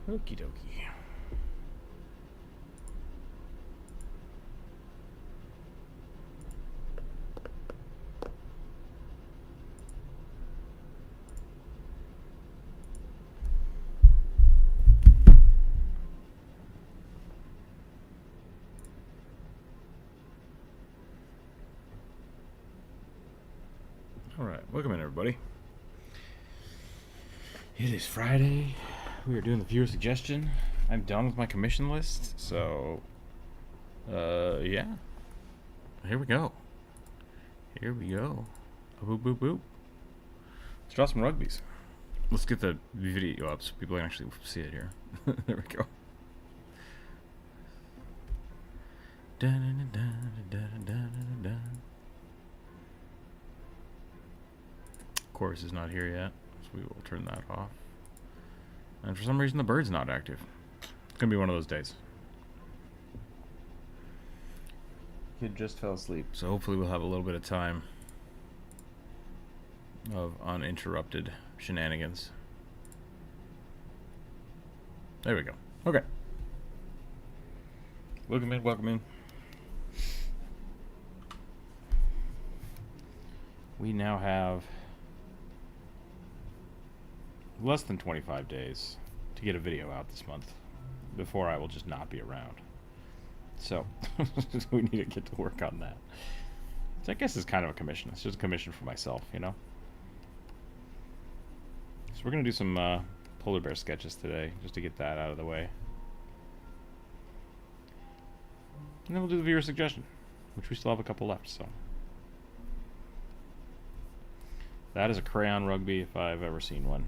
Okie dokie. Alright, welcome in everybody. It is Friday. We are doing the viewer suggestion. I'm done with my commission list, so yeah. Here we go. Here we go. Boop boop boop. Let's draw some rugbies. Let's get the video up so people can actually see it here. There we go. Chorus is not here yet, so we will turn that off. And for some reason the bird's not active. It's gonna be one of those days. Kid just fell asleep, so hopefully we'll have a little bit of time of uninterrupted shenanigans. There we go. Okay. Welcome in, welcome in. We now have less than 25 days to get a video out this month before I will just not be around. So we need to get to work on that. So I guess it's kind of a commission. It's just a commission for myself, you know. So we're gonna do some polar bear sketches today, just to get that out of the way. And then we'll do the viewer suggestion, which we still have a couple left, so. That is a crayon rugby if I've ever seen one.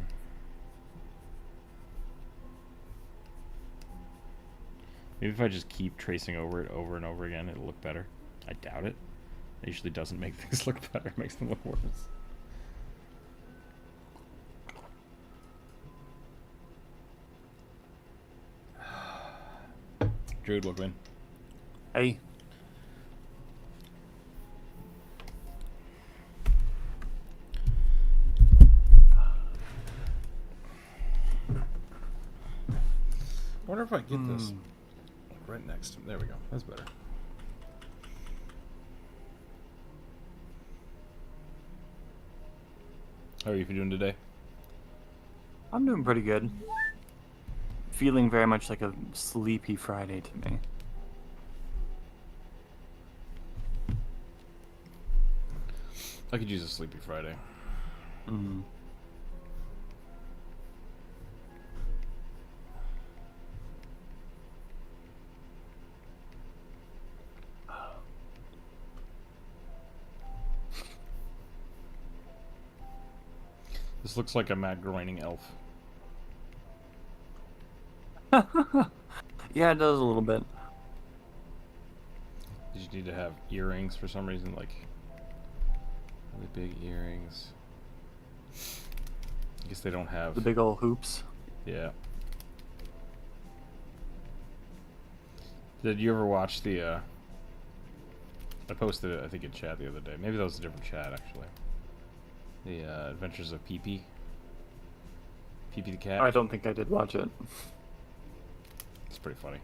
Maybe if I just keep tracing over it over and over again, it'll look better. I doubt it. It usually doesn't make things look better. It makes them look worse. Druid, welcome in. Hey. I wonder if I get this right next to me. There we go. That's better. How are you doing today? I'm doing pretty good. Feeling very much like a sleepy Friday to me. I could use a sleepy Friday. Mm. This looks like a mad groaning elf. Yeah, it does a little bit. Did you need to have earrings for some reason? Like really big earrings. I guess they don't have The big old hoops. Yeah. Did you ever watch the I posted it I think in chat the other day. Maybe that was a different chat actually. The Adventures of Pee-Pee. Pee-Pee the cat. I don't think I did watch it. It's pretty funny.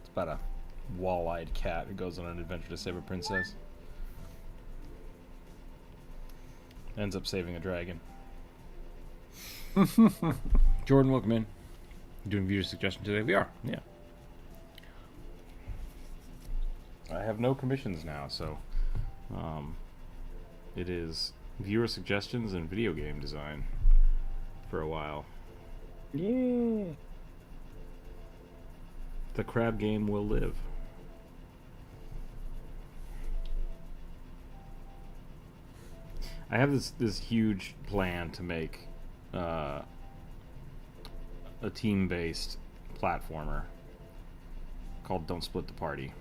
It's about a wall-eyed cat who goes on an adventure to save a princess. Ends up saving a dragon. Jordan, welcome in. Doing viewer suggestion today? We are, yeah. I have no commissions now, so it is viewer suggestions and video game design for a while. Yeah. The crab game will live. I have this huge plan to make a team-based platformer called Don't Split the Party.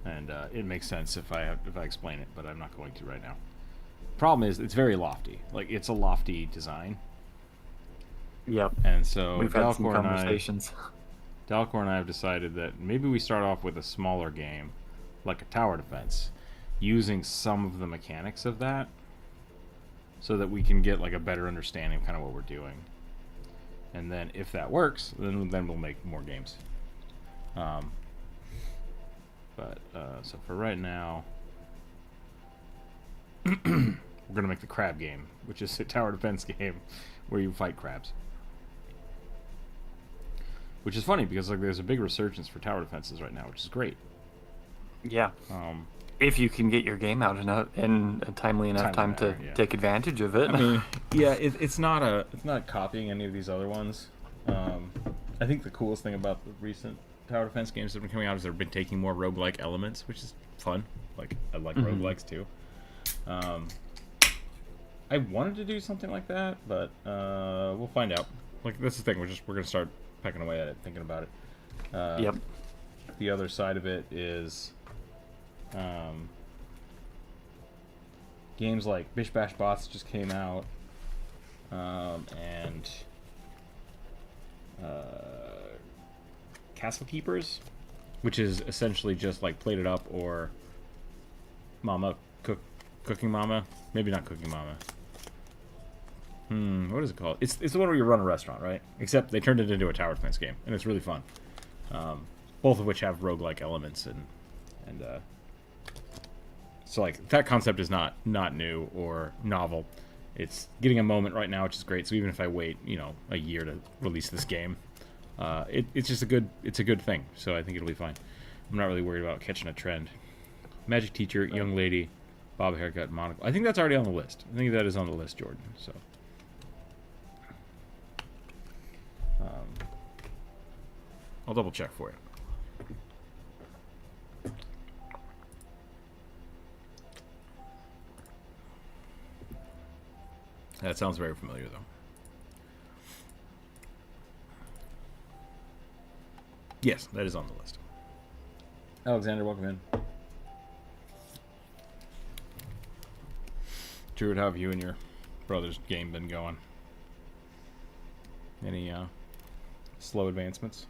And it makes sense if I explain it, but I'm not going to right now. Problem is, it's very lofty. Like, it's a lofty design. Yep. And so We've had some conversations. Dalcor and I have decided that maybe we start off with a smaller game, like a tower defense, using some of the mechanics of that, so that we can get like a better understanding of kind of what we're doing. And then if that works, then we'll make more games. So for right now, we're gonna make the crab game, which is a tower defense game where you fight crabs. Which is funny because like there's a big resurgence for tower defenses right now, which is great. Yeah. If you can get your game out in a timely enough time to take advantage of it. I mean, yeah, it's not copying any of these other ones. I think the coolest thing about the recent tower defense games that have been coming out is they've been taking more roguelike elements, which is fun. Like I like roguelikes too. I wanted to do something like that, but we'll find out. Like that's the thing. We're gonna start pecking away at it, thinking about it. Yep. The other side of it is games like Bish Bash Bots just came out, and Castle Keepers, which is essentially just like Plate It Up or Cooking Mama. Maybe not Cooking Mama. What is it called? It's the one where you run a restaurant, right? Except they turned it into a tower defense game, and it's really fun. Both of which have roguelike elements, and so like that concept is not new or novel. It's getting a moment right now, which is great. So even if I wait, a year to release this game, it's just a good thing. So I think it'll be fine. I'm not really worried about catching a trend. Magic teacher, young lady, bob haircut, monocle. I think that's already on the list. I think that is on the list, Jordan. So. I'll double check for you. That sounds very familiar, though. Yes, that is on the list. Alexander, welcome in. Druid, how have you and your brother's game been going? Any slow advancements?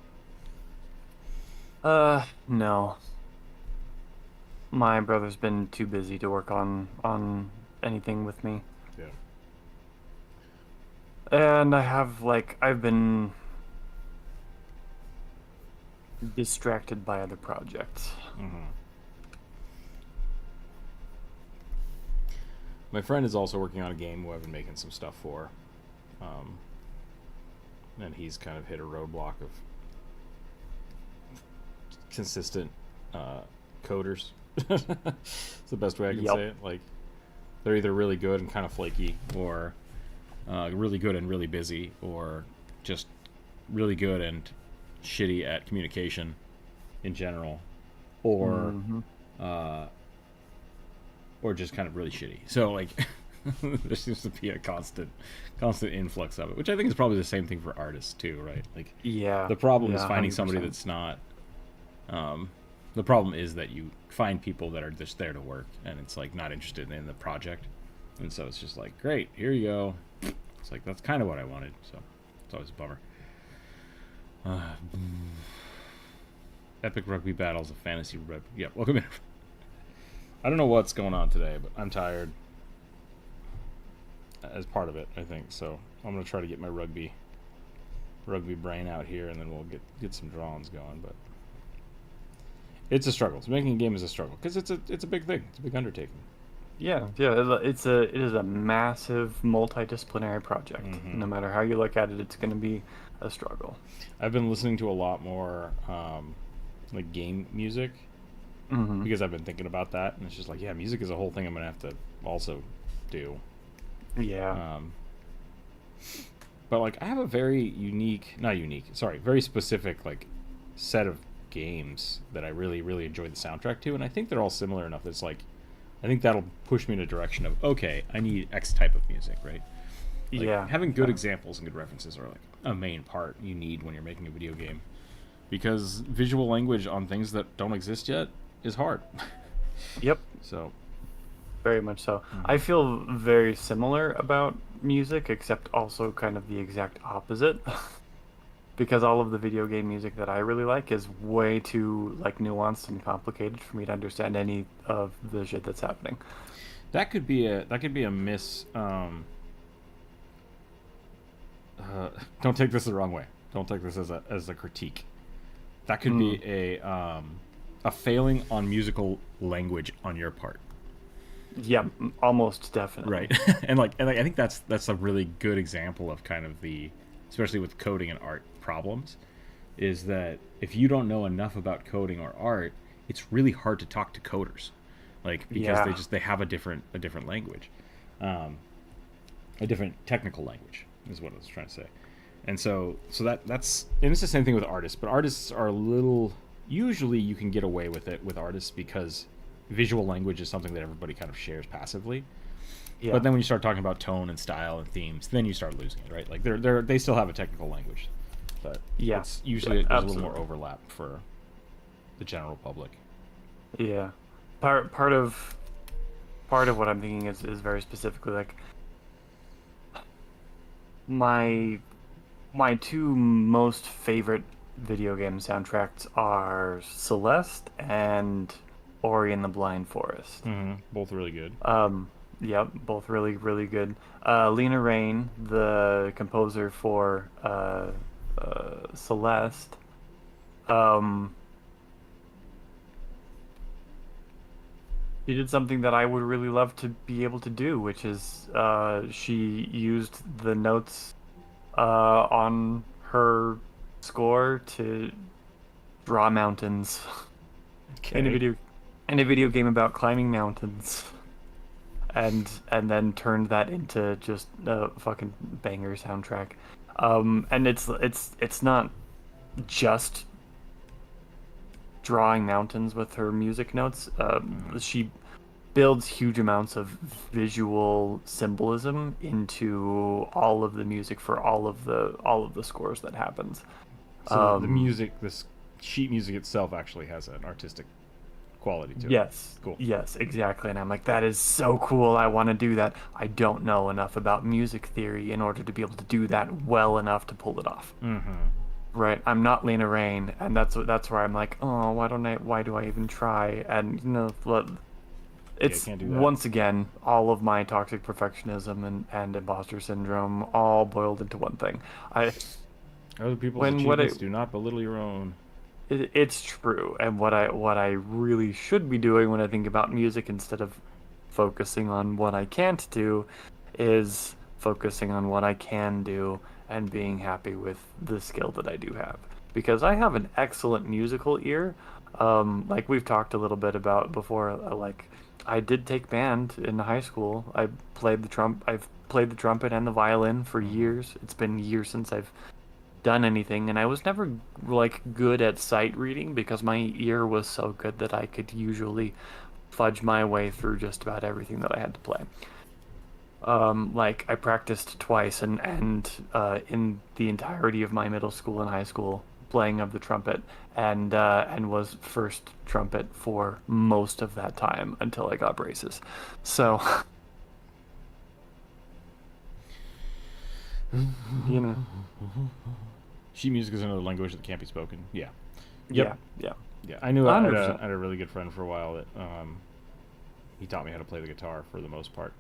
No. My brother's been too busy to work on anything with me. Yeah. And I've been distracted by other projects. My friend is also working on a game who I've been making some stuff for. And he's kind of hit a roadblock of consistent coders. It's the best way I can say it. Like, they're either really good and kind of flaky, or really good and really busy, or just really good and shitty at communication in general, or just kind of really shitty. So like there seems to be a constant influx of it, which I think is probably the same thing for artists too, right? Like, the problem is finding 100%. somebody that's not the problem is that you find people that are just there to work, and it's like not interested in the project, and so it's just like, great, here you go. It's like, that's kind of what I wanted, so it's always a bummer. Epic rugby battles of fantasy rugby. Yeah, welcome in. I don't know what's going on today, but I'm tired as part of it, I think. So I'm gonna try to get my rugby brain out here, and then we'll get some drawings going. But it's a struggle. So making a game is a struggle because it's a big thing. It's a big undertaking. Yeah. It is a massive multidisciplinary project. No matter how you look at it, it's going to be a struggle. I've been listening to a lot more like game music because I've been thinking about that, and it's just like, yeah, music is a whole thing I'm gonna have to also do. Yeah. But like, I have a very very specific like set of games that I really, really enjoy the soundtrack to, and I think they're all similar enough that it's like, I think that'll push me in a direction of, okay, I need X type of music, right? Like, having good examples and good references are like a main part you need when you're making a video game, because visual language on things that don't exist yet is hard. Yep. So very much so. I feel very similar about music, except also kind of the exact opposite. Because all of the video game music that I really like is way too like nuanced and complicated for me to understand any of the shit that's happening. That could be a miss. Don't take this the wrong way. Don't take this as a critique. That could be a failing on musical language on your part. Yeah, almost definitely. Right. and I think that's a really good example of kind of the, especially with coding and art problems, is that if you don't know enough about coding or art, it's really hard to talk to coders, like, because they have a different language, a different technical language is what I was trying to say. And so that's and it's the same thing with artists, but artists are a little, usually you can get away with it with artists because visual language is something that everybody kind of shares passively. Yeah. But then when you start talking about tone and style and themes, then you start losing it, right? Like they still have a technical language, but it's usually there's a little more overlap for the general public. Yeah, part of what I'm thinking is very specifically like my two most favorite video game soundtracks are Celeste and Ori and the Blind Forest. Both really good. Yep, both really, really good. Lena Raine, the composer for Celeste, she did something that I would really love to be able to do, which is she used the notes on her score to draw mountains. Okay. In a video game about climbing mountains, and then turned that into just a fucking banger soundtrack. And it's not just drawing mountains with her music notes. She builds huge amounts of visual symbolism into all of the music for all of the scores that happens. So the music, this sheet music itself, actually has an artistic quality to it. Yes. Cool. Yes, exactly. And I'm like, that is so cool. I want to do that. I don't know enough about music theory in order to be able to do that well enough to pull it off. Right. I'm not Lena Raine, and that's where I'm like, oh, why do I even try? And it's once again all of my toxic perfectionism and imposter syndrome all boiled into one thing. Other people's achievements do not belittle your own. It's true, and what I really should be doing when I think about music, instead of focusing on what I can't do, is focusing on what I can do and being happy with the skill that I do have. Because I have an excellent musical ear, like we've talked a little bit about before. Like, I did take band in high school. I've played the trumpet and the violin for years. It's been years since I've done anything, and I was never like good at sight reading because my ear was so good that I could usually fudge my way through just about everything that I had to play. Like, I practiced twice and in the entirety of my middle school and high school playing of the trumpet, and was first trumpet for most of that time until I got braces. So you know, sheet music is another language that can't be spoken. Yeah. Yeah. I knew I had a really good friend for a while that he taught me how to play the guitar for the most part.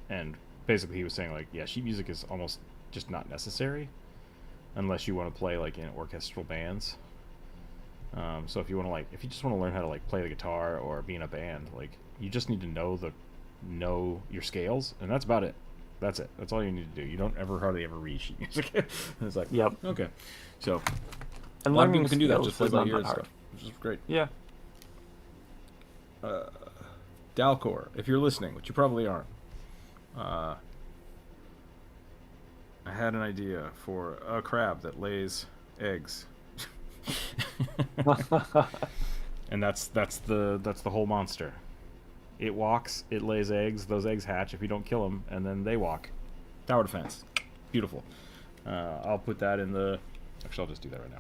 And basically he was saying, like, yeah, sheet music is almost just not necessary unless you want to play like in orchestral bands. So if you just want to learn how to like play the guitar or be in a band, like, you just need to know your scales, and that's about it. That's it. That's all you need to do. You don't hardly ever read sheet music. It's like, yep. Okay. So, and a lot of people can do that, just play by ear and stuff, which is great. Yeah. Dalcor, if you're listening, which you probably aren't, I had an idea for a crab that lays eggs. And that's the whole monster. It walks, it lays eggs, those eggs hatch if you don't kill them, and then they walk. Tower defense. Beautiful. I'll put that in the... Actually, I'll just do that right now.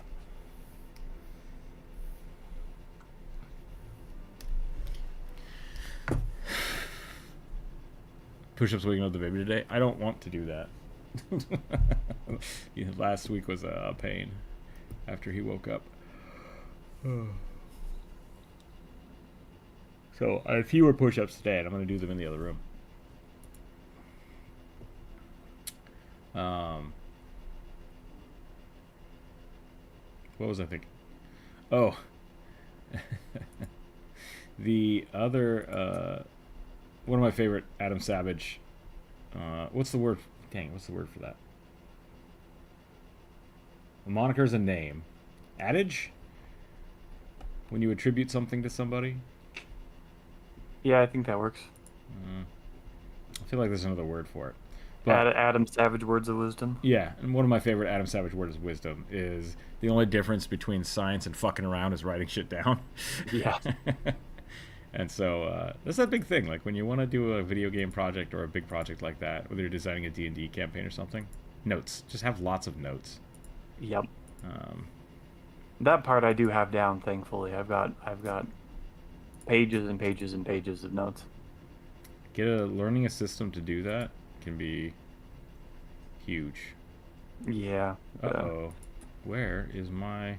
Push-ups waking up the baby today. I don't want to do that. Last week was a pain after he woke up. So I have fewer push-ups today, and I'm going to do them in the other room. What was I thinking? Oh, the other one of my favorite Adam Savage. What's the word? Dang, what's the word for that? A moniker is a name. Adage? When you attribute something to somebody? Yeah, I think that works. I feel like there's another word for it. But Adam Savage words of wisdom. yeah, and one of my favorite Adam Savage words of wisdom is the only difference between science and fucking around is writing shit down. Yeah. And so that's that big thing. Like when you want to do a video game project or a big project like that, whether you're designing a D&D campaign or something, notes. Just have lots of notes. Yep. That part I do have down, thankfully. I've got pages and pages and pages of notes. Learning a system to do that can be huge. Yeah. Uh-oh. Where is my...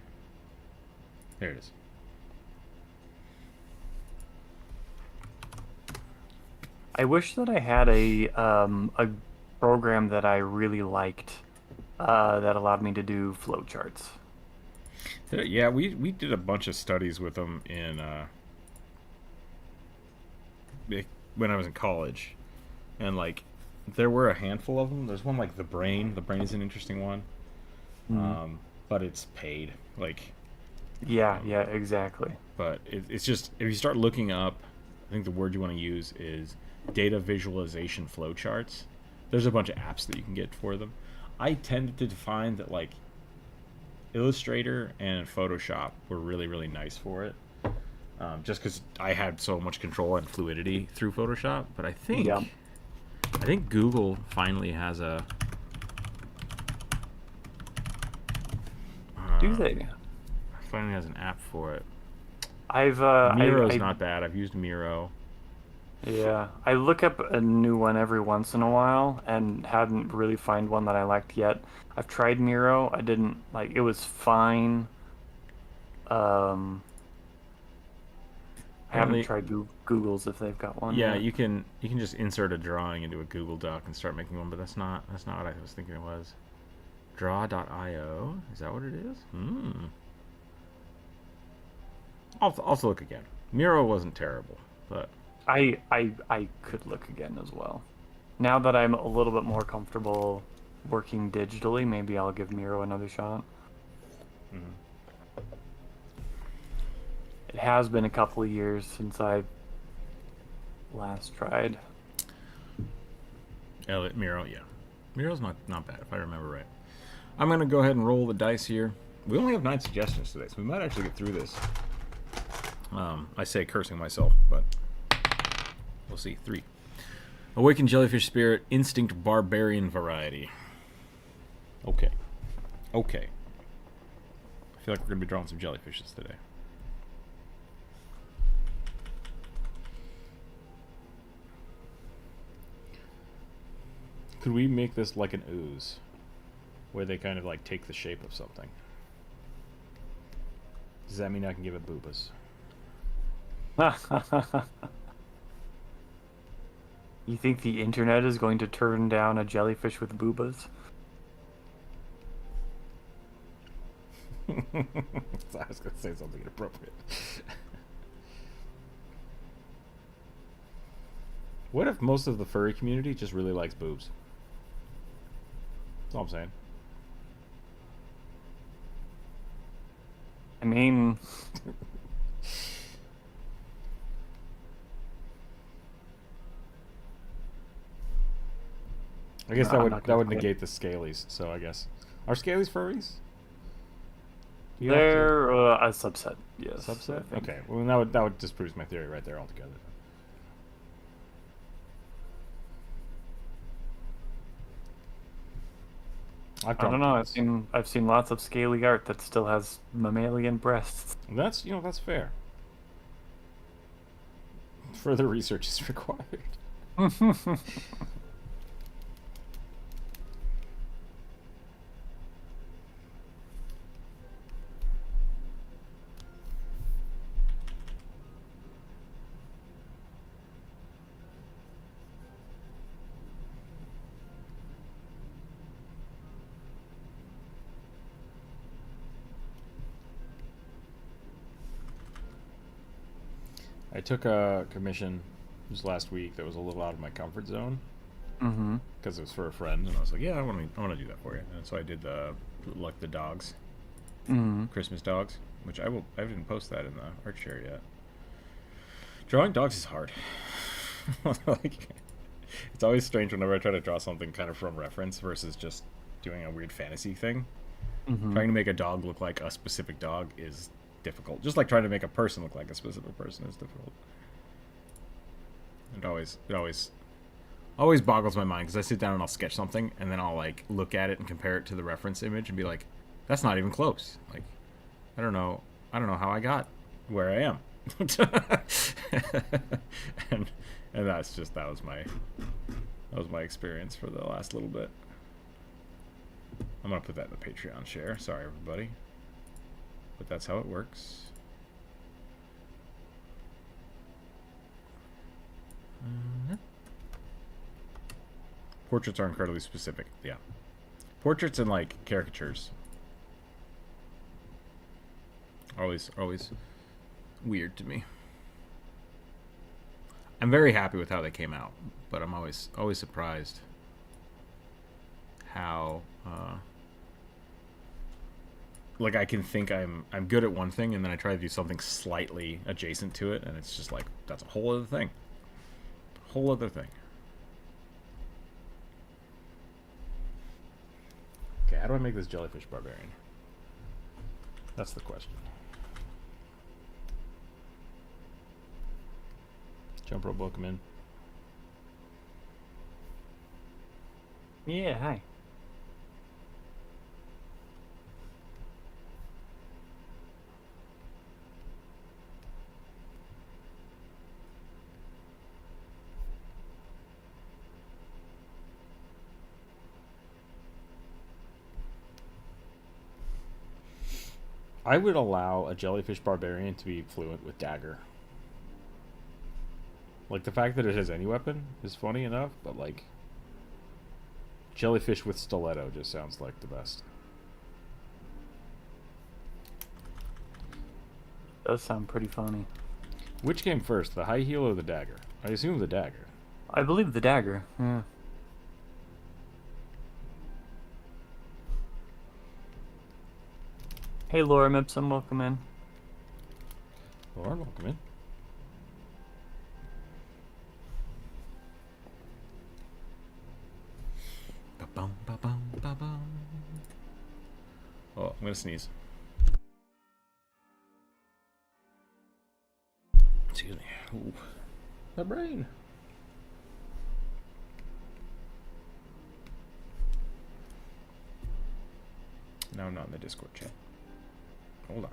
There it is. I wish that I had a program that I really liked that allowed me to do flowcharts. Yeah, we did a bunch of studies with them in when I was in college, and like there were a handful of them. There's one like the brain. The brain is an interesting one, but it's paid. Like yeah, exactly. But it's just if you start looking up, I think the word you want to use is data visualization flowcharts. There's a bunch of apps that you can get for them. I tended to find that like Illustrator and Photoshop were really, really nice for it. Just because I had so much control and fluidity through Photoshop. But I think Google finally has a... Do they? Finally has an app for it. Miro's not bad. I've used Miro. Yeah, I look up a new one every once in a while and hadn't really found one that I liked yet. I've tried Miro. I didn't like it was fine. I haven't tried Google's if they've got one. Yeah, yet. you can just insert a drawing into a Google Doc and start making one, but that's not what I was thinking it was. Draw.io, is that what it is? I'll have to look again. Miro wasn't terrible, but I could look again as well. Now that I'm a little bit more comfortable working digitally, maybe I'll give Miro another shot. It has been a couple of years since I last tried. Miro, yeah. Miro's not bad, if I remember right. I'm going to go ahead and roll the dice here. We only have 9 suggestions today, so we might actually get through this. I say cursing myself, but we'll see. 3. Awakened Jellyfish Spirit, Instinct Barbarian Variety. Okay. I feel like we're going to be drawing some jellyfishes today. Could we make this like an ooze? Where they kind of like take the shape of something. Does that mean I can give it boobas? You think the internet is going to turn down a jellyfish with boobas? I was going to say something inappropriate. What if most of the furry community just really likes boobs? That's all I'm saying. I mean... I guess that would negate the scalies, so I guess. Are scalies furries? They're a subset, yes. Subset? Okay, well that would disprove my theory right there altogether. I don't know. I've seen lots of scaly art that still has mammalian breasts. That's fair. Further research is required. I took a commission just last week that was a little out of my comfort zone Mm-hmm. because it was for a friend, and I was like, yeah, I want to do that for you. And so I did the dogs, Mm-hmm. Christmas dogs, which I didn't post that in the art share yet. Drawing dogs is hard. Like, it's always strange whenever I try to draw something kind of from reference versus just doing a weird fantasy thing. Mm-hmm. Trying to make a dog look like a specific dog is difficult. Just like trying to make a person look like a specific person is difficult. It always boggles my mind because I sit down and I'll sketch something and then I'll like look at it and compare it to the reference image and be like, that's not even close. Like, I don't know how I got where I am. and that was my experience for the last little bit. I'm gonna put that in the Patreon share. Sorry, everybody, but that's how it works. Portraits are incredibly specific. Yeah, portraits and like caricatures. Always weird to me. I'm very happy with how they came out, but I'm always surprised how like I can think I'm good at one thing and then I try to do something slightly adjacent to it and it's just like that's a whole other thing. Whole other thing. Okay, how do I make this jellyfish barbarian? That's the question. Jump rope, welcome in. Yeah, hi. I would allow a jellyfish barbarian to be fluent with dagger. Like, the fact that it has any weapon is funny enough, but, like, jellyfish with stiletto just sounds like the best. Does sound pretty funny. Which came first, the high heel or the dagger? I assume the dagger. I believe the dagger. Yeah. Hey, Laura Mipsum, welcome in. Laura, welcome in. Ba-bum, ba-bum, ba-bum. Oh, I'm gonna sneeze. Excuse me. Ooh. My brain. No, I'm not in the Discord chat. Hold on.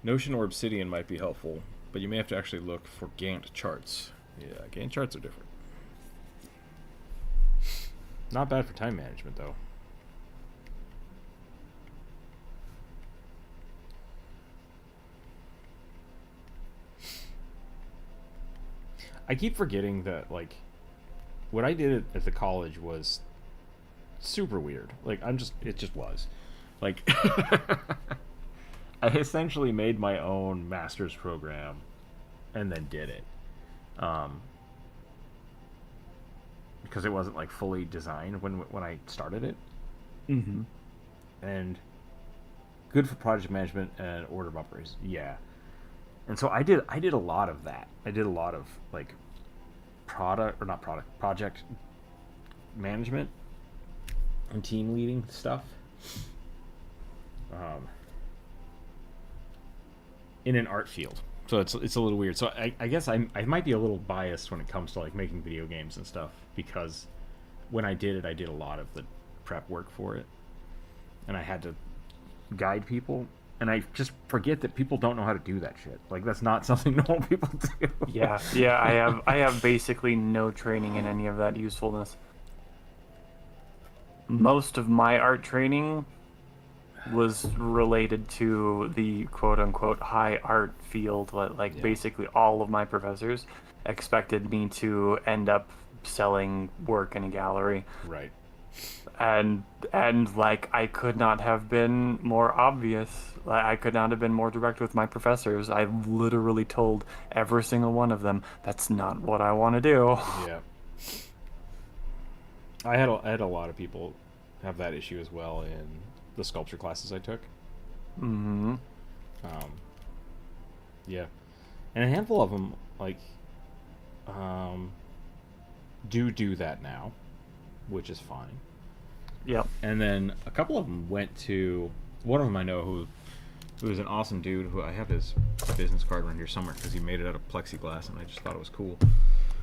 Notion or Obsidian might be helpful, but you may have to actually look for Gantt charts. Yeah, Gantt charts are different. Not bad for time management, though. I keep forgetting that, like, what I did at the college was super weird. Like, it just was. Like, I essentially made my own master's program and then did it. Because it wasn't, like, fully designed when I started it. Mm-hmm. And good for project management and order bumpers. Yeah. And so I did a lot of that. I did a lot of, like, project management and team leading stuff. In an art field. So it's a little weird. So I guess I might be a little biased when it comes to, like, making video games and stuff, because when I did it, I did a lot of the prep work for it. And I had to guide people. And I just forget that people don't know how to do that shit. Like, that's not something normal people do. Yeah, I have basically no training in any of that usefulness. Most of my art training was related to the quote-unquote high art field. Like, basically all of my professors expected me to end up selling work in a gallery. Right. and like I could not have been more obvious. Like I could not have been more direct with my professors. I literally told every single one of them that's not what I want to do. Yeah. I had a lot of people have that issue as well in the sculpture classes I took. Hmm. Um, yeah, and a handful of them um, do that now, which is fine. Yep. And then a couple of them went to one of them I know who was an awesome dude. Who I have his business card around here somewhere because he made it out of plexiglass, and I just thought it was cool.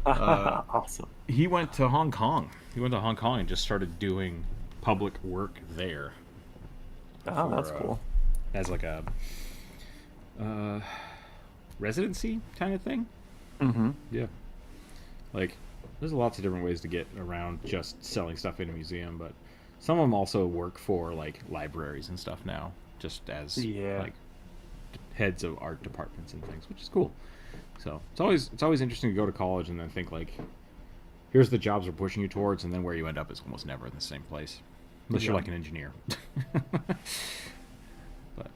Awesome. He went to Hong Kong. He went to Hong Kong and just started doing public work there Oh, for that's cool. as like a uh, residency kind of thing. Hmm. Yeah, like there's lots of different ways to get around just selling stuff in a museum, but some of them also work for like libraries and stuff now, just as Yeah. like heads of art departments and things, which is cool. So it's always interesting to go to college and then think like, here's the jobs we're pushing you towards, and then where you end up is almost never in the same place, unless you're Yeah. like an engineer. But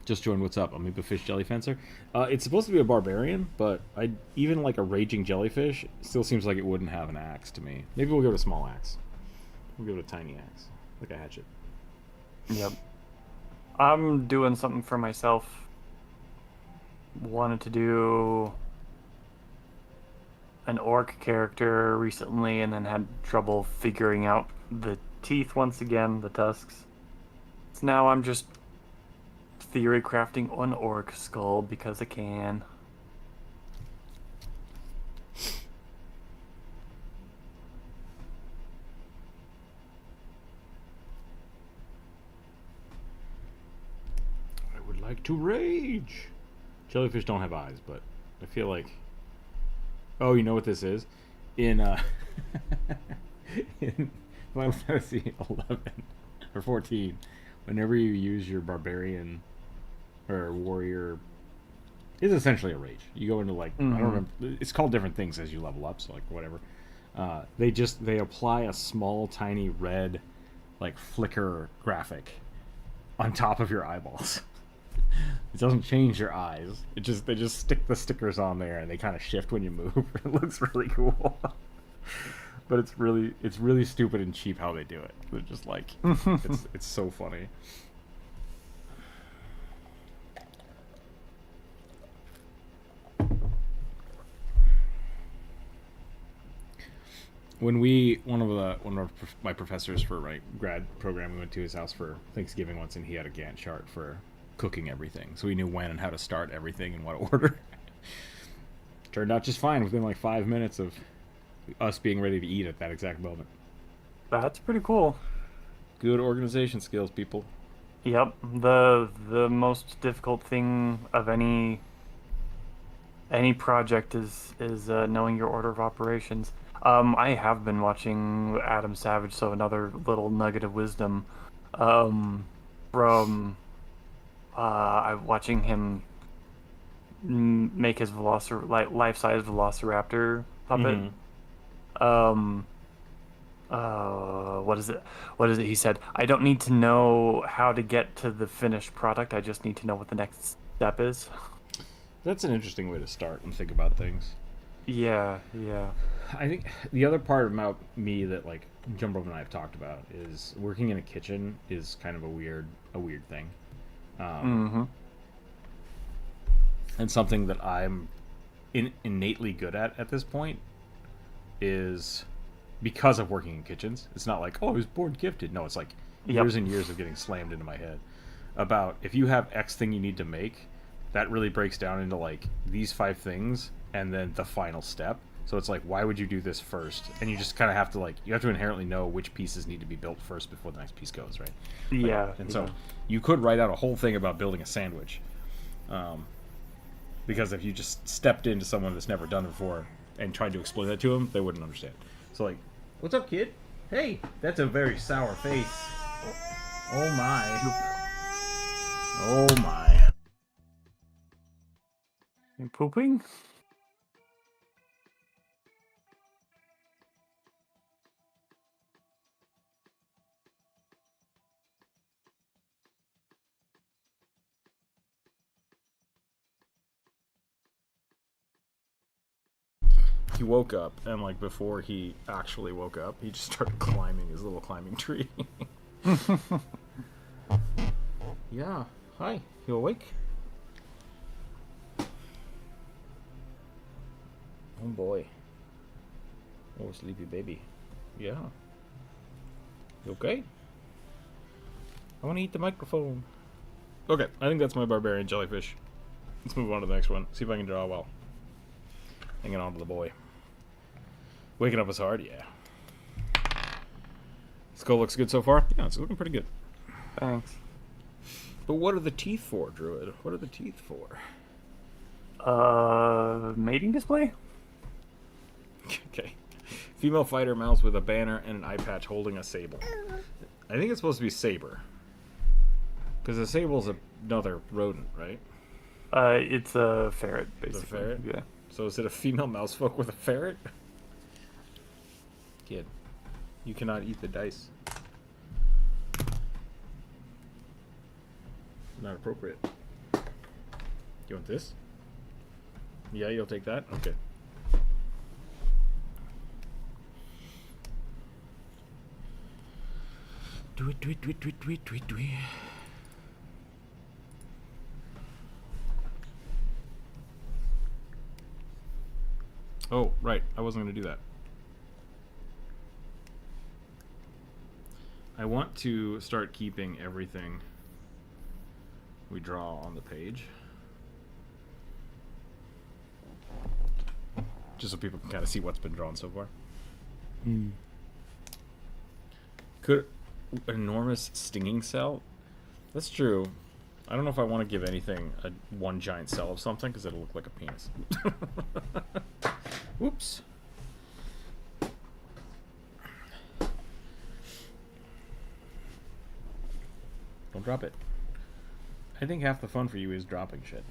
just join what's up. Amoeba fish jelly fencer. It's supposed to be a barbarian, but I even like a raging jellyfish still seems like it wouldn't have an axe to me. Maybe we'll go to small axe. We'll go to tiny axe, like a hatchet. Yep. I'm doing something for myself. Wanted to do an orc character recently and then had trouble figuring out the teeth once again, the tusks. So now I'm just theory crafting an orc skull because I can. I would like to rage. Jellyfish don't have eyes, but I feel like. Oh, you know what this is? In in Final Fantasy 11 or 14, whenever you use your barbarian or warrior, it's essentially a rage. You go into like I don't Hmm. remember. It's called different things as you level up, so like whatever. They apply a small tiny red like flicker graphic on top of your eyeballs. It doesn't change your eyes. They just stick the stickers on there and they kind of shift when you move. It looks really cool. But it's really stupid and cheap how they do it. They're just like it's so funny. When one of my professors for my grad program, we went to his house for Thanksgiving once, and he had a Gantt chart for cooking everything, so we knew when and how to start everything in what order. Turned out just fine within like 5 minutes of us being ready to eat at that exact moment. That's pretty cool. Good organization skills, people. Yep, the most difficult thing of any project is knowing your order of operations. I have been watching Adam Savage, so another little nugget of wisdom from I'm watching him make his life-size Velociraptor puppet. Mm-hmm. Um, what is it? What is it? He said, "I don't need to know how to get to the finished product. I just need to know what the next step is." That's an interesting way to start and think about things. Yeah, yeah. I think the other part about me that like Jumbo and I have talked about is working in a kitchen is kind of a weird thing, Mm-hmm. and something that I'm innately good at this point is because of working in kitchens. It's not like, oh, I was born gifted. No, it's like Yep. years and years of getting slammed into my head about if you have X thing you need to make, that really breaks down into like these five things and then the final step. So it's like, why would you do this first? And you just kind of have to like, you have to inherently know which pieces need to be built first before the next piece goes, right? Like, Yeah, and so yeah. you could write out a whole thing about building a sandwich, because if you just stepped into someone that's never done it before and tried to explain that to them, they wouldn't understand. So like, what's up, kid? Hey, that's a very sour face. Oh my. Oh my. You pooping? he woke up, and like before he actually woke up, he just started climbing his little climbing tree. Yeah. Hi. You awake? Oh boy. Oh, sleepy baby. Yeah. You okay? I want to eat the microphone. Okay, I think that's my barbarian jellyfish. Let's move on to the next one. See if I can draw well. Hanging on to the boy. Waking up is hard, yeah. Skull looks good so far? Yeah, it's looking pretty good. Thanks. But what are the teeth for, Druid? What are the teeth for? Mating display? Okay. Female fighter mounts with a banner and an eye patch holding a sable. I think it's supposed to be saber. Because a sable's another rodent, right? It's a ferret, basically. It's a ferret? Yeah. So is it a female mousefolk with a ferret? Kid, you cannot eat the dice. Not appropriate. You want this? Yeah, you'll take that? Okay. Do it, do it, do it, do it, do it, do it, do it. Oh, right. I wasn't going to do that. I want to start keeping everything we draw on the page. Just so people can kind of see what's been drawn so far. Could enormous stinging cell? That's true. I don't know if I want to give anything one giant cell of something because it'll look like a penis. Whoops. Don't drop it. I think half the fun for you is dropping shit.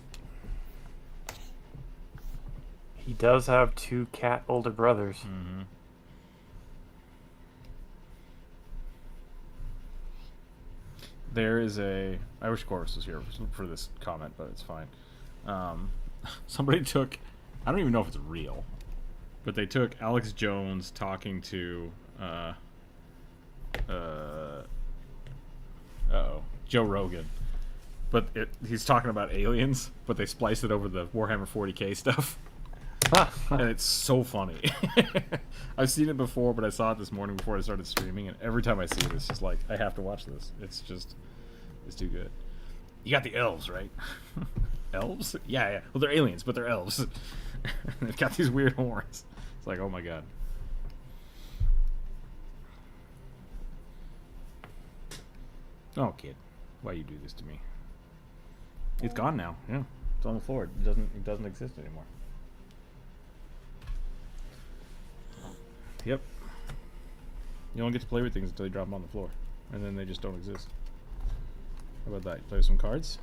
He does have 2 cat older brothers. Mm-hmm. There is a... I wish Chorus was here for this comment, but it's fine. Somebody took... I don't even know if it's real, but they took Alex Jones talking to... Joe Rogan. But he's talking about aliens, but they spliced it over the Warhammer 40k stuff. And it's so funny. I've seen it before, but I saw it this morning before I started streaming, and every time I see it, it's just like, I have to watch this. It's too good. You got the elves, right? Elves? Yeah. Well, they're aliens, but they're elves. They've got these weird horns. It's like, oh my god. Oh, kid. Why you do this to me? It's gone now. Yeah. It's on the floor. It doesn't exist anymore. Yep. You don't get to play with things until you drop them on the floor. And then they just don't exist. How about that? Play some cards?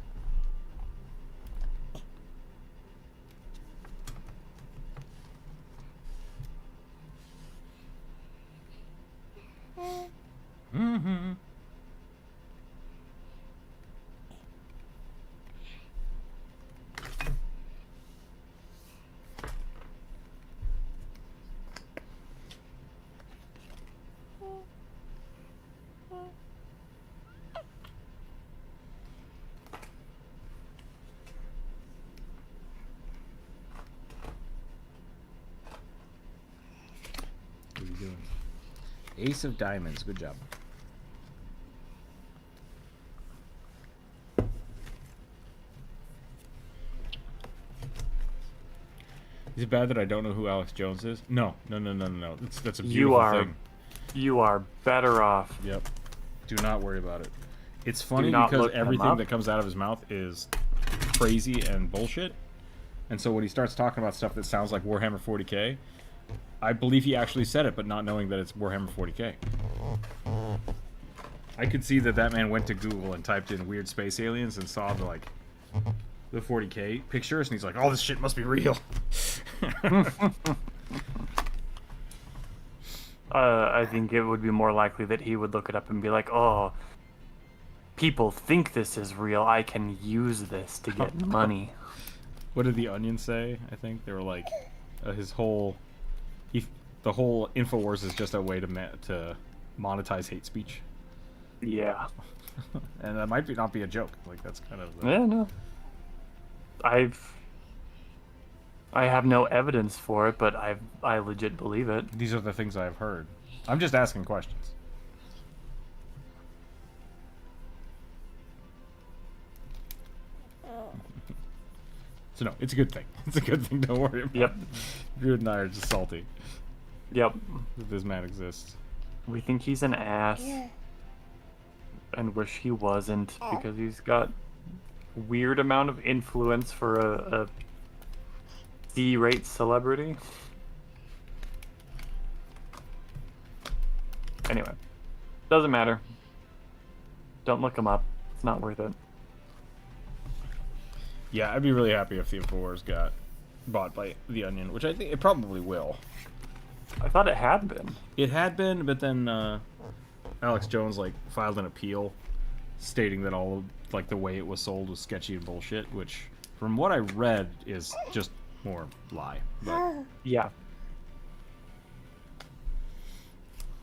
Mm-hmm. What are you doing? Ace of diamonds. Good job. Is it bad that I don't know who Alex Jones is? No. That's a beautiful thing. You are better off. Yep. Do not worry about it. It's funny because everything that comes out of his mouth is crazy and bullshit. And so when he starts talking about stuff that sounds like Warhammer 40k, I believe he actually said it, but not knowing that it's Warhammer 40k. I could see that man went to Google and typed in weird space aliens and saw the 40k pictures, and he's like, "Oh, this shit must be real." I think it would be more likely that he would look it up and be like, "Oh, people think this is real. I can use this to get money." What did the Onion say? I think they were like, his whole the whole Infowars is just a way to monetize hate speech, Yeah. and that might not be a joke. Like that's kind of Yeah, no. I have no evidence for it, but I legit believe it. These are the things I've heard. I'm just asking questions. So no, it's a good thing. It's a good thing. Don't worry about Yep. it. Druid and I are just salty Yep. that this man exists. We think he's an ass. And wish he wasn't, because he's got weird amount of influence for a D-rate celebrity. Anyway, doesn't matter. Don't look him up. It's not worth it. Yeah, I'd be really happy if the Infowars got bought by The Onion, which I think it probably will. I thought it had been. It had been, but then Alex Jones filed an appeal stating that all of, the way it was sold was sketchy and bullshit, which from what I read is just more lie. But Yeah.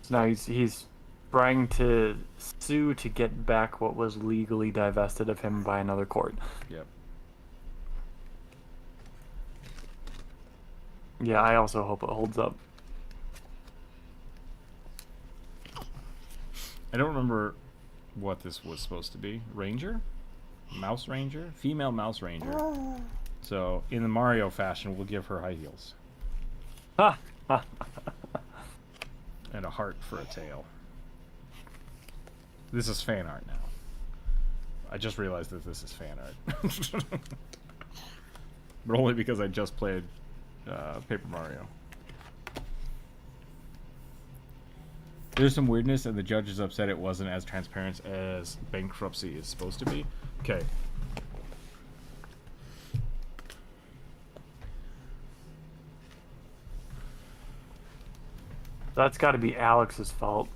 So now he's trying to sue to get back what was legally divested of him by another court. yep. Yeah, I also hope it holds up. I don't remember what this was supposed to be. Ranger? Mouse Ranger? Female Mouse Ranger. So, in the Mario fashion, we'll give her high heels. Ha! And a heart for a tail. This is fan art now. I just realized that this is fan art. But only because I just played Paper Mario. There's some weirdness, and the judge is upset it wasn't as transparent as bankruptcy is supposed to be. Okay. That's got to be Alex's fault.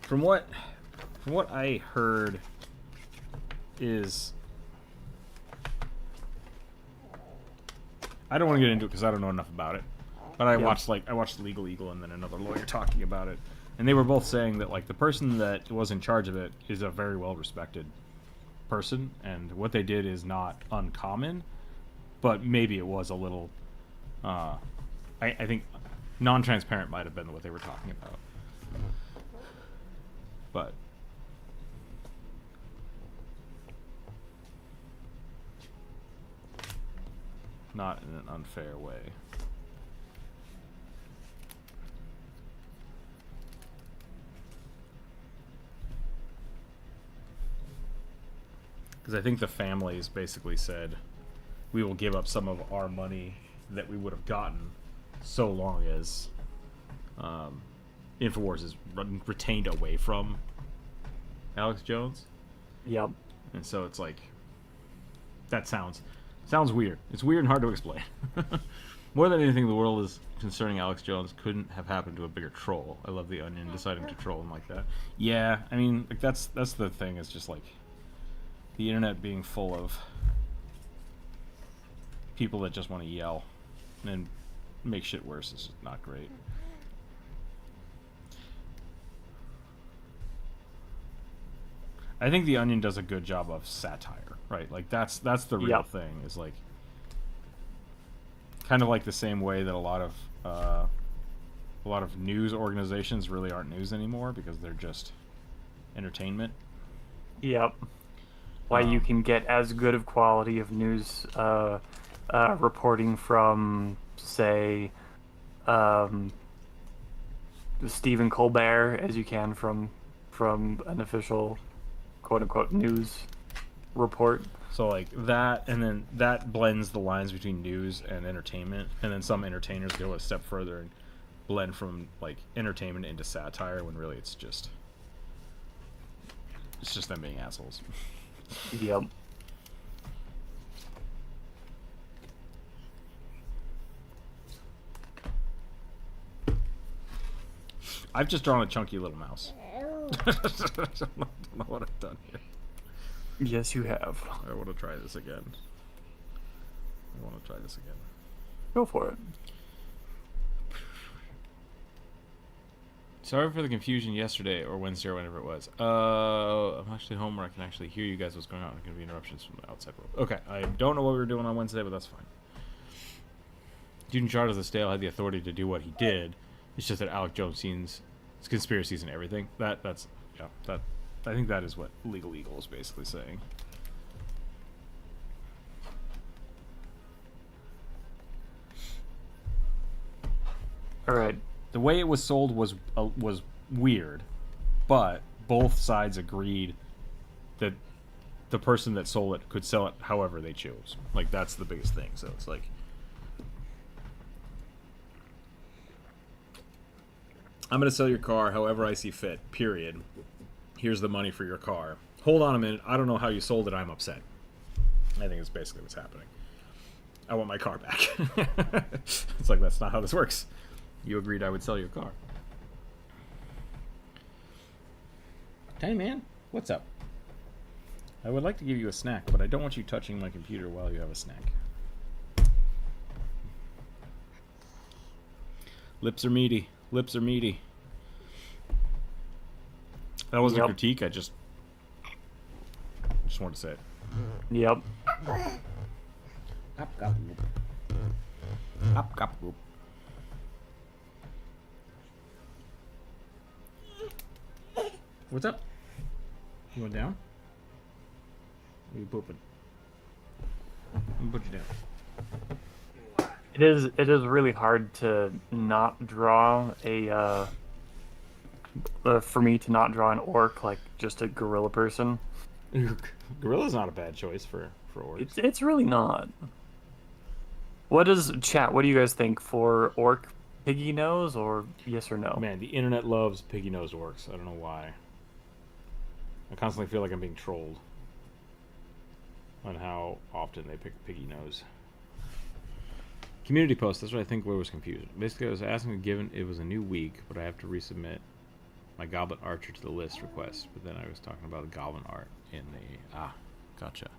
From what I heard is, I don't want to get into it because I don't know enough about it. But I watched Legal Eagle and then another lawyer talking about it, and they were both saying that the person that was in charge of it is a very well respected person, and what they did is not uncommon, but maybe it was a little. I think non-transparent might have been what they were talking about, but. Not in an unfair way. Because I think the families basically said, we will give up some of our money that we would have gotten so long as Infowars is retained away from Alex Jones. Yep. And so it's that sounds weird. It's weird and hard to explain. More than anything, the world is concerning Alex Jones couldn't have happened to a bigger troll. I love the Onion deciding to troll him like that. Yeah, I mean, that's the thing. It's just the internet being full of people that just want to yell and make shit worse is just not great. I think the Onion does a good job of satire, right? That's the real thing. Is kind of the same way that a lot of news organizations really aren't news anymore because they're just entertainment. Yep. Why you can get as good of quality of news reporting from, say, Stephen Colbert as you can from an official quote-unquote news report. So that, and then that blends the lines between news and entertainment, and then some entertainers go a step further and blend from entertainment into satire when really it's just them being assholes. Yep. I've just drawn a chunky little mouse. I don't know what I've done here. Yes, you have. I want to try this again. I want to try this again. Go for it. Sorry for the confusion yesterday or Wednesday or whenever it was. I'm actually home where I can actually hear you guys what's going on. There can be interruptions from the outside world. Okay, I don't know what we were doing on Wednesday, but that's fine. Dude in charge of the stale had the authority to do what he did. It's just that Alec Jones sees conspiracies and everything. I think that is what Legal Eagle is basically saying. All right. The way it was sold was weird, but both sides agreed that the person that sold it could sell it however they chose. Like, that's the biggest thing. So it's like, I'm going to sell your car however I see fit, period. Here's the money for your car. Hold on a minute. I don't know how you sold it. I'm upset. I think it's basically what's happening. I want my car back. It's like, that's not how this works. You agreed I would sell your car. Hey, man. What's up? I would like to give you a snack, but I don't want you touching my computer while you have a snack. Lips are meaty. Lips are meaty. That wasn't a critique. I just wanted to say it. Yep. Up, up, up, up, up. What's up? You went down? Or you pooping? I'm gonna put you down. It is really hard to not draw a for me to not draw an orc, like just a gorilla person. Gorilla's not a bad choice for orcs. It's really not. What does chat? What do you guys think for orc? Piggy nose or yes or no? Man, the internet loves piggy nosed orcs. I don't know why. I constantly feel like I'm being trolled on how often they pick piggy nose. Community post, that's what I think where was confused. Basically, I was asking, given it was a new week, but I have to resubmit my Goblin Archer to the list request. But then I was talking about the Goblin art in the... gotcha.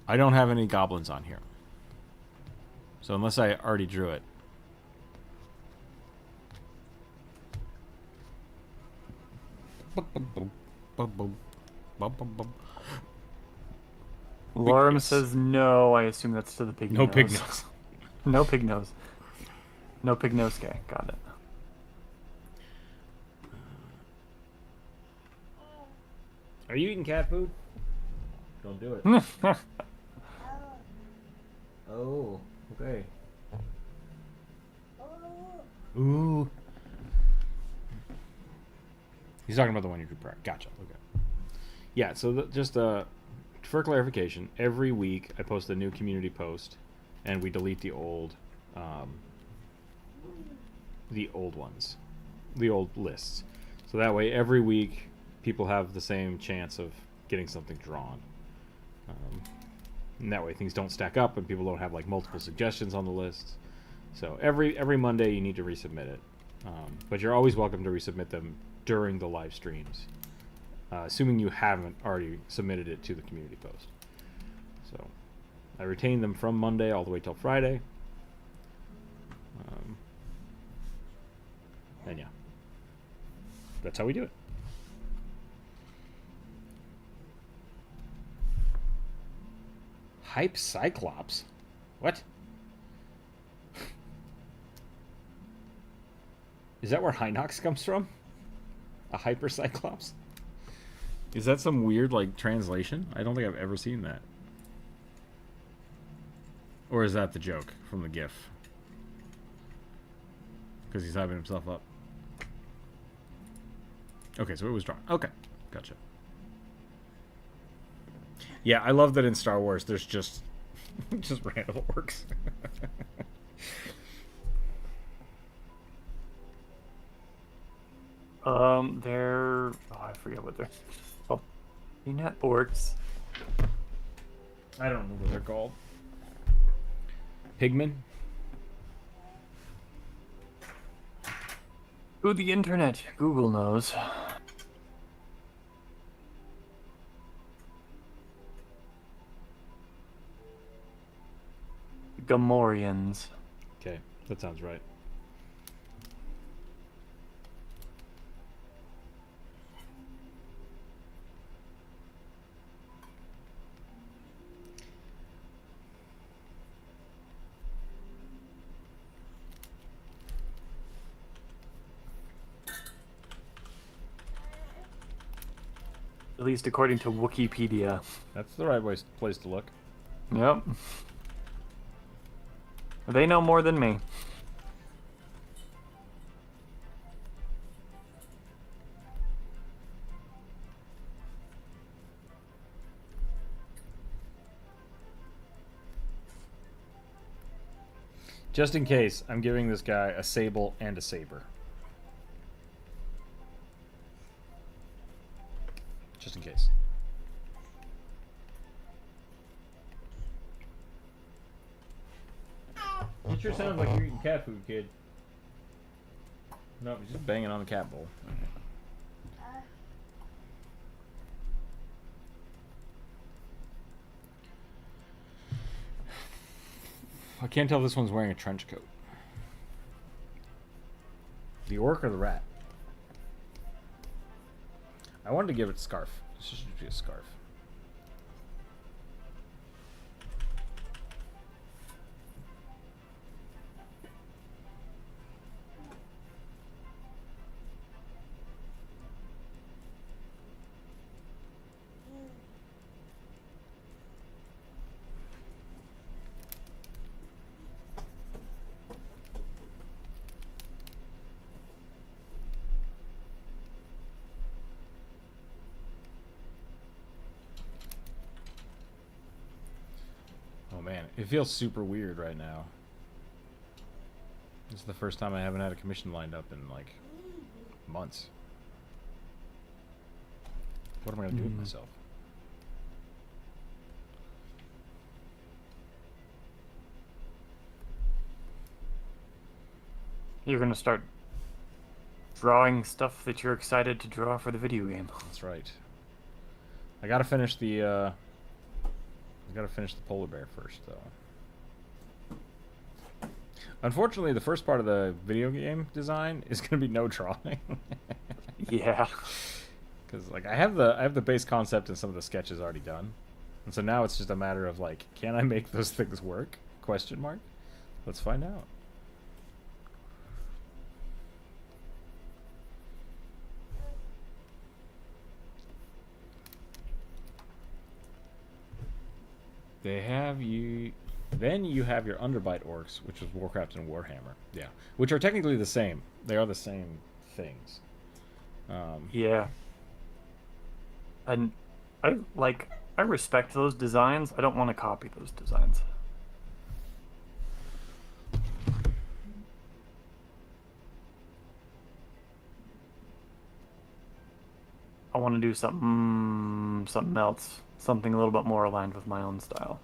I don't have any goblins on here. So unless I already drew it. Lorem says no. I assume that's to the pig nose. No pig nose. No pig nose. No pig nose guy. Got it. Are you eating cat food? Don't do it. Oh, okay. Ooh. He's talking about the one you drew prior. Gotcha. Okay. Yeah. So just for clarification, every week I post a new community post, and we delete the old ones, the old lists. So that way, every week people have the same chance of getting something drawn. And that way things don't stack up and people don't have like multiple suggestions on the list. So every Monday you need to resubmit it. But you're always welcome to resubmit them during the live streams, assuming you haven't already submitted it to the community post. So I retain them from Monday all the way till Friday. And yeah, that's how we do it. Hype Cyclops? What? Is that where Hinox comes from? A Hyper Cyclops? Is that some weird, like, translation? I don't think I've ever seen that. Or is that the joke from the GIF? Because he's hyping himself up. Okay, so it was drawn. Okay, gotcha. Yeah, I love that in Star Wars there's just random orcs. They're I forget what they're oh, you're not orcs. I don't know what they're called. Pigmen? Who the internet? Google knows. Gamorreans. Okay, that sounds right. At least according to Wikipedia. That's the right place to look. Yep. They know more than me. Just in case, I'm giving this guy a sable and a saber. Just in case. It sure sounds like you're eating cat food, kid. No, he's just banging on the cat bowl. I can't tell if this one's wearing a trench coat. The orc or the rat? I wanted to give it a scarf. This should be a scarf. Oh man, it feels super weird right now. This is the first time I haven't had a commission lined up in like months. What am I gonna do with myself? You're gonna start drawing stuff that you're excited to draw for the video game. That's right. I gotta finish the polar bear first, though. Unfortunately, the first part of the video game design is gonna be no drawing. Yeah. Because like I have the base concept and some of the sketches already done, and so now it's just a matter of like, can I make those things work? Question mark. Let's find out. They have you. Then you have your Underbite orcs, which is Warcraft and Warhammer. Yeah, which are technically the same. They are the same things. Yeah. And I respect those designs. I don't want to copy those designs. I want to do something else, something a little bit more aligned with my own style.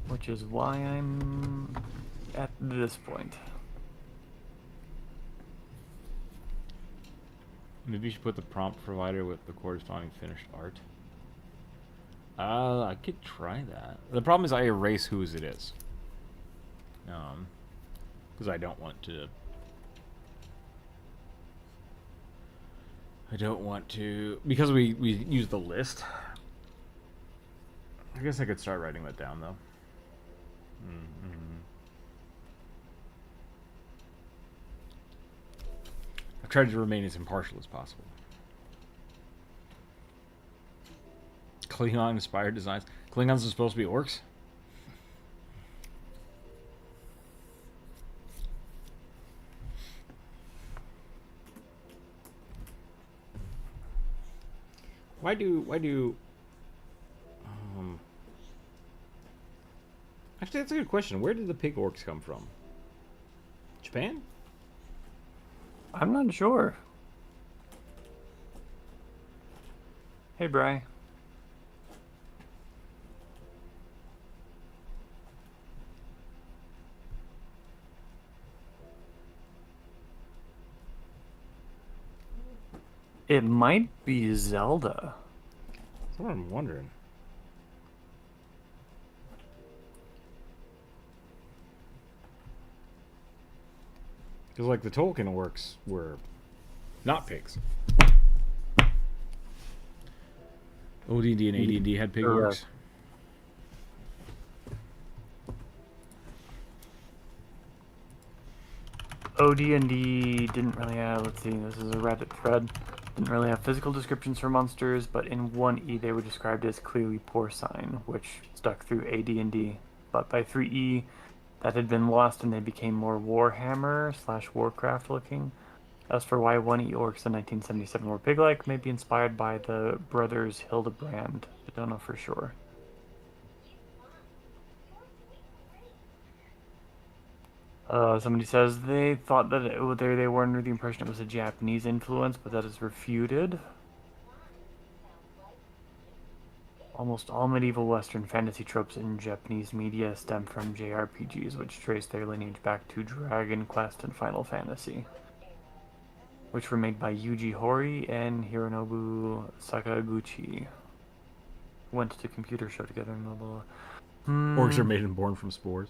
Which is why I'm at this point. Maybe you should put the prompt provider with the corresponding finished art. I could try that. The problem is I erase whose it is. Because I don't want to. Because we use the list. I guess I could start writing that down though. I've tried to remain as impartial as possible. Klingon inspired designs. Klingons are supposed to be orcs? Why do actually, that's a good question. Where did the pig orcs come from? Japan? I'm not sure. Hey, Bri. It might be Zelda. what I'm wondering. Because, like, the Tolkien orcs were not pigs. OD&D and AD&D had pig orcs. OD&D didn't really have, let's see, this is a Reddit thread, didn't really have physical descriptions for monsters, but in 1E they were described as clearly porcine, which stuck through AD&D. But by 3E, that had been lost and they became more Warhammer/Warcraft looking. As for why 1E orcs in 1977 were pig-like, may be inspired by the brothers Hildebrand. I don't know for sure. Somebody says they thought that they were under the impression it was a Japanese influence, but that is refuted. Almost all medieval Western fantasy tropes in Japanese media stem from JRPGs, which trace their lineage back to Dragon Quest and Final Fantasy, which were made by Yuji Horii and Hironobu Sakaguchi. Went to computer show together and blah blah. Orcs are made and born from spores.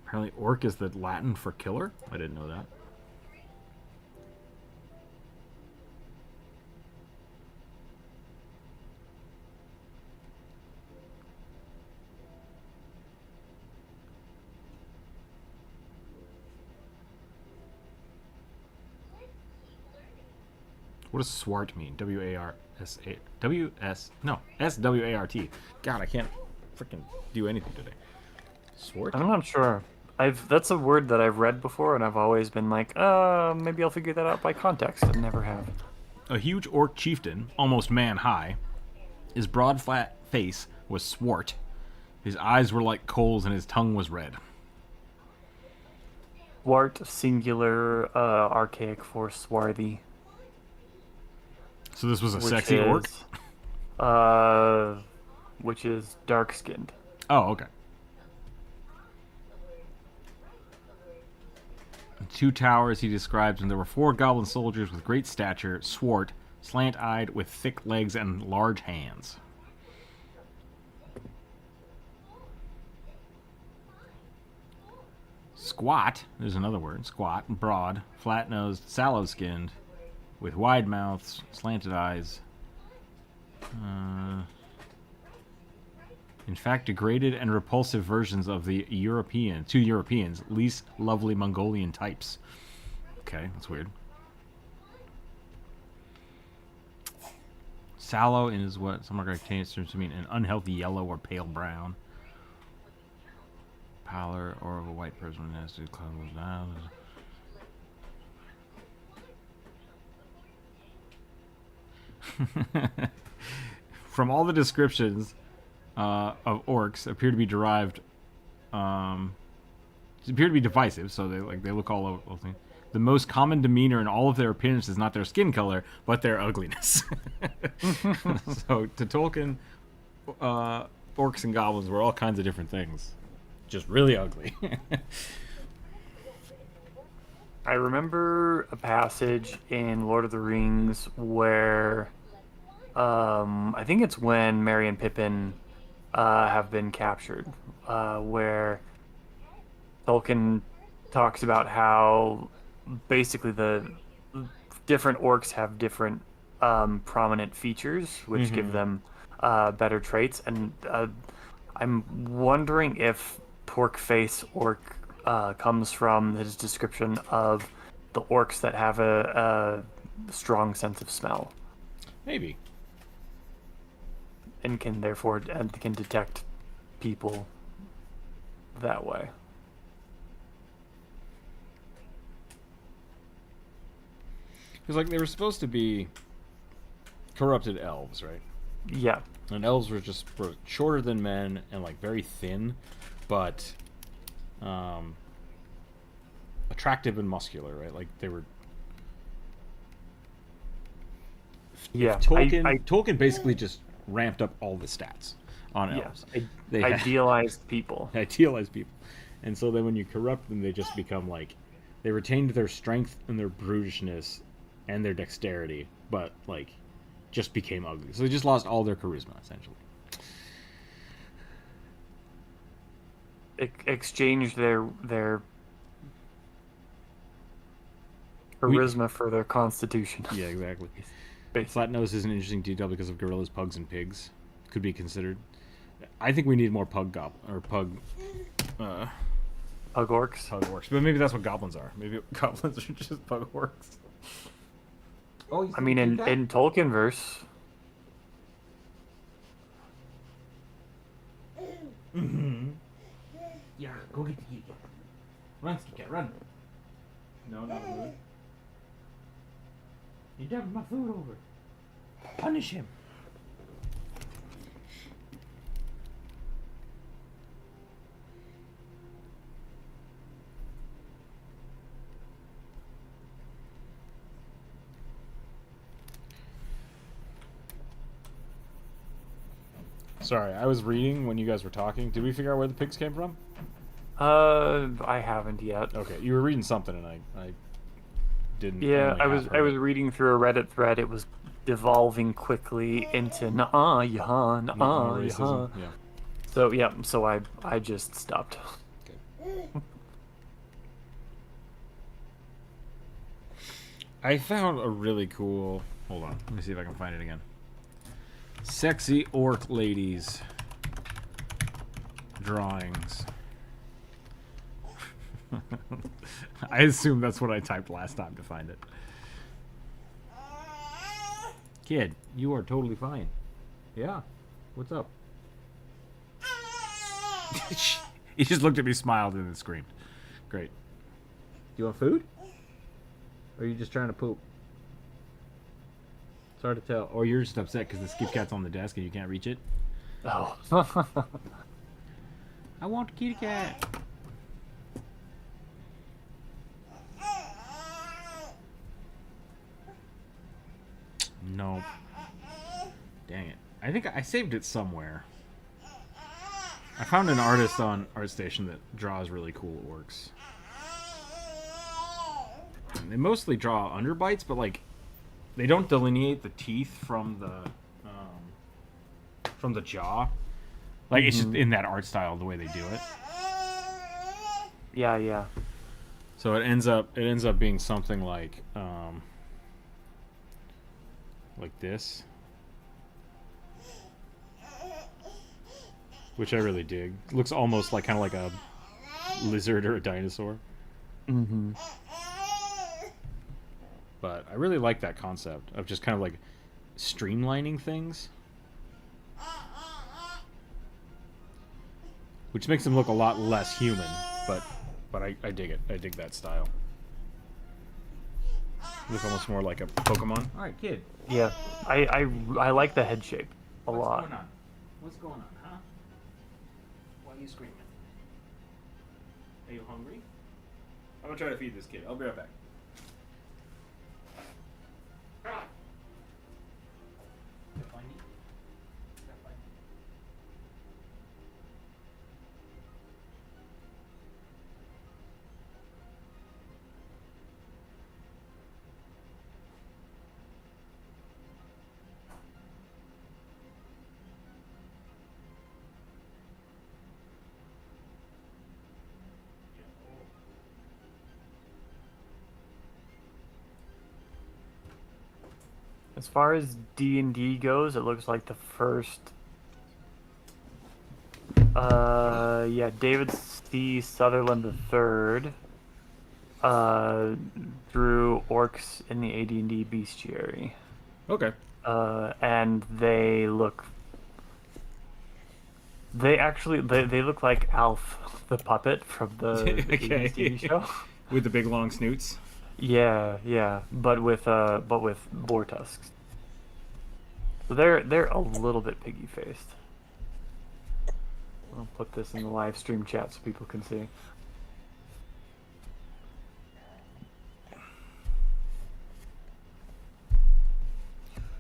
Apparently orc is the Latin for killer? I didn't know that. What does swart mean? W-A-R-S-A... W-S... No, S-W-A-R-T. God, I can't freaking do anything today. Swart? I'm not sure. That's a word that I've read before, and I've always been like, maybe I'll figure that out by context, and never have. A huge orc chieftain, almost man-high. His broad, flat face was swart. His eyes were like coals, and his tongue was red. Swart, singular, archaic for swarthy. So this was a sexy orc? Which is dark-skinned. Oh, okay. Two towers he describes, and there were 4 goblin soldiers with great stature, swart, slant-eyed, with thick legs and large hands. Squat, there's another word, squat, broad, flat-nosed, sallow-skinned, with wide mouths, slanted eyes. In fact, degraded and repulsive versions of the two Europeans, least lovely Mongolian types. Okay, that's weird. Sallow is what some are terms to mean an unhealthy yellow or pale brown. Pallor or of a white person when has to close down. From all the descriptions of orcs appear to be divisive, so they look all over. The most common demeanor in all of their appearance is not their skin color, but their ugliness. So to Tolkien, orcs and goblins were all kinds of different things, just really ugly. I remember a passage in Lord of the Rings where I think it's when Merry and Pippin have been captured, where Tolkien talks about how basically the different orcs have different prominent features, which give them better traits. And I'm wondering if pork face orc comes from his description of the orcs that have a strong sense of smell. Maybe. And can therefore can detect people that way. Because like they were supposed to be corrupted elves, right? Yeah. And elves were shorter than men and like very thin, but attractive and muscular, right? Like they were. Yeah. Tolkien basically just ramped up all the stats on elves. Idealized people. Idealized people. And so then when you corrupt them, they just become like They retained their strength and their brutishness and their dexterity, but like just became ugly. So they just lost all their charisma essentially. Exchanged their charisma for their constitution. Yeah, exactly. Basically. Flat nose is an interesting detail because of gorillas, pugs, and pigs. Could be considered. I think we need more pug pug Pug orcs. pug orcs, but maybe that's what goblins are. Maybe goblins are just pug orcs. Oh, I mean, in Tolkien verse. Yeah, go get the kitty cat. Run, kitty cat, run. No, not really. You dumped my food over. Punish him. Sorry, I was reading when you guys were talking. Did we figure out where the pigs came from? I haven't yet. Okay, you were reading something, and I didn't. Yeah, only I half was heard it. reading through a Reddit thread. It was devolving quickly into nah, yahan, No, nah, racism. yahan. Yeah. So yeah, so I just stopped. I found a really cool. Hold on, let me see if I can find it again. Sexy orc ladies drawings. I assume that's what I typed last time to find it. Kid, you are totally fine. Yeah. What's up? He just looked at me, smiled, and then screamed. Great. Do you want food? Or are you just trying to poop? It's hard to tell. Or you're just upset because the skip cat's on the desk and you can't reach it? Oh. I want a kitty cat. Nope. Dang it. I think I saved it somewhere. I found an artist on ArtStation that draws really cool orcs. And they mostly draw underbites, but like they don't delineate the teeth from the jaw. Like it's just in that art style the way they do it. Yeah, yeah. So it ends up being something like this, which I really dig. It looks almost like kind of like a lizard or a dinosaur. Mm-hmm. But I really like that concept of just kind of like streamlining things, which makes them look a lot less human. But I dig it. I dig that style. Look almost more like a Pokemon. All right, kid. Yeah, I like the head shape a What's lot. going on? What's going on, huh? Why are you screaming? Are you hungry? I'm gonna try to feed this kid. I'll be right back. As far as D&D goes, it looks like the first. Yeah, David C. Sutherland III drew orcs in the AD&D bestiary. Okay. And they look. They actually they look like Alf, the puppet from the Okay. 80s TV show. With the big long snoots. Yeah, yeah, but with boar tusks. So they're a little bit piggy faced. I'll put this in the live stream chat so people can see.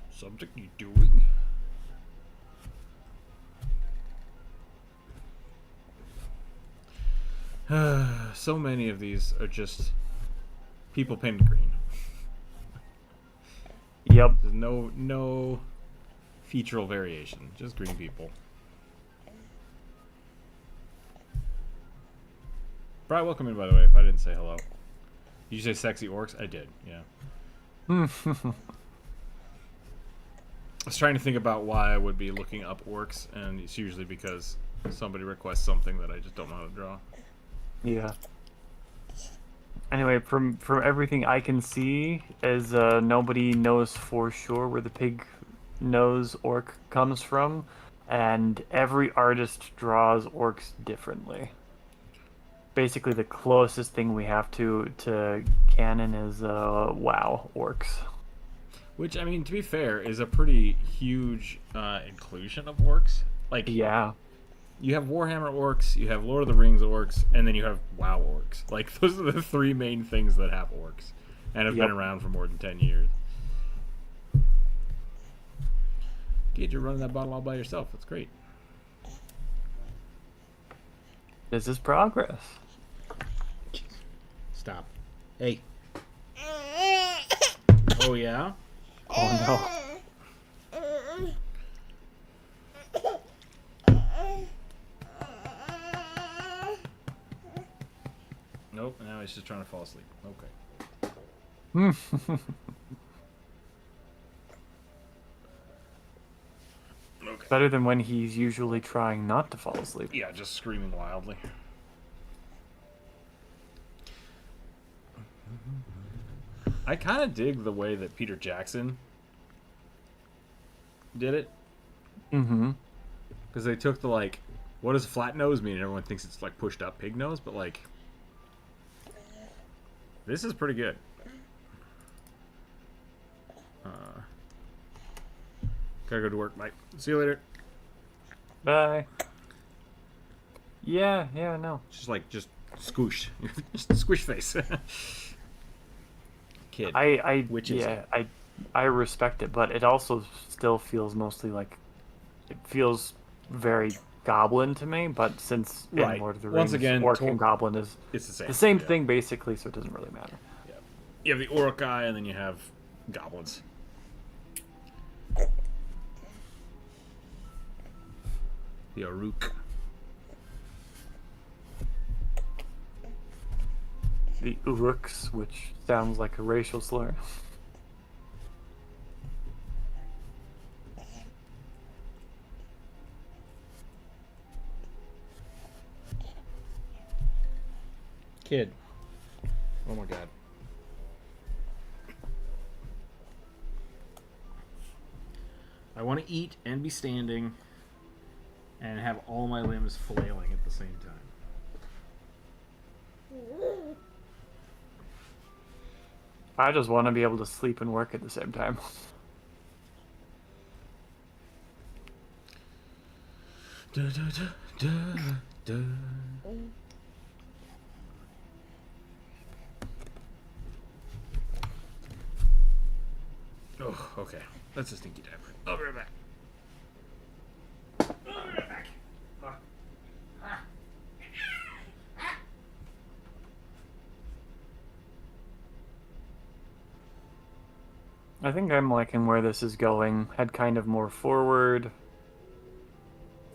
Something you doing? So many of these are just People painted green. Yep. There's no featural variation. Just green people. Brian, welcome in, by the way, if I didn't say hello. Did you say sexy orcs? I did, yeah. I was trying to think about why I would be looking up orcs, and it's usually because somebody requests something that I just don't know how to draw. Yeah. Anyway, from everything I can see, is nobody knows for sure where the pig nose orc comes from, and every artist draws orcs differently. Basically, the closest thing we have to canon is WoW orcs. Which, I mean, to be fair, is a pretty huge inclusion of orcs. Like, Yeah. you have Warhammer orcs, you have Lord of the Rings orcs, and then you have WoW orcs. Like, those are the three main things that have orcs, and have been around for more than 10 years. Kid, you're running that bottle all by yourself. That's great. This is progress. Stop. Hey. Oh, yeah? Oh Nope, now he's just trying to fall asleep. Okay. no. Okay. Better than when he's usually trying not to fall asleep. Yeah, just screaming wildly. I kind of dig the way that Peter Jackson did it. Mm-hmm. Because they took the, like, what does flat nose mean? Everyone thinks it's, like, pushed up pig nose, but, like, this is pretty good. Gotta go to work. Bye. See you later. Bye. Yeah, no. Just, like, just squoosh. Just squish face. Kid. I respect it, but it also still feels mostly like it feels very goblin to me. But since in Lord of the Rings, once again, orc and goblin is it's the same. The same thing basically, so it doesn't really matter. Yeah. You have the Urukai, and then you have goblins. The Aruk. The Uruks, which sounds like a racial slur. Kid. Oh my god. I want to eat and be standing and have all my limbs flailing at the same time. I just want to be able to sleep and work at the same time. Da, da, da, da, da. Oh, okay. That's a stinky diaper. I'll be right back. I'll be right back. I think I'm liking where this is going. Head kind of more forward.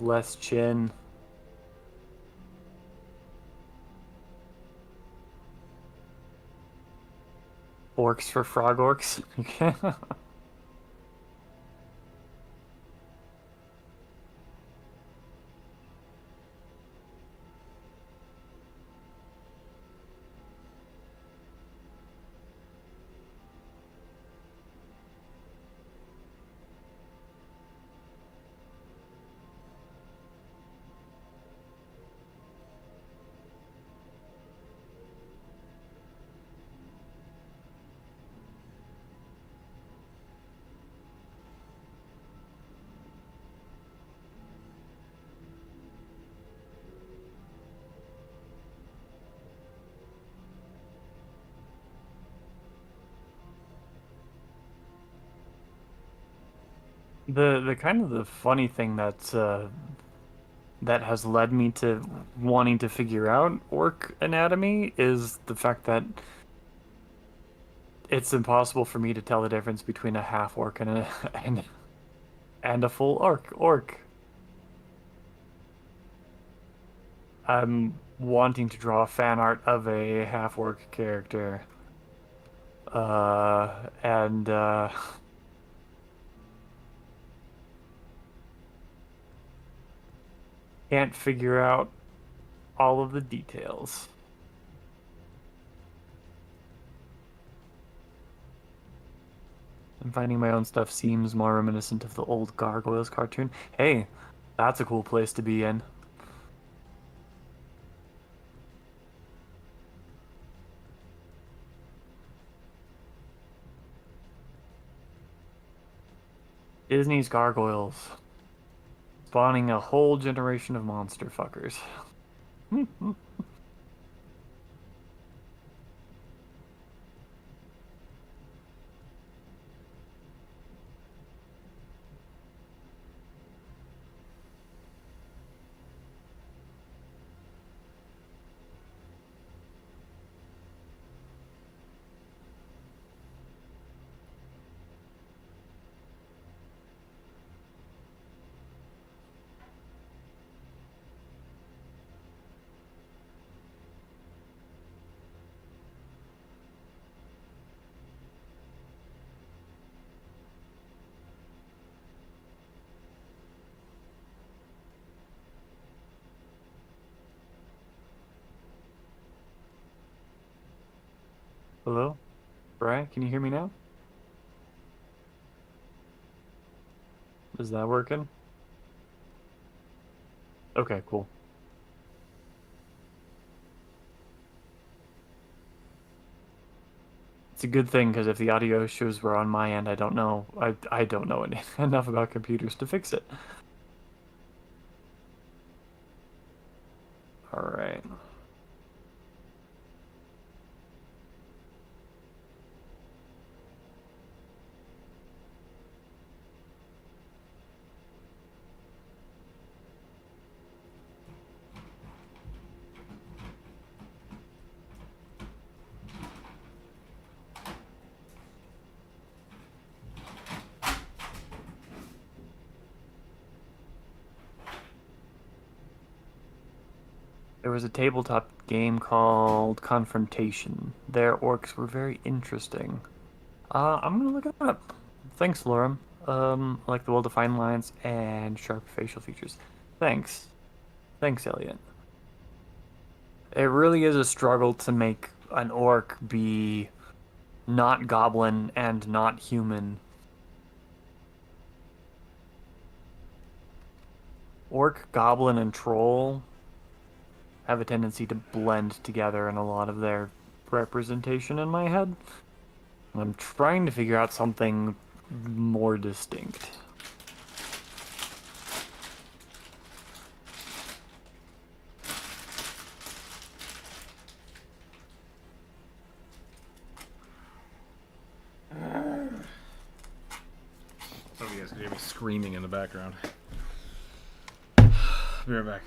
Less chin. Orcs for frog orcs. The kind of the funny thing that's that has led me to wanting to figure out orc anatomy is the fact that it's impossible for me to tell the difference between a half orc and a and a full orc. I'm wanting to draw fan art of a half orc character. And can't figure out all of the details. And finding my own stuff seems more reminiscent of the old Gargoyles cartoon. Hey, that's a cool place to be in. Disney's Gargoyles. Spawning a whole generation of monster fuckers. Hello? Brian, can you hear me now? Is that working? Okay, cool. It's a good thing because if the audio issues were on my end, I don't know. I don't know enough about computers to fix it. All right. There was a tabletop game called Confrontation. Their orcs were very interesting. I'm gonna look it up. Thanks, Lorem. I like the well-defined lines and sharp facial features. Thanks. Thanks, Elliot. It really is a struggle to make an orc be not goblin and not human. Orc, goblin, and troll have a tendency to blend together in a lot of their representation in my head. I'm trying to figure out something more distinct. Some of you guys can hear me screaming in the background. Be right back.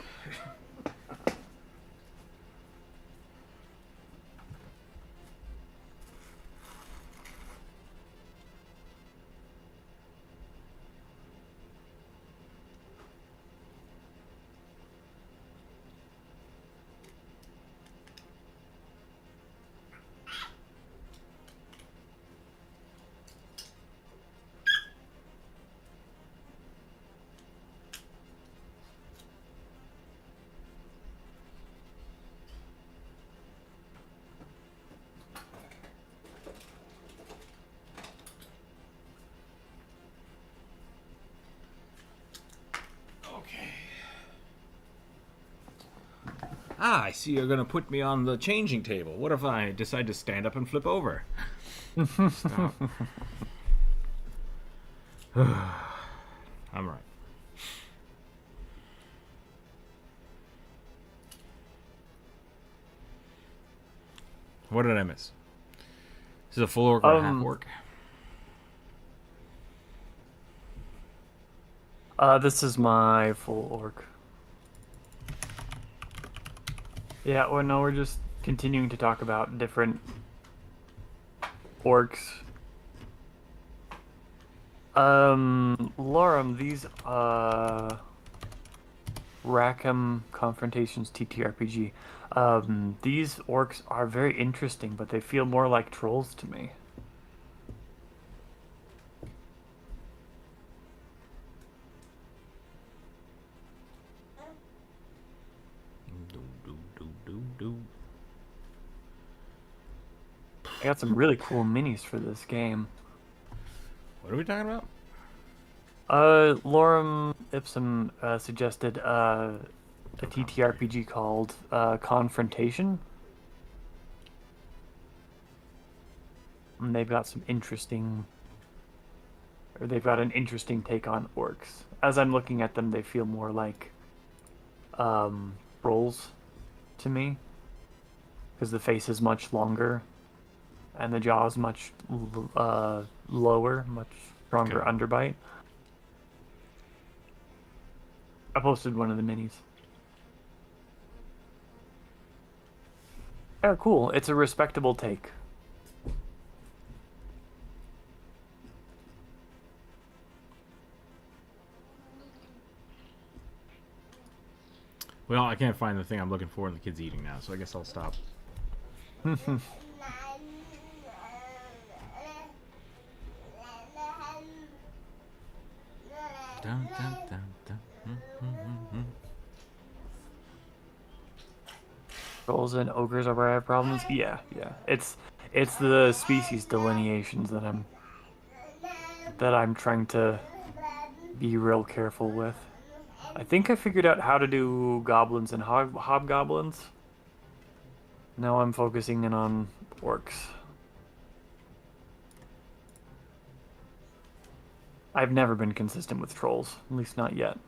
Ah, I see you're going to put me on the changing table. What if I decide to stand up and flip over? Stop. I'm right. What did I miss? This is a full orc or a half orc? This is my full orc. Yeah, well, no, we're just continuing to talk about different orcs. Lorem, these Rackham Confrontations TTRPG. These orcs are very interesting, but they feel more like trolls to me. I got some really cool minis for this game. What are we talking about? Lorem Ipsum suggested a TTRPG called Confrontation. And they've got some interesting, or they've got an interesting take on orcs. As I'm looking at them, they feel more like trolls to me, because the face is much longer, and the jaw is much lower, much stronger underbite. I posted one of the minis. Yeah, cool. It's a respectable take. Well, I can't find the thing I'm looking for, and the kid's eating now, so I guess I'll stop. Dun, dun, dun, dun. Trolls and ogres are where I have problems. Yeah. It's the species delineations that I'm trying to be real careful with. I think I figured out how to do goblins and hobgoblins. Now I'm focusing in on orcs. I've never been consistent with trolls, at least not yet.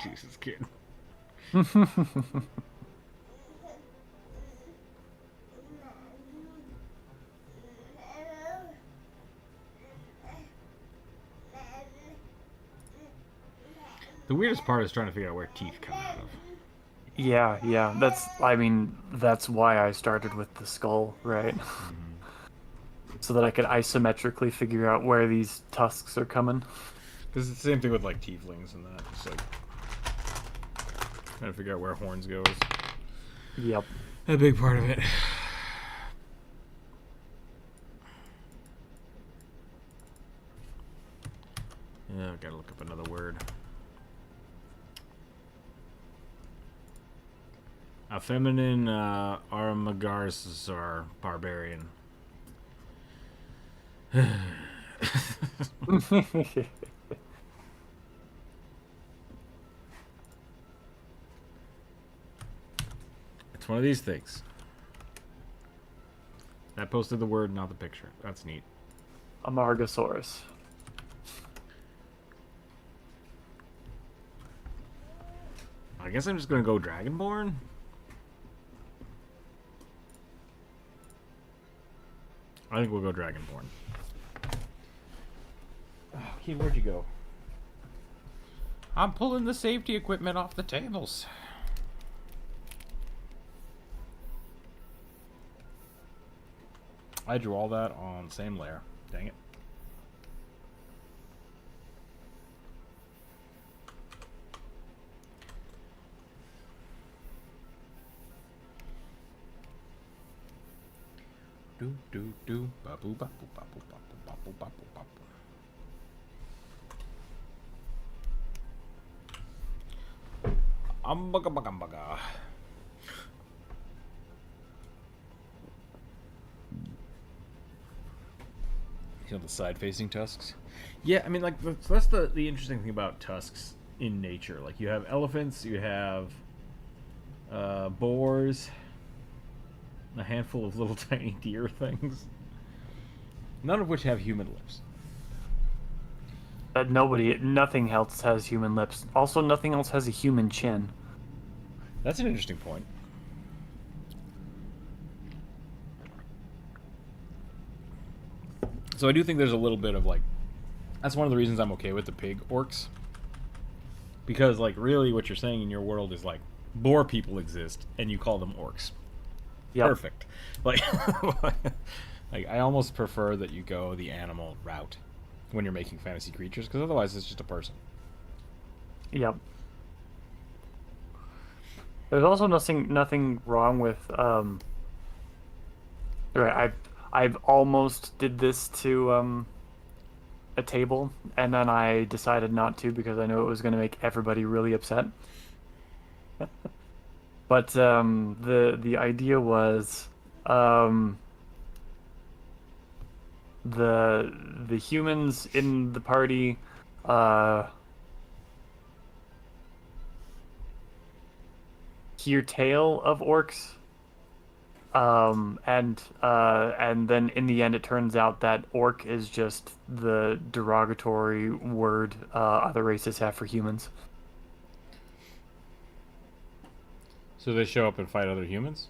Jesus, kid. The weirdest part is trying to figure out where teeth come out of. Yeah. That's why I started with the skull, right? So that I could isometrically figure out where these tusks are coming. Because it's the same thing with like tieflings and that. It's like trying to figure out where horns goes. Yep. A big part of it. Yeah, I gotta look up another word. A feminine Armagarsar barbarian. It's one of these things. I posted the word, not the picture. That's neat. Amargasaurus. I guess I'm just gonna go Dragonborn. I think we'll go Dragonborn. Oh, kid, where'd you go? I'm pulling the safety equipment off the tables. I drew all that on the same layer. Dang it. Do do do ba boo ba boo ba boo ba boo ba boo ba boo ba boo. Umbaga baga baga. You know, the side-facing tusks. Yeah, I mean, like that's the interesting thing about tusks in nature. Like you have elephants, you have boars, a handful of little tiny deer things, none of which have human lips. Nothing else has human lips. Also, nothing else has a human chin. That's an interesting point. So I do think there's a little bit of like, that's one of the reasons I'm okay with the pig orcs. Because like really what you're saying in your world is like boar people exist and you call them orcs. Yep. Perfect. Like, like I almost prefer that you go the animal route when you're making fantasy creatures, because otherwise it's just a person. Yep. There's also nothing wrong with right, I've almost did this to a table, and then I decided not to because I knew it was going to make everybody really upset. But the idea was the humans in the party hear tale of orcs, and then in the end it turns out that orc is just the derogatory word other races have for humans. So they show up and fight other humans?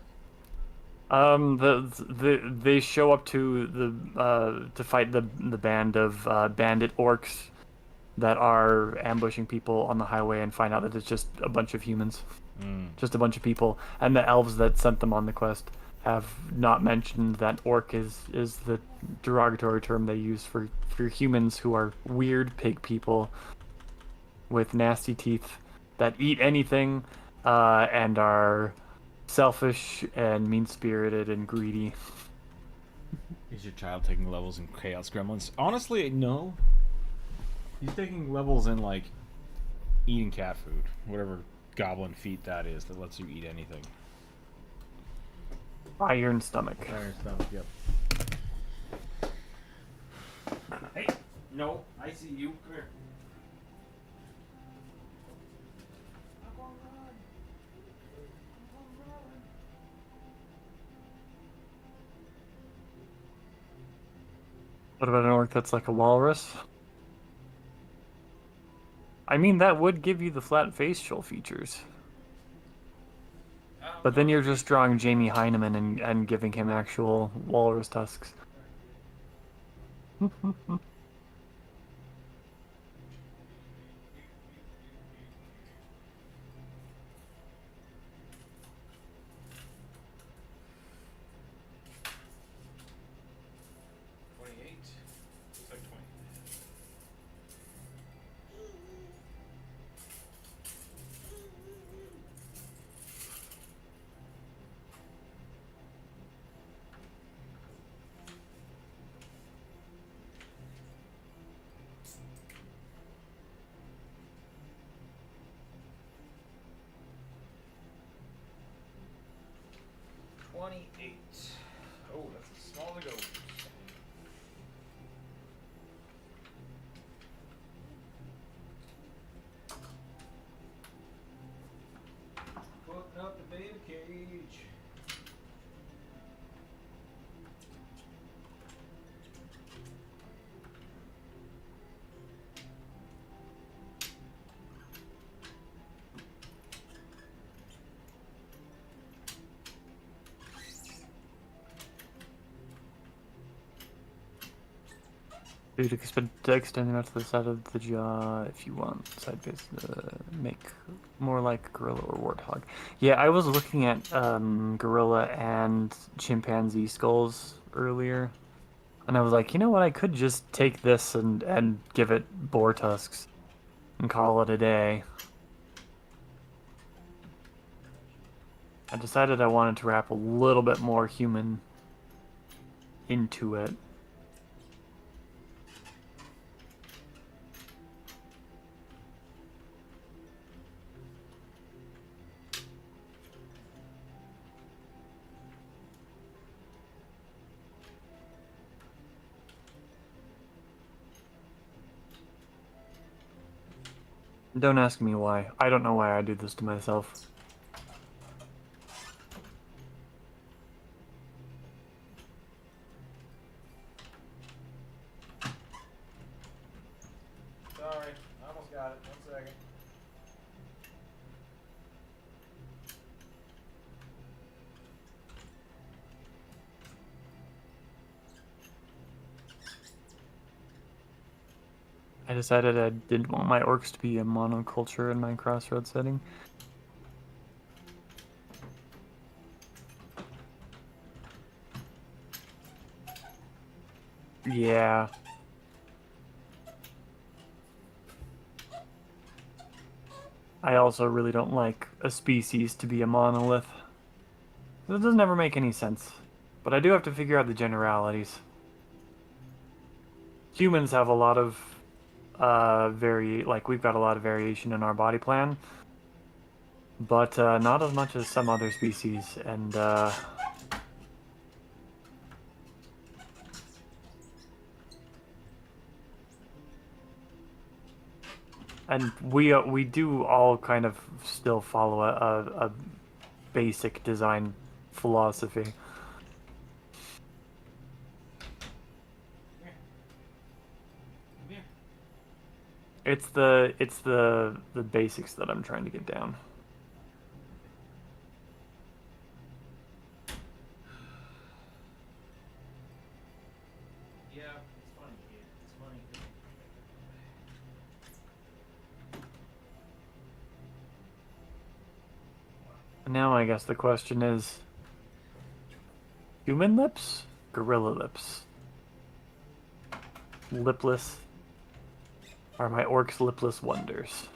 They show up to fight the band of bandit orcs that are ambushing people on the highway, and find out that it's just a bunch of humans, just a bunch of people, and the elves that sent them on the quest have not mentioned that orc is the derogatory term they use for humans who are weird pig people with nasty teeth that eat anything, and are selfish and mean-spirited and greedy. Is your child taking levels in Chaos Gremlins? Honestly, no. He's taking levels in, like, eating cat food. Whatever goblin feat that is that lets you eat anything. Iron stomach. Iron stomach, yep. Hey! No, I see you. Come here. What about an orc that's like a walrus? I mean, that would give you the flat facial features. But then you're just drawing Jamie Heineman and giving him actual walrus tusks. Oh, that's as small as it goes. Putting up the baby cage. Dude, extend them out to the side of the jaw if you want. Side face, make more like gorilla or warthog. Yeah, I was looking at gorilla and chimpanzee skulls earlier, and I was like, you know what? I could just take this and give it boar tusks and call it a day. I decided I wanted to wrap a little bit more human into it. Don't ask me why. I don't know why I do this to myself. Sorry, I almost got it. 1 second. I decided I didn't want my orcs to be a monoculture in my crossroad setting. Yeah. I also really don't like a species to be a monolith. That doesn't ever make any sense. But I do have to figure out the generalities. Humans have a lot of we've got a lot of variation in our body plan, but not as much as some other species, and we do all kind of still follow a basic design philosophy. It's the basics that I'm trying to get down. Yeah, it's funny, kid. It's funny. Now I guess the question is, human lips? Gorilla lips? Lipless? Are my orcs lipless wonders?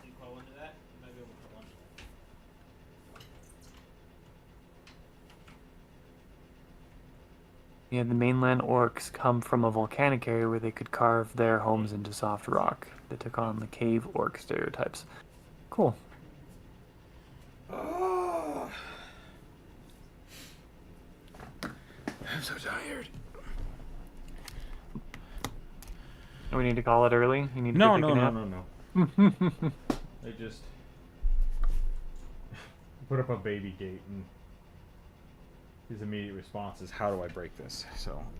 You call into that? You might be able to lunch. Yeah, the mainland orcs come from a volcanic area where they could carve their homes into soft rock. They took on the cave orc stereotypes. Cool. Oh, I'm so tired. We need to call it early? You need to No, go take a nap? no. They just put up a baby gate, and his immediate response is, "How do I break this?" So I'm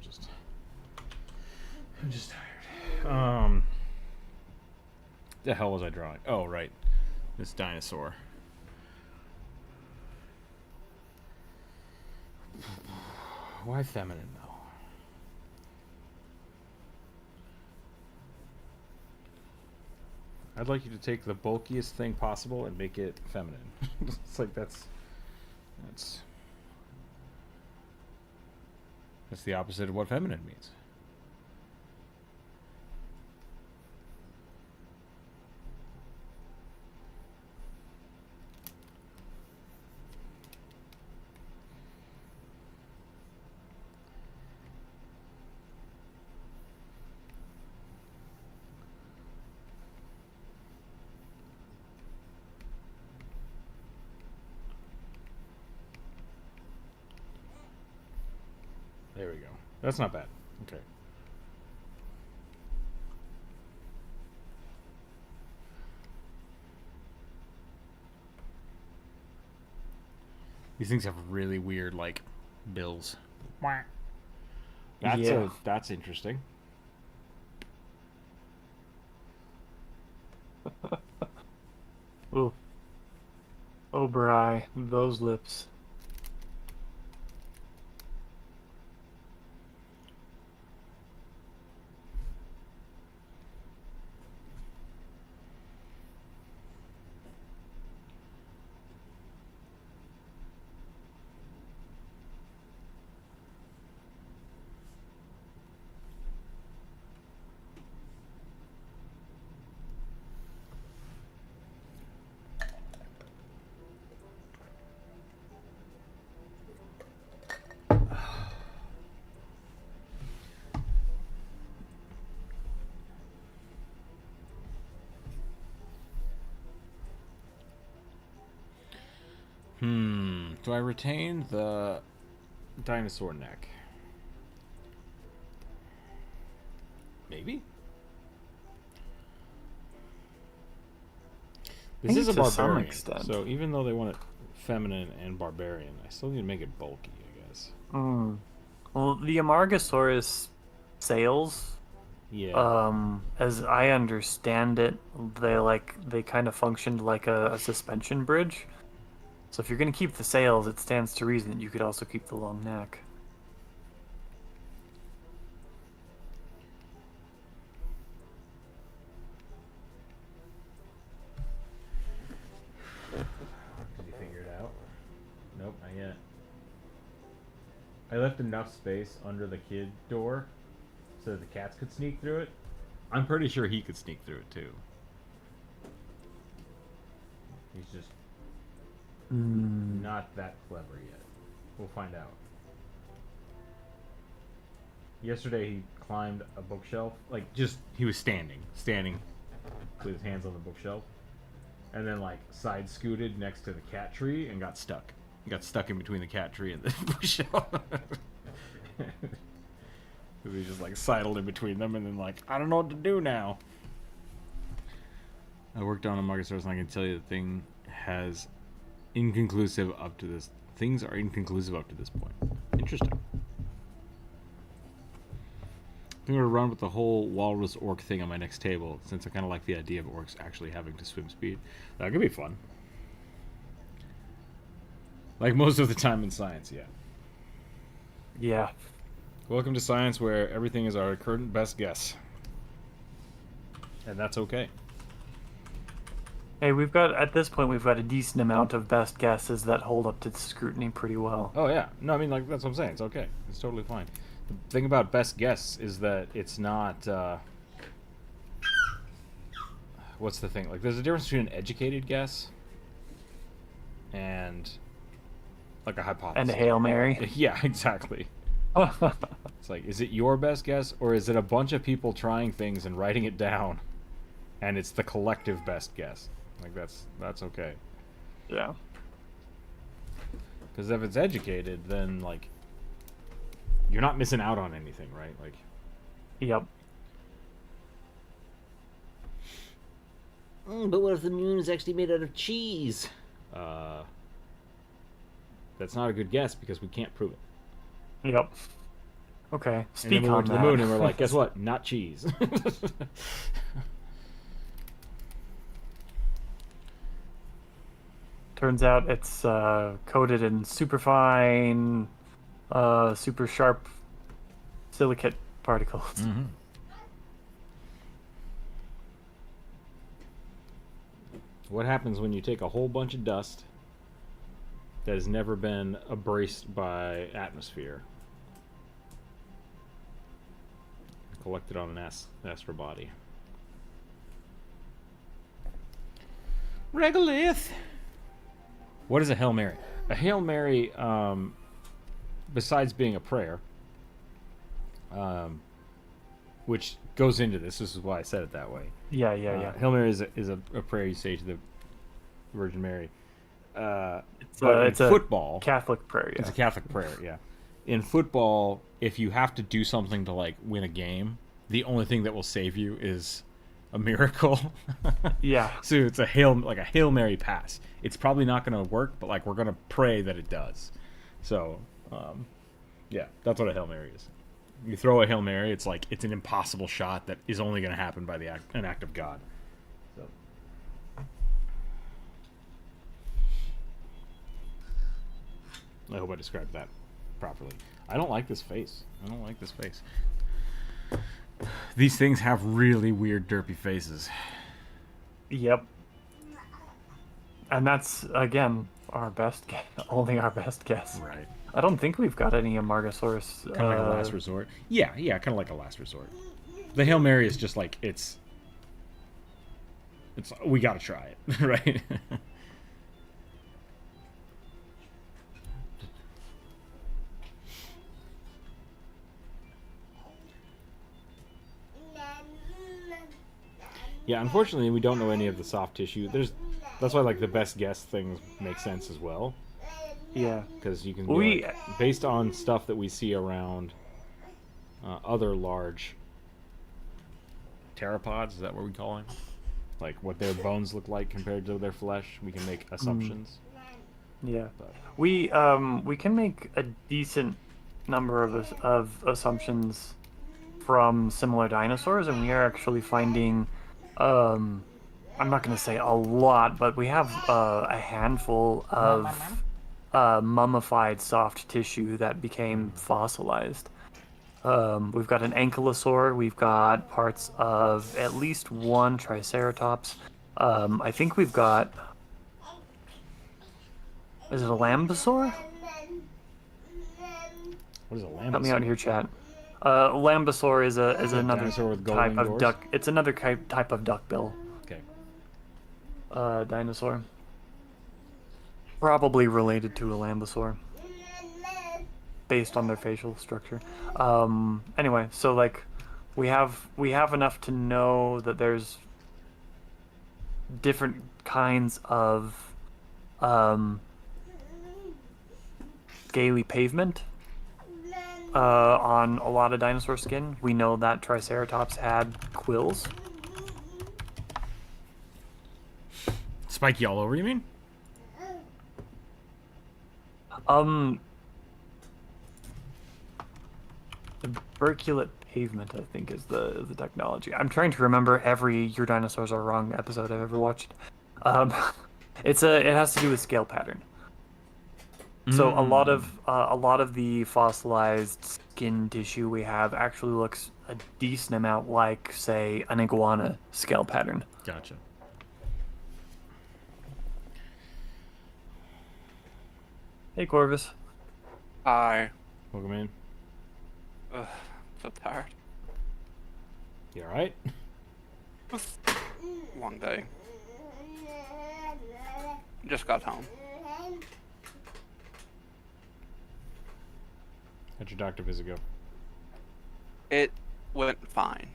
just tired. The hell was I drawing? Oh, right, this dinosaur. Why feminine though? I'd like you to take the bulkiest thing possible and make it feminine. It's like that's the opposite of what feminine means. There we go. That's not bad. Okay. These things have really weird, like, bills. That's interesting. Ooh. Oh, Bri, those lips. Do I retain the dinosaur neck? Maybe? This is a to some barbarian, extent. so even though they want it feminine and barbarian, I still need to make it bulky, I guess. Well, the Amargasaurus sails Yeah. As I understand it, they kind of functioned like a suspension bridge. So if you're gonna keep the sails, it stands to reason that you could also keep the long neck. Did you figure it out? Nope, not yet. I left enough space under the kid door so that the cats could sneak through it. I'm pretty sure he could sneak through it too. He's just not that clever yet. We'll find out. Yesterday he climbed a bookshelf, like just he was standing with his hands on the bookshelf, and then like side scooted next to the cat tree and got stuck. He got stuck in between the cat tree and the bookshelf. He just like sidled in between them and then like, I don't know what to do now. I worked on a market source and I can tell you the thing has inconclusive up to this. Things are inconclusive up to this point. Interesting. I'm going to run with the whole walrus orc thing on my next table, since I kind of like the idea of orcs actually having to swim speed. That could be fun. Like most of the time in science, yeah. Yeah. Welcome to science, where everything is our current best guess. And that's okay. Hey, at this point we've got a decent amount of best guesses that hold up to scrutiny pretty well. Oh, yeah. No, I mean, like, that's what I'm saying. It's okay. It's totally fine. The thing about best guess is that it's not, what's the thing? Like, there's a difference between an educated guess and, like, a hypothesis. And a Hail Mary. Yeah, exactly. It's like, is it your best guess, or is it a bunch of people trying things and writing it down, and it's the collective best guess? Like, that's okay. Yeah. Because if it's educated, then, like, you're not missing out on anything, right? Like, Yep. but what if the moon is actually made out of cheese? That's not a good guess because we can't prove it. Yep. Okay. And Speak then we on went to that. the moon and we're like, guess what? Not cheese. Turns out it's coated in superfine, super sharp silicate particles. Mm-hmm. What happens when you take a whole bunch of dust that has never been abrased by atmosphere, collected on an astral body? Regolith. What is a Hail Mary? A Hail Mary, besides being a prayer, which goes into this. This is why I said it that way. Yeah. Hail Mary is a prayer you say to the Virgin Mary. It's a football, Catholic prayer. Yeah. it's a Catholic prayer, yeah. In football, if you have to do something to like win a game, the only thing that will save you is a miracle. Yeah. So it's a Hail Mary pass. It's probably not going to work, but like we're going to pray that it does. So, yeah, that's what a Hail Mary is. You throw a Hail Mary, it's like it's an impossible shot that is only going to happen by an act of God. So. I hope I described that properly. I don't like this face. These things have really weird, derpy faces. Yep. And that's again our best guess. Only our best guess. Right. I don't think we've got any Amargasaurus. Kind of like a last resort. Yeah, kind of like a last resort. The Hail Mary is just like it's we gotta try it, right? Yeah, unfortunately, we don't know any of the soft tissue. That's why like the best guess things make sense as well. Yeah. Because you can be like, based on stuff that we see around other large pteropods. Is that what we call them? Like what their bones look like compared to their flesh. We can make assumptions. Yeah. But We can make a decent number of assumptions from similar dinosaurs, and we are actually finding, I'm not going to say a lot, but we have a handful of mummified soft tissue that became fossilized. We've got an ankylosaur, we've got parts of at least one triceratops. I think we've got... Is it a lambosaur? What is a lambosaur? Help me out here, chat. Lambosaur is another dinosaur with type golden of doors? duck. It's another type of duckbill Okay. dinosaur. Probably related to a lambosaur, based on their facial structure. Anyway, so like, we have enough to know that there's different kinds of scaly pavement on a lot of dinosaur skin. We know that Triceratops had quills. Spiky all over, you mean? Tuberculate pavement, I think, is the technology. I'm trying to remember every Your Dinosaurs Are Wrong episode I've ever watched. It has to do with scale pattern. So a lot of the fossilized skin tissue we have actually looks a decent amount like, say, an iguana scale pattern. Gotcha. Hey, Corvus. Hi. Welcome in. Ugh, so tired. You alright? Long day. Just got home. How'd your doctor visit go? It went fine.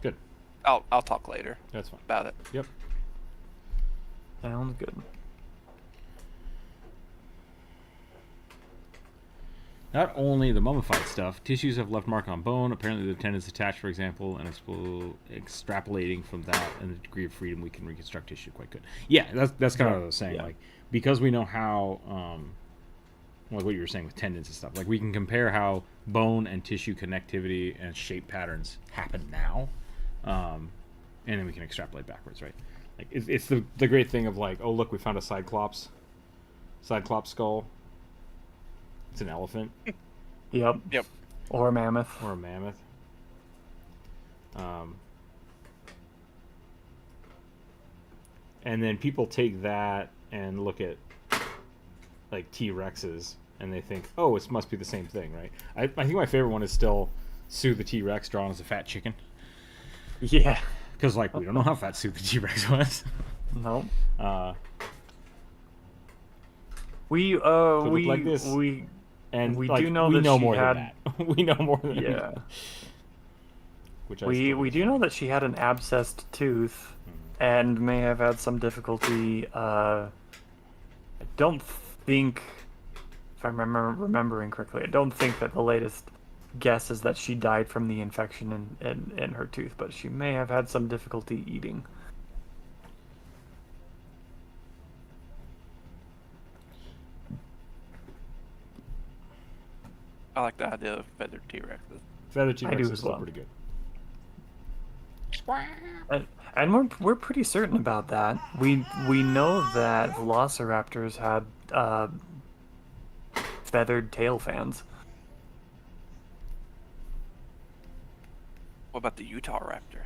Good. I'll talk later That's fine. about it. Yep. Sounds good. Not only the mummified stuff, tissues have left mark on bone. Apparently, the tendons attached, for example, and extrapolating from that and the degree of freedom, we can reconstruct tissue quite good. Yeah, that's kind of what I was saying. Yeah. Like, because we know how, like what you were saying with tendons and stuff. Like, we can compare how bone and tissue connectivity and shape patterns happen now, and then we can extrapolate backwards, right? Like, it's the great thing of like, oh look, we found a cyclops skull. It's an elephant. Yep. Yep. Or a mammoth. Or a mammoth. And then people take that and look at like T-Rexes and they think, oh, it must be the same thing, right? I think my favorite one is still Sue the T-Rex drawn as a fat chicken. Yeah. Because like we don't know how fat Sue the T-Rex was. No. We like this. And we like, do know we that know she more had- than that. We know more than Yeah. that. Which I We still do know that she had an abscessed tooth, and may have had some difficulty. I don't think, if I'm remembering correctly, I don't think that the latest guess is that she died from the infection in her tooth, but she may have had some difficulty eating. I like the idea of feathered T-Rexes. Feather T-Rex do is as still well. pretty good. And we're pretty certain about that. We know that velociraptors had feathered tail fans. What about the Utah Raptor?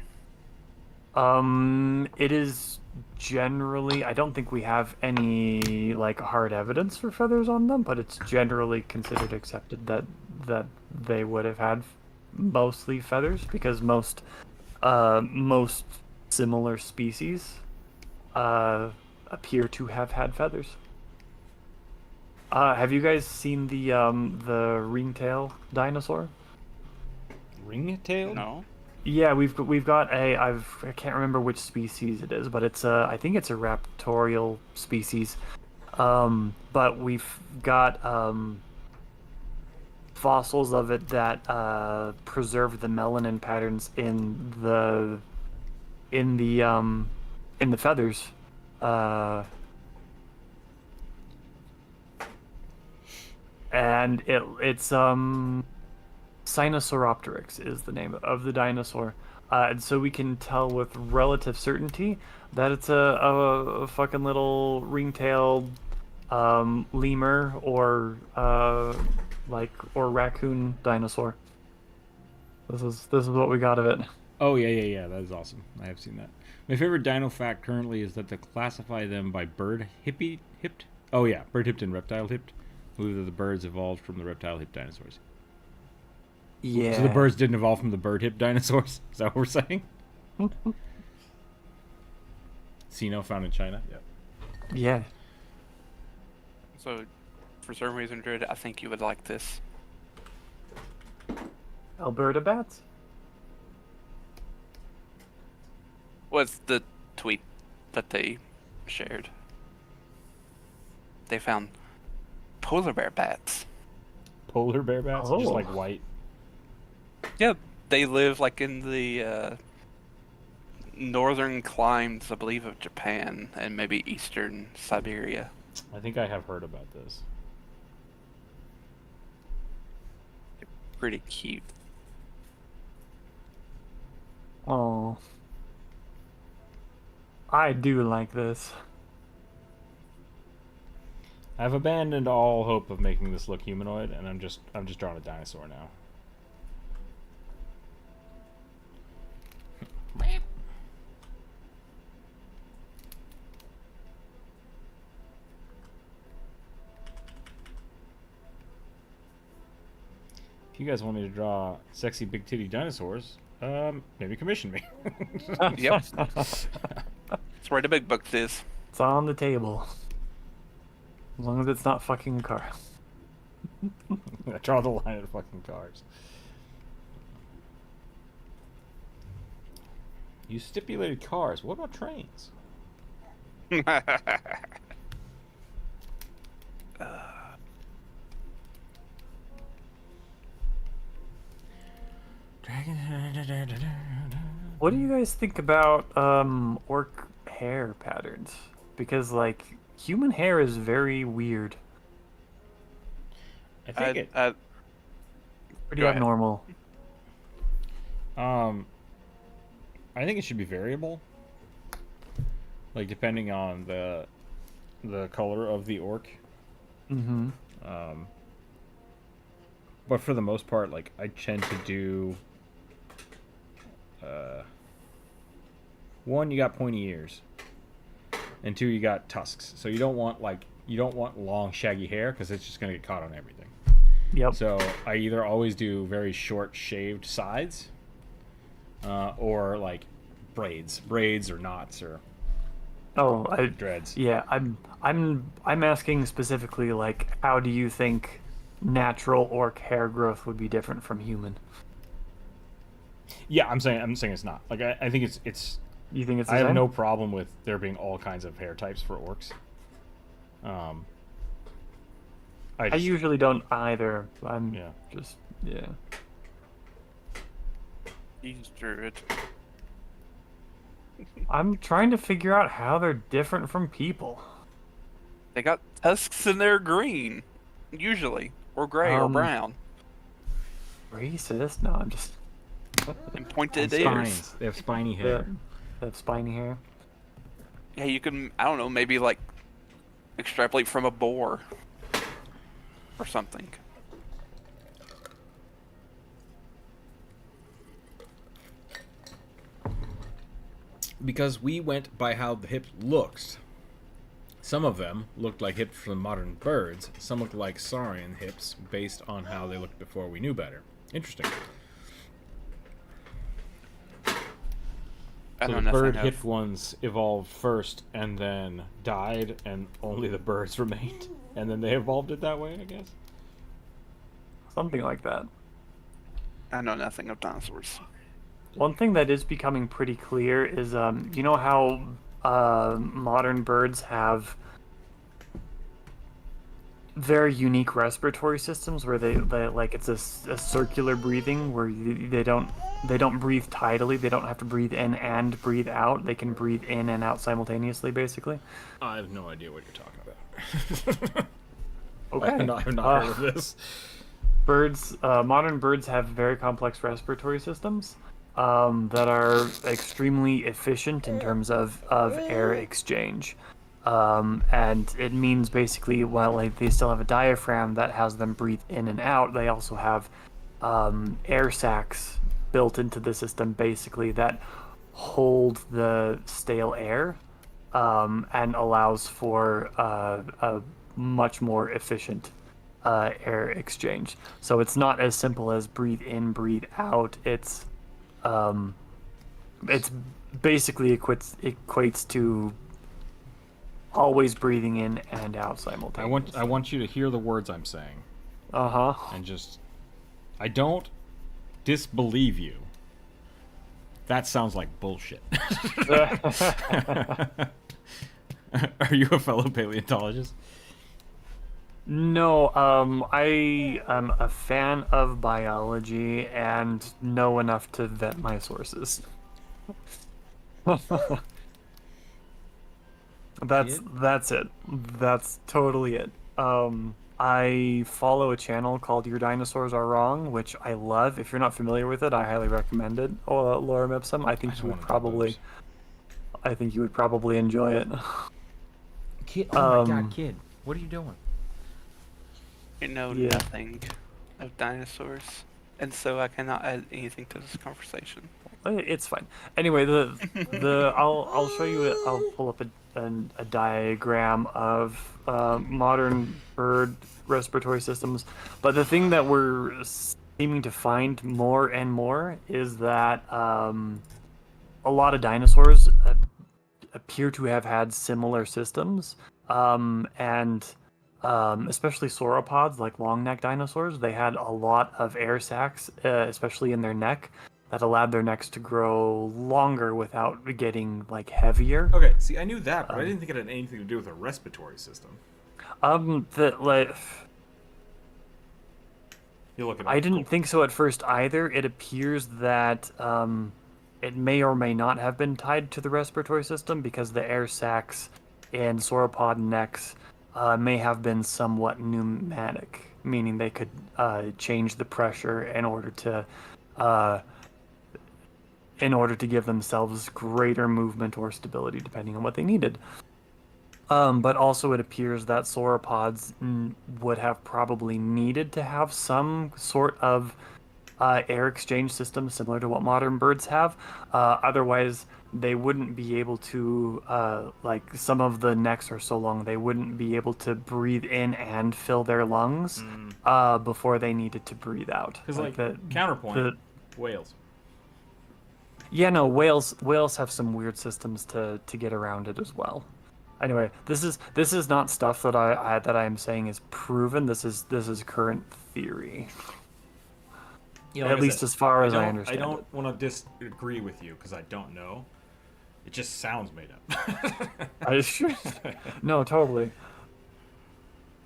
It is generally, I don't think we have any like hard evidence for feathers on them, but it's generally considered accepted that they would have had mostly feathers because most similar species appear to have had feathers. Have you guys seen the ringtail dinosaur? Ringtail? No. Yeah, we've got I can't remember which species it is, but it's I think it's a raptorial species. But we've got fossils of it that preserve the melanin patterns in the feathers. And it's Sinosauropteryx is the name of the dinosaur. And so we can tell with relative certainty that it's a fucking little ring-tailed lemur or raccoon dinosaur. This is what we got of it. Oh, yeah. That is awesome. I have seen that. My favorite dino fact currently is that they classify them by bird hipped. Oh, yeah, bird hipped and reptile hipped. I believe that the birds evolved from the reptile hipped dinosaurs. Yeah. So the birds didn't evolve from the bird hipped dinosaurs? Is that what we're saying? Sino found in China? Yep. Yeah. So, for some reason, Dread, I think you would like this. Alberta bats? What's the tweet that they shared? They found polar bear bats. Polar bear bats? Just Oh. like white. Yeah, they live like in the northern climes, I believe, of Japan and maybe eastern Siberia. I think I have heard about this. Pretty cute. Oh. I do like this. I've abandoned all hope of making this look humanoid, and I'm just drawing a dinosaur now. If you guys want me to draw sexy big titty dinosaurs, maybe commission me. Yep. That's where the big bucks is. It's on the table. As long as it's not fucking a car. I draw the line of fucking cars. You stipulated cars. What about trains? What do you guys think about orc hair patterns? Because like human hair is very weird. I think it. Pretty Go ahead. abnormal. I think it should be variable. Like depending on the color of the orc. Mm-hmm. But for the most part, like I tend to do. One, you got pointy ears, and two, you got tusks. So you don't want long shaggy hair because it's just gonna get caught on everything. Yep. So I either always do very short shaved sides, or like braids or knots or Oh, dreads. yeah. I'm asking specifically like how do you think natural orc hair growth would be different from human? Yeah, I'm saying it's not. Like I think it's. You think it's the I have same? no problem with there being all kinds of hair types for orcs. I usually don't either. I'm Yeah. just yeah. He's Druid. I'm trying to figure out how they're different from people. They got tusks and they're green, usually, or gray or brown, Racist? No, I'm just and pointed And ears. spines. They have spiny hair. They have spiny hair. Yeah, you can, I don't know, maybe like extrapolate from a boar or something. Because we went by how the hip looks. Some of them looked like hips from modern birds. Some looked like saurian hips based on how they looked before we knew better. Interesting. I So know the nothing bird of. hipped ones evolved first and then died, and only the birds remained. And then they evolved it that way, I guess. Something like that. I know nothing of dinosaurs. One thing that is becoming pretty clear is, you know how modern birds have very unique respiratory systems where they like it's a circular breathing where they don't breathe tidally. They don't have to breathe in and breathe out. They can breathe in and out simultaneously, basically. I have no idea what you're talking about. Okay. I have not heard of this. modern birds have very complex respiratory systems that are extremely efficient in terms of air exchange. And it means basically, while like, they still have a diaphragm that has them breathe in and out, they also have air sacs built into the system basically that hold the stale air and allows for a much more efficient air exchange. So it's not as simple as breathe in, breathe out. It's basically equates to always breathing in and out simultaneously. I want you to hear the words I'm saying. Uh-huh. And just, I don't disbelieve you. That sounds like bullshit. Are you a fellow paleontologist? No, I am a fan of biology and know enough to vet my sources. That's it. That's totally it. I follow a channel called Your Dinosaurs Are Wrong, which I love. If you're not familiar with it, I highly recommend it. Lorem Ipsum. I think you would probably enjoy it. Kid, oh my god, kid, what are you doing? I know nothing of dinosaurs, and so I cannot add anything to this conversation. It's fine. Anyway, I'll show you. I'll pull up a diagram of modern bird respiratory systems. But the thing that we're seeming to find more and more is that a lot of dinosaurs appear to have had similar systems, and especially sauropods, like long-necked dinosaurs, they had a lot of air sacs, especially in their neck, that allowed their necks to grow longer without getting like heavier. Okay, see, I knew that, but I didn't think it had anything to do with a respiratory system. You're looking. I didn't think so at first either. It appears that it may or may not have been tied to the respiratory system because the air sacs and sauropod necks may have been somewhat pneumatic, meaning they could change the pressure in order to give themselves greater movement or stability depending on what they needed. But also it appears that sauropods would have probably needed to have some sort of air exchange system similar to what modern birds have. Otherwise, they wouldn't be able to, like some of the necks are so long, they wouldn't be able to breathe in and fill their lungs before they needed to breathe out. Because like counterpoint, whales. Yeah, no, whales have some weird systems to get around it as well. Anyway, this is not stuff that I am saying is proven. This is current theory. You know, at least as far as I understand. I don't want to disagree with you because I don't know. It just sounds made up. No, totally.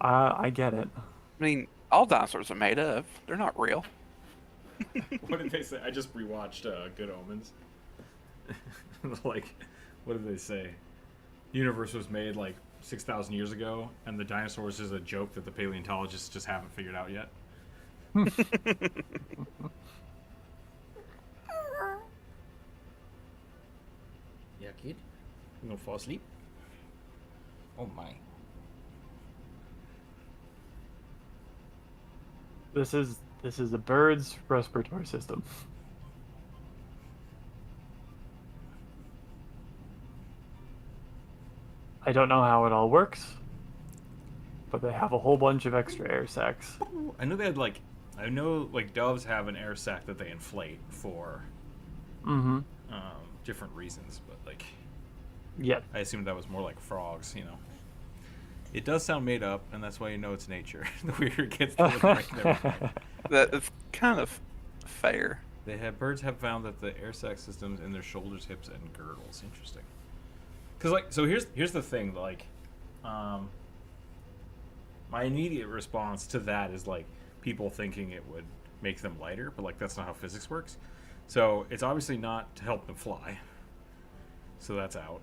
I get it. I mean, all dinosaurs are made up. They're not real. What did they say? I just rewatched Good Omens. Like, what did they say? The universe was made like 6,000 years ago, and the dinosaurs is a joke that the paleontologists just haven't figured out yet. Yeah, kid? You gonna fall asleep? Oh my. This is a bird's respiratory system. I don't know how it all works, but they have a whole bunch of extra air sacs. I know they had like, doves have an air sac that they inflate for different reasons, but like, yeah, I assumed that was more like frogs, you know. It does sound made up, and that's why you know it's nature. The weirder it gets, the more That's kind of fair. Birds have found that the air sac systems in their shoulders, hips, and girdles. Interesting. Because like, so here's the thing, like, my immediate response to that is like people thinking it would make them lighter, but like that's not how physics works. So it's obviously not to help them fly. So that's out,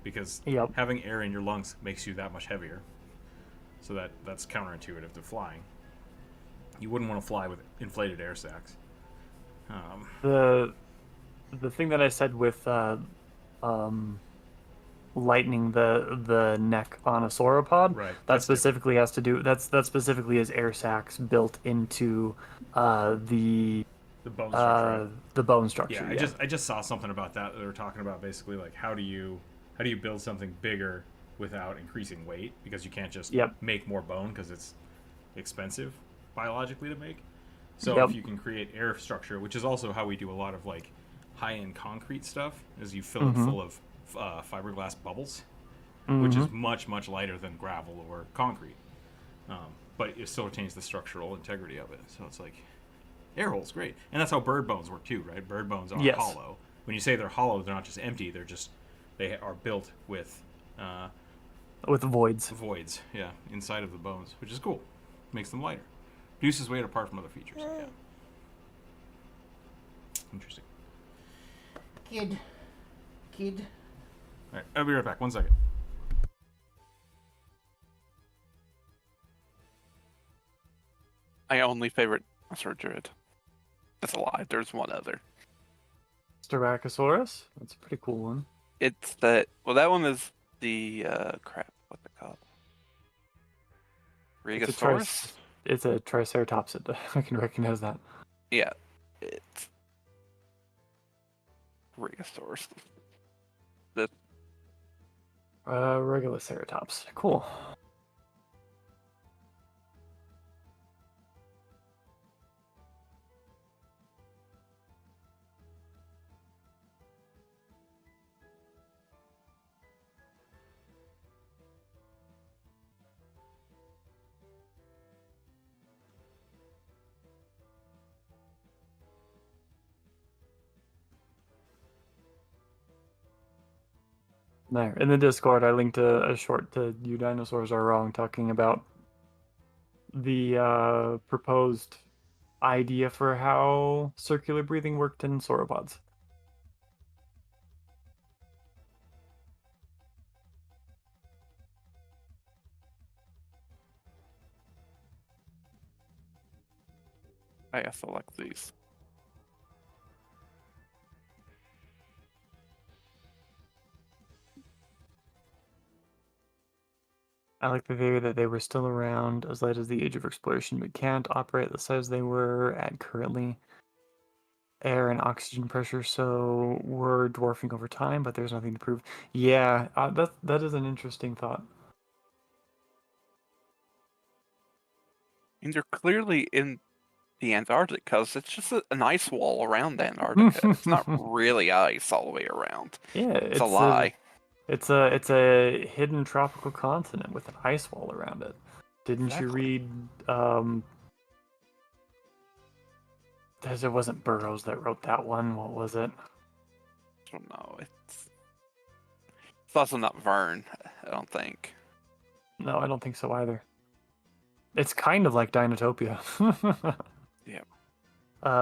because having air in your lungs makes you that much heavier. So that's counterintuitive to flying. You wouldn't want to fly with inflated air sacs. The thing that I said with lightening the neck on a sauropod, Right, that that's specifically has to do that specifically is air sacs built into the the bone structure. Right? the bone structure. Yeah, I just saw something about that. They were talking about basically like how do you build something bigger without increasing weight, because you can't just Yep. make more bone because it's expensive biologically to make. So Yep. if you can create air structure, which is also how we do a lot of like high-end concrete stuff, is you fill it full of fiberglass bubbles, which is much lighter than gravel or concrete, but it still retains the structural integrity of it. So it's like air holes, great, and that's how bird bones work too, right? Bird bones are Yes. hollow. When you say they're hollow, they're not just empty; they are built with voids. voids, yeah, inside of the bones, which is cool. Makes them lighter, reduces weight apart from other features. Yeah. Interesting. Kid. All right, I'll be right back. 1 second. My only favorite dinosaur druid. That's a lie. There's one other. Styracosaurus. That's a pretty cool one. It's that. Well, that one is the crap. What's it called? Regasaurus. It's a triceratopsid. I can recognize that. Yeah, it's Regasaurus. The Regaloceratops. Cool. There. In the Discord, I linked a short to You Dinosaurs Are Wrong talking about the proposed idea for how circular breathing worked in sauropods. I also like these. I like the theory that they were still around as late as the age of exploration, but can't operate the size they were at currently. Air and oxygen pressure, so we're dwarfing over time, but there's nothing to prove. Yeah, that is an interesting thought. And they're clearly in the Antarctic because it's just an ice wall around Antarctica. It's not really ice all the way around. Yeah, It's a lie. It's a hidden tropical continent with an ice wall around it. Didn't you Exactly. read? It wasn't Burroughs that wrote that one. What was it? I don't know. It's also not Verne. I don't think. No, I don't think so either. It's kind of like Dinotopia. Yeah.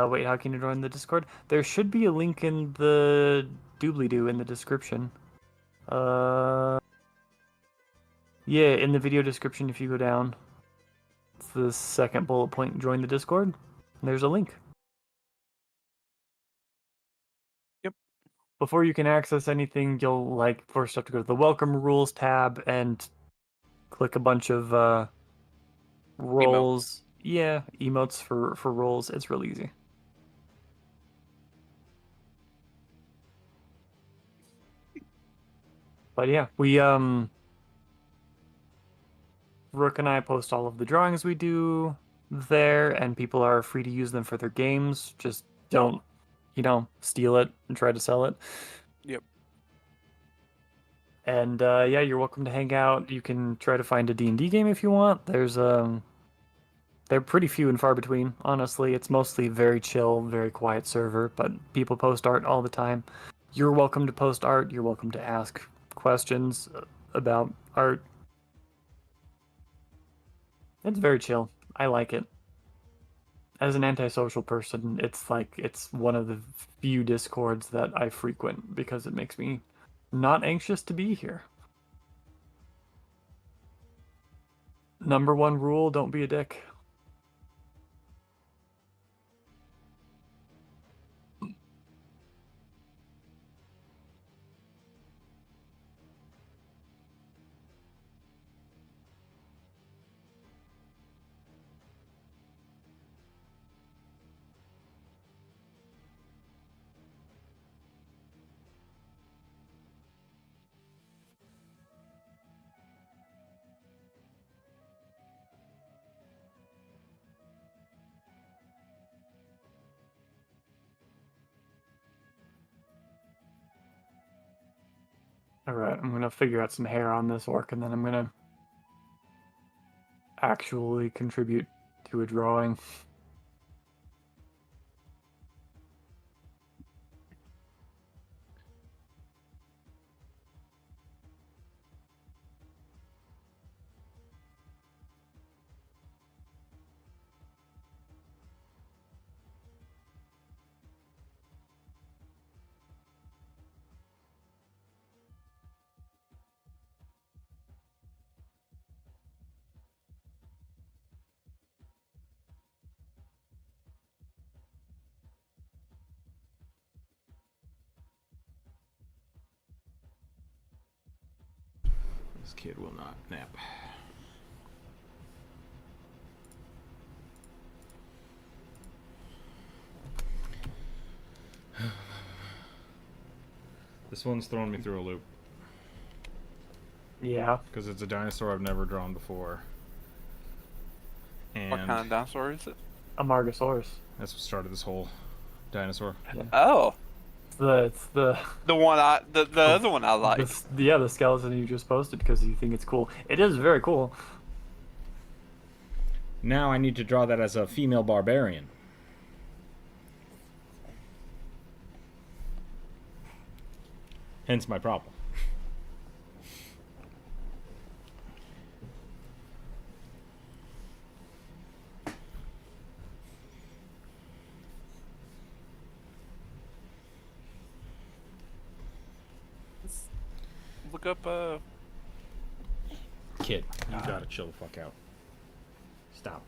Wait, how can you join the Discord? There should be a link in the doobly-doo in the description. Yeah, in the video description, if you go down, it's the second bullet point, join the Discord, and there's a link. Yep. Before you can access anything, you'll first have to go to the welcome rules tab and click a bunch of roles. Yeah, emotes for roles. It's real easy. But yeah, we Rook and I post all of the drawings we do there, and people are free to use them for their games. Just don't, steal it and try to sell it. Yep. And yeah, you're welcome to hang out. You can try to find a D&D game if you want. They're pretty few and far between, honestly. It's mostly very chill, very quiet server, but people post art all the time. You're welcome to post art. You're welcome to ask questions about art. It's very chill. I like it. As an antisocial person, it's one of the few Discords that I frequent because it makes me not anxious to be here. Number one rule, don't be a dick. Alright, I'm gonna figure out some hair on this orc, and then I'm gonna actually contribute to a drawing. This kid will not nap. This one's throwing me through a loop Yeah. because it's a dinosaur I've never drawn before. And What kind of dinosaur is it? A Margosaurus. that's what started this whole dinosaur. Oh, It's the the other one I like. the skeleton you just posted because you think it's cool. It is very cool. Now I need to draw that as a female barbarian. Hence my problem. Look up Kid, you gotta chill the fuck out. Stop.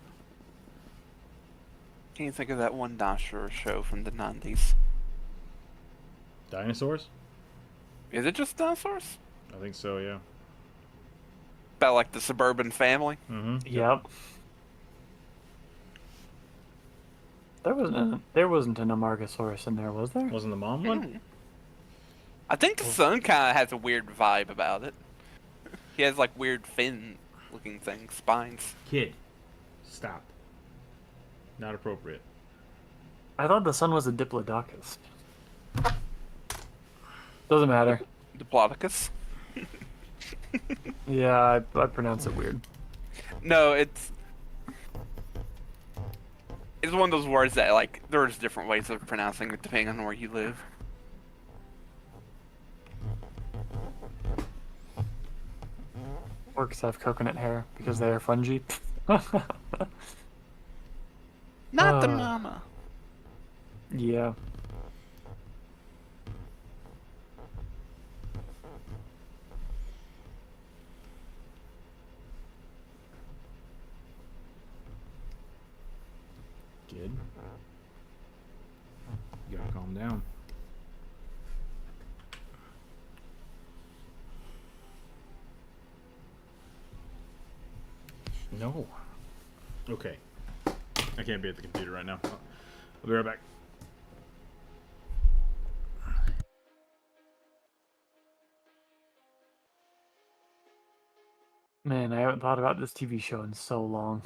Can you think of that one dinosaur show from the 90s? Dinosaurs? Is it just dinosaurs? I think so, yeah. About like the suburban family? Mm-hmm. Yep. There wasn't an Amargasaurus in there, was there? Wasn't the mom one? Mm. I think the son kind of has a weird vibe about it. He has like weird fin-looking things, spines. Kid, stop. Not appropriate. I thought the son was a Diplodocus. Doesn't matter. Diplodocus? Yeah, I pronounce it weird. No, it's one of those words that like there's different ways of pronouncing it depending on where you live. Orcs have coconut hair because they are fungi. Not the mama. Yeah. Kid. You gotta calm down. No. Okay. I can't be at the computer right now. I'll be right back. Man, I haven't thought about this TV show in so long.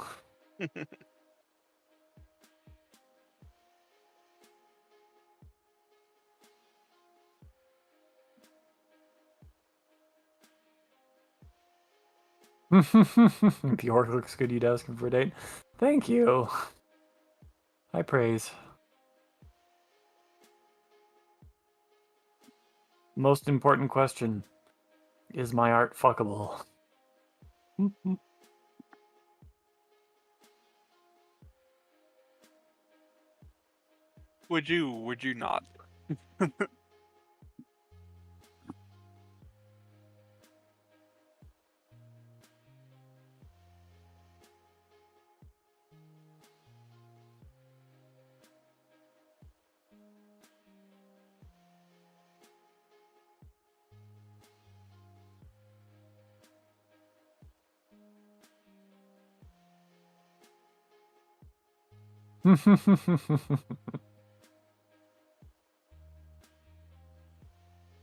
The orc looks good, you'd ask him for a date. Thank you. High praise. Most important question. Is my art fuckable? Would you not?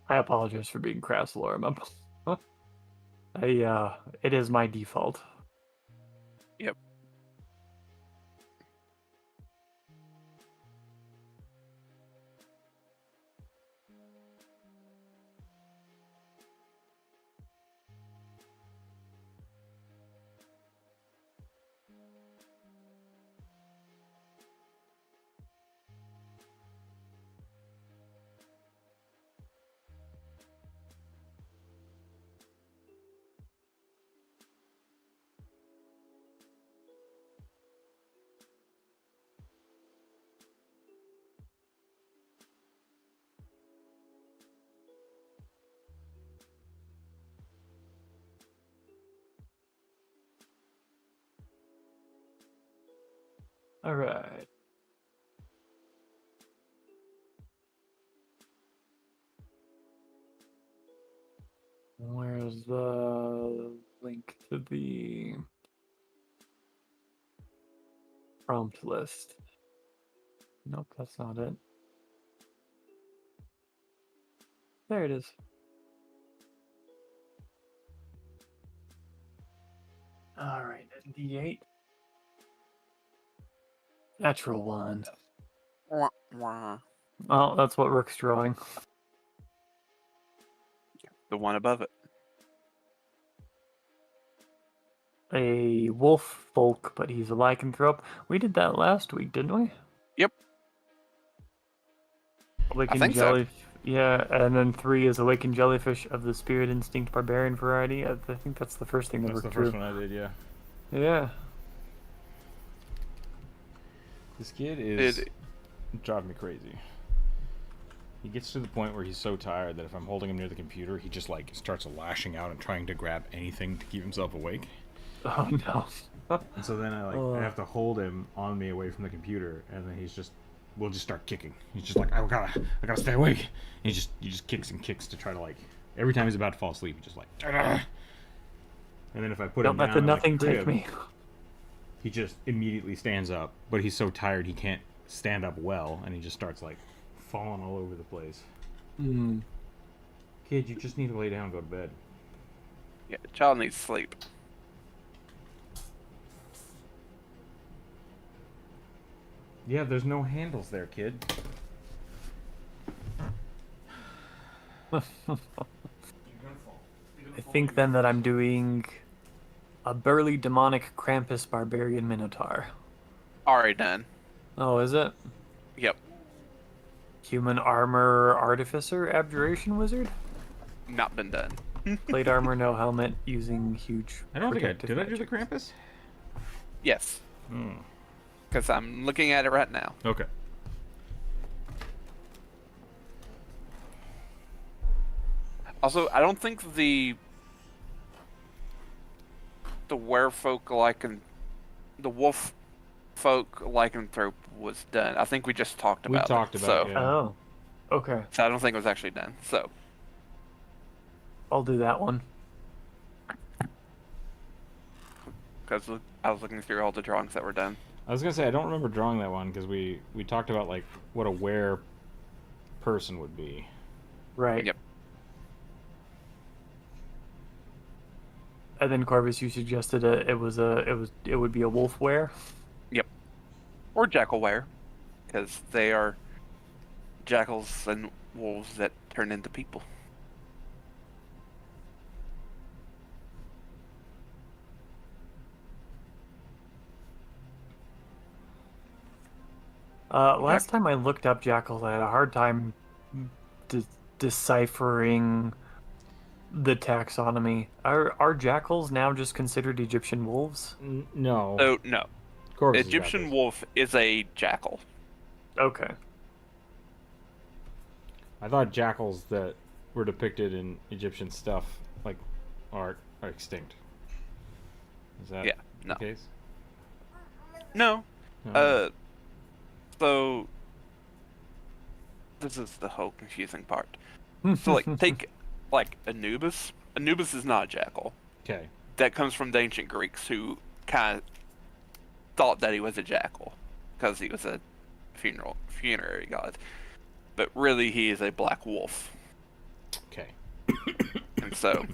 I apologize for being crass, Laura. It is my default. Yep. All right. Where's the link to the prompt list? Nope, that's not it. There it is. All right, D8. Natural one. Wah, wah. Oh, that's what Rook's drawing. The one above it. A wolf folk, but he's a lycanthrope. We did that last week, didn't we? Yep. Awakened think so. jelly. Yeah, and then 3 is awakened jellyfish of the spirit instinct barbarian variety. I think that's the first thing that That's Rook the drew. first one I did, yeah. Yeah. This kid is driving me crazy. He gets to the point where he's so tired that if I'm holding him near the computer, he just like starts lashing out and trying to grab anything to keep himself awake. Oh no. And so then I have to hold him on me away from the computer, and then we'll just start kicking. He's just like, I gotta stay awake. And he just kicks and kicks to try to like, every time he's about to fall asleep, he just like, "Argh!" And then if I put Don't him let down the in nothing crib, take me. he just immediately stands up, but he's so tired he can't stand up well, and he just starts like falling all over the place. Hmm. Kid, you just need to lay down and go to bed. Yeah, the child needs sleep. Yeah, there's no handles there, kid. I think then that I'm doing a burly demonic Krampus barbarian minotaur. Already done. Oh, is it? Yep. Human armor artificer abjuration wizard? Not been done. Plate armor, no helmet, using huge. I don't think I protective did. I do the magic. Krampus? Yes. Hmm. Because I'm looking at it right now. Okay. Also, I don't think the werfolk the wolf folk lycanthrope was done. I think we just talked about it. So, yeah. Oh, okay. so I don't think it was actually done. So, I'll do that one. because I was looking through all the drawings that were done. I was gonna say I don't remember drawing that one because we talked about like what a were person would be. Right. Yep. And then Corvus, you suggested it would be a wolf wear. Yep. Or jackal wear, because they are jackals and wolves that turn into people. Last time I looked up jackals, I had a hard time deciphering the taxonomy. Are jackals now just considered Egyptian wolves? No. So no, Corvus has got Egyptian this. wolf is a jackal. Okay. I thought jackals that were depicted in Egyptian stuff, like art, are extinct. Is that No. the case? No. No. So this is the whole confusing part. So like take like Anubis. Anubis is not a jackal. Okay. That comes from the ancient Greeks who kind of thought that he was a jackal because he was a funerary god. But really he is a black wolf. Okay. And so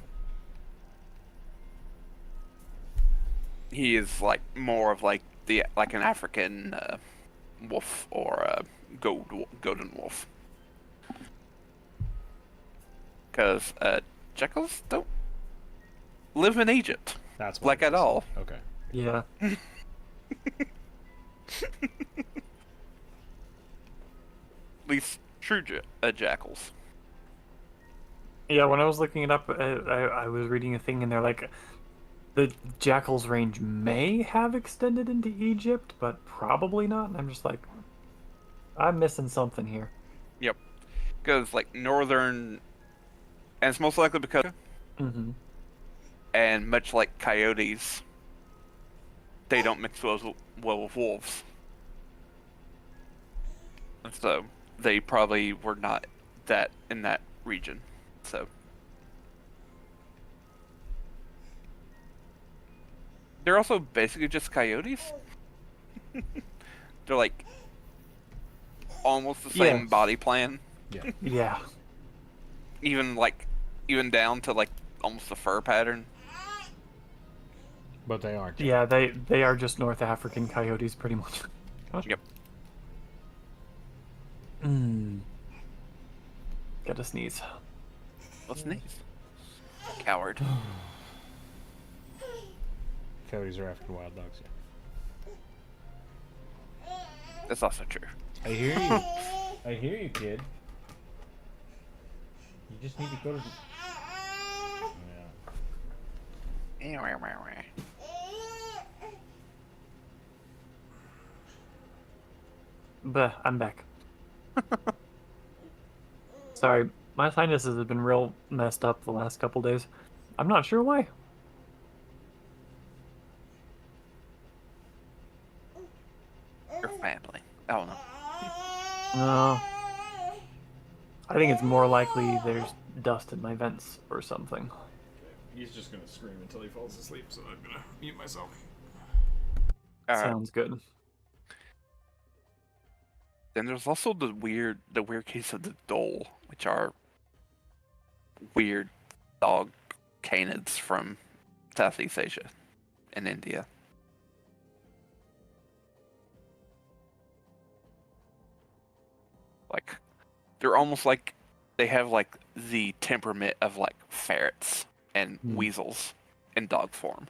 he is like more of like an African wolf or a golden wolf. Because jackals don't live in Egypt, That's what like it at is. all. Okay. Yeah. At least true jackals. Yeah, when I was looking it up, I was reading a thing, and they're like, the jackal's range may have extended into Egypt, but probably not. And I'm just like, I'm missing something here. Yep. Because like northern, and it's most likely because, Mm-hmm. and much like coyotes, they don't mix well with wolves. And so they probably were not that in that region. So they're also basically just coyotes. They're like almost the same Yeah. body plan, Yeah. Yeah. even down to like almost the fur pattern. But they aren't. Yeah, they are just North African coyotes, pretty much. Yep. Gotta sneeze. Let's sneeze. Coward. Coyotes are African wild dogs. Yeah. That's also true. I hear you. I hear you, kid. You just need to go to. Yeah. But I'm back. Sorry, my sinuses have been real messed up the last couple days. I'm not sure why. Your family. I don't know. No. I think it's more likely there's dust in my vents or something. He's just gonna scream until he falls asleep, so I'm gonna mute myself. Sounds good. Then there's also the weird case of the dhole, which are weird dog canids from Southeast Asia and India. Like, they're almost like they have like the temperament of like ferrets and weasels in dog form.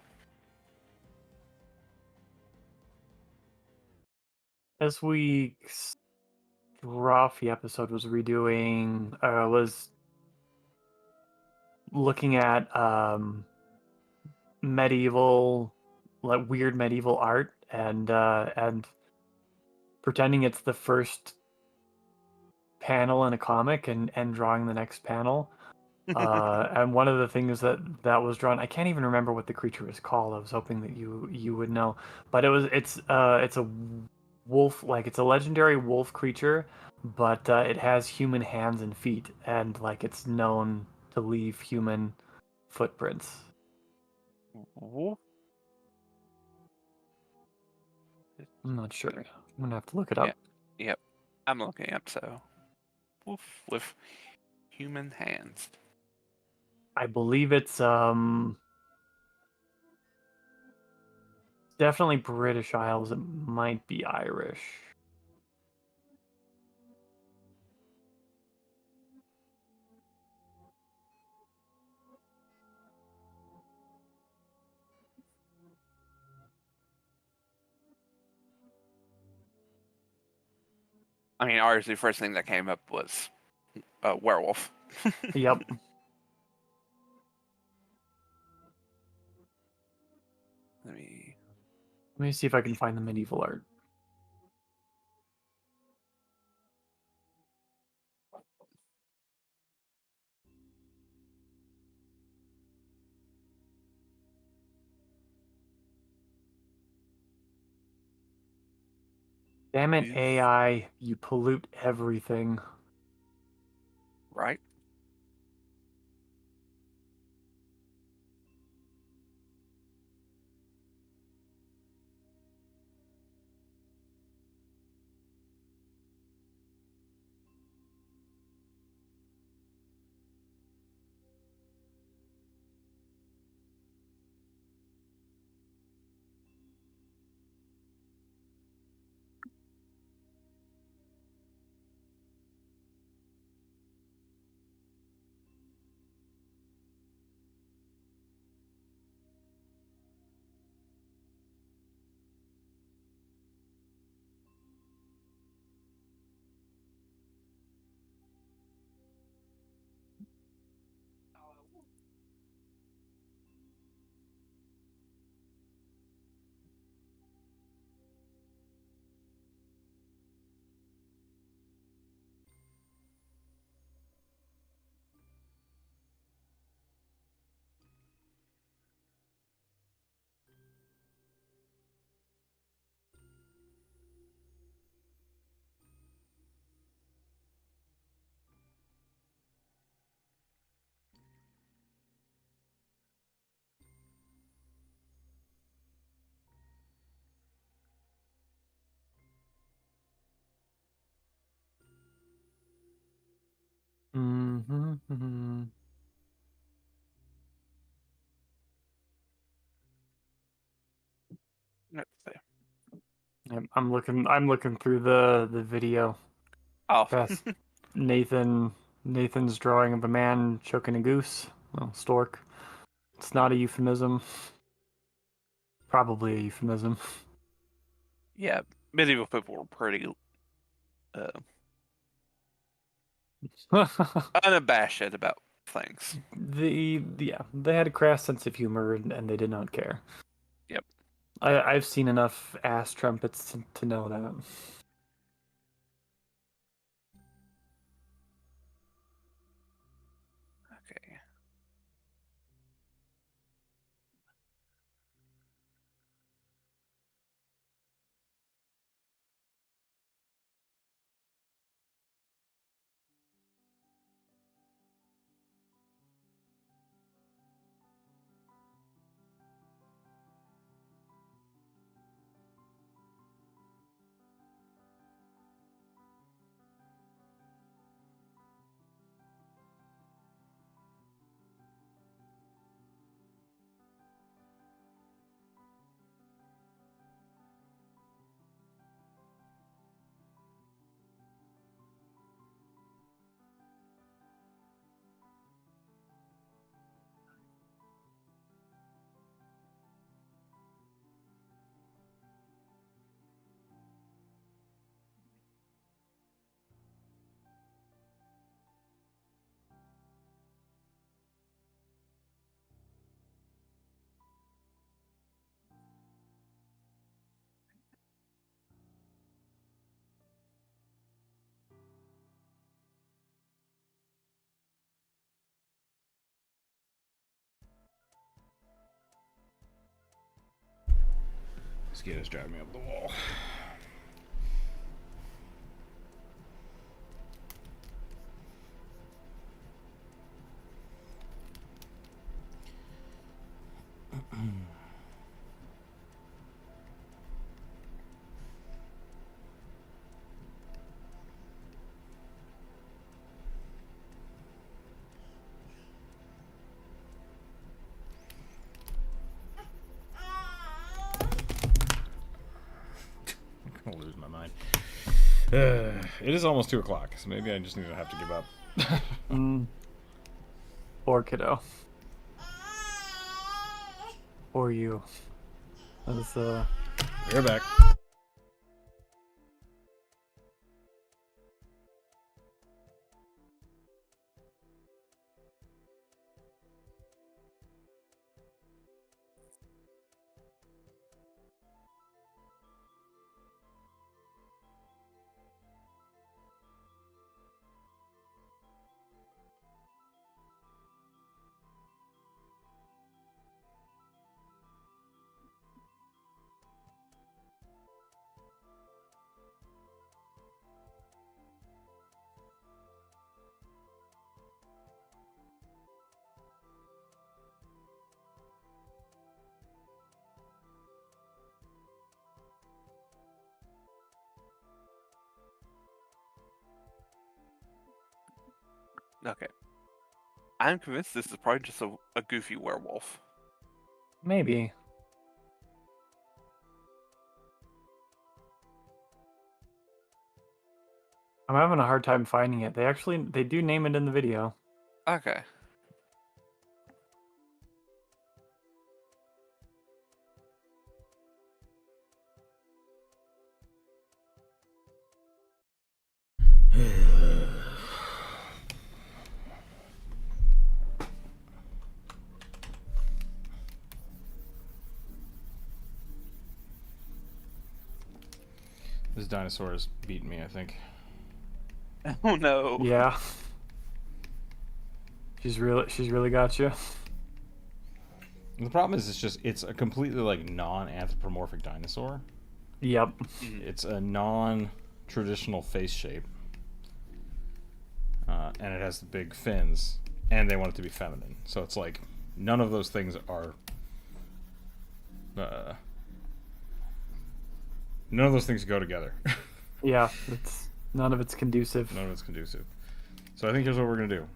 This week's Rafi episode was was looking at medieval, like weird medieval art, and pretending it's the first panel in a comic and drawing the next panel. And one of the things that was drawn, I can't even remember what the creature was called. I was hoping that you would know, but it's a wolf, like it's a legendary wolf creature, but it has human hands and feet, and like it's known to leave human footprints. I'm not sure. I'm gonna have to look it up. Yep. I'm looking up, so wolf with human hands. I believe it's definitely British Isles. It might be Irish. I mean, ours, the first thing that came up was werewolf. Yep. Let me see if I can find the medieval art. Damn it, AI, you pollute everything. right. Let's see. I'm looking through the video. Oh, Past Nathan's drawing of a man choking a goose. Well, stork. It's not a euphemism. Probably a euphemism. yeah. Medieval people were pretty unabashed about things. They had a crass sense of humor and they did not care. Yep. I've seen enough ass trumpets to know that. Okay. Mosquitoes drive me up the wall. I'm gonna lose my mind. It is almost 2 o'clock, so maybe I just need to have to give up. Poor kiddo. Or you. That's We're back. Okay. I'm convinced this is probably just a goofy werewolf. maybe. I'm having a hard time finding it. They do name it in the video. Okay. This dinosaur has beaten me, I think. Oh no. Yeah. She's really got you. The problem is it's a completely like non-anthropomorphic dinosaur. Yep. It's a non-traditional face shape. And it has the big fins, and they want it to be feminine. So it's like none of those things are. None of those things go together. Yeah, none of it's conducive. None of it's conducive. So I think here's what we're gonna do.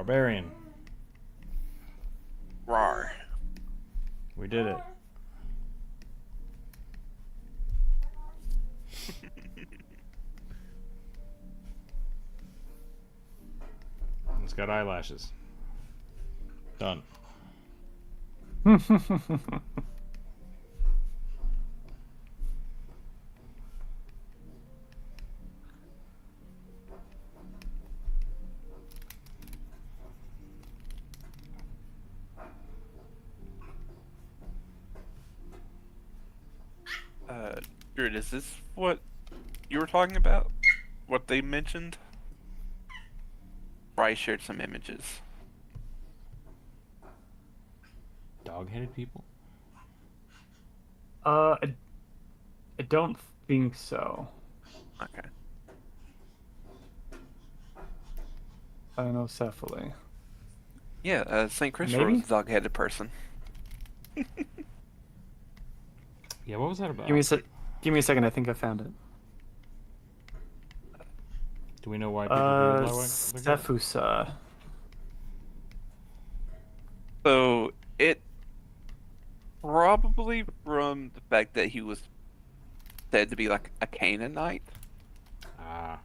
Barbarian. Rar. We did it. It's got eyelashes. Done. Jared, is this what you were talking about? What they mentioned? Or I shared some images. Dog-headed people? I don't think so. Okay. Cyanocephaly. Yeah, St. Christopher Maybe? was a dog-headed person. Yeah, what was that about? Give me a second. I think I found it. Do we know why people do it that way? Sephusa. So, it probably from the fact that he was said to be like a Canaanite. Ah.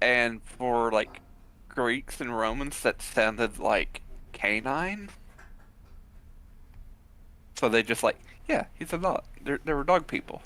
And for like Greeks and Romans, that sounded like canine. So they just like, yeah, he's a dog. They were dog people.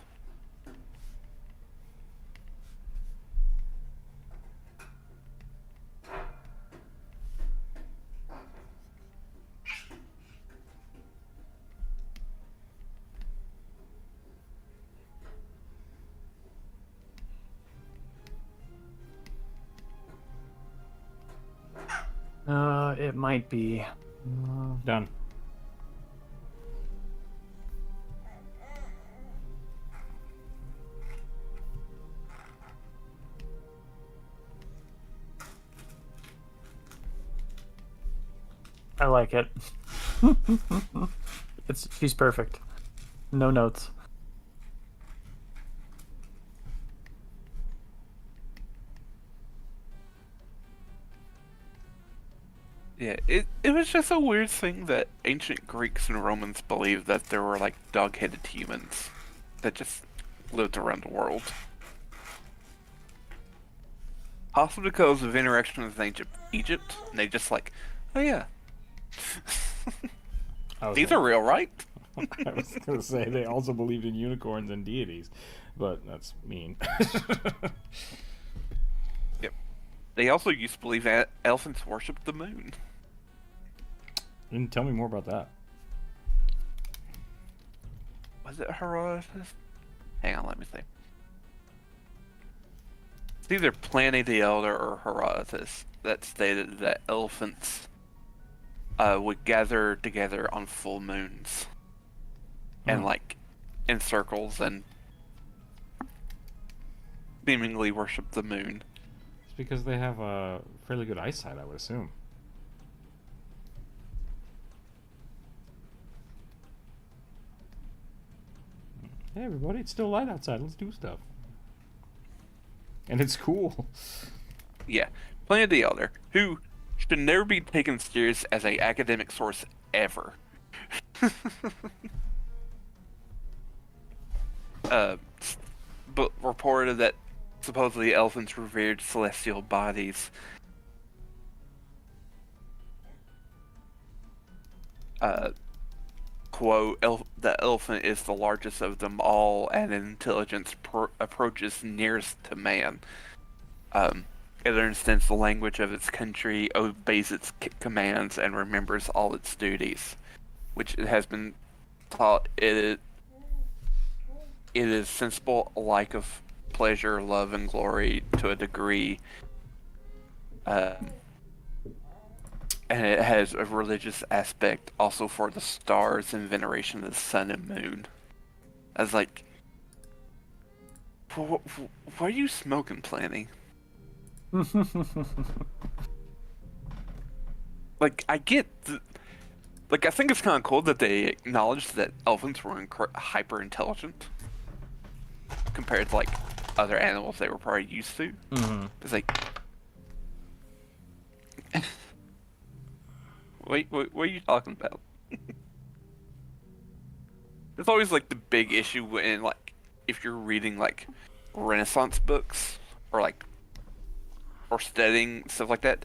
It might be. Done. I like it. She's perfect. No notes. Yeah, it was just a weird thing that ancient Greeks and Romans believed that there were like dog-headed humans that just lived around the world. Possibly because of interaction with ancient Egypt, and they just like, oh yeah, these are real, right? I was going to say they also believed in unicorns and deities, but that's mean. Yep. They also used to believe that elephants worshipped the moon. Didn't tell me more about that. Was it Herodotus? Hang on, let me see. It's either Pliny the Elder or Herodotus that stated that elephants would gather together on full moons and like in circles and seemingly worship the moon. It's because they have a fairly good eyesight, I would assume. Hey everybody, it's still light outside. Let's do stuff. And it's cool. Yeah, Pliny the Elder, who should never be taken serious as an academic source ever. But reported that supposedly elephants revered celestial bodies. Quote, the elephant is the largest of them all, and in intelligence approaches nearest to man. It understands the language of its country, obeys its commands, and remembers all its duties, which it has been taught it is sensible alike of pleasure, love, and glory to a degree. And it has a religious aspect also for the stars and veneration of the sun and moon. I was like, what are you smoking, Planning? Like, I get like, I think it's kind of cool that they acknowledged that elephants were hyper intelligent compared to like other animals they were probably used to. Mm-hmm. It's like What are you talking about? It's always like the big issue when like if you're reading like Renaissance books or like or studying stuff like that,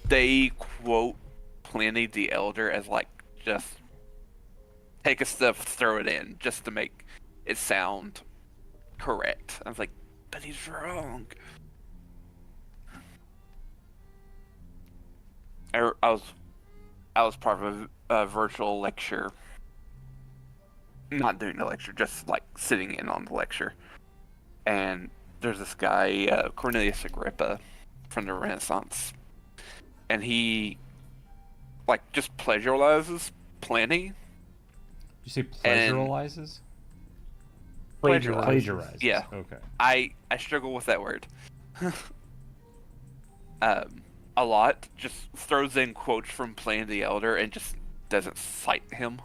they quote Pliny the Elder as like just take a stuff, throw it in just to make it sound correct. I was like, but he's wrong. I was part of a virtual lecture, not doing the lecture, just like sitting in on the lecture. And there's this guy, Cornelius Agrippa, from the Renaissance, and he like just plagiarizes Pliny. You say plagiarizes? Plagiarizes. Yeah. Okay. I struggle with that word. A lot. Just throws in quotes from Pliny the Elder and just doesn't cite him.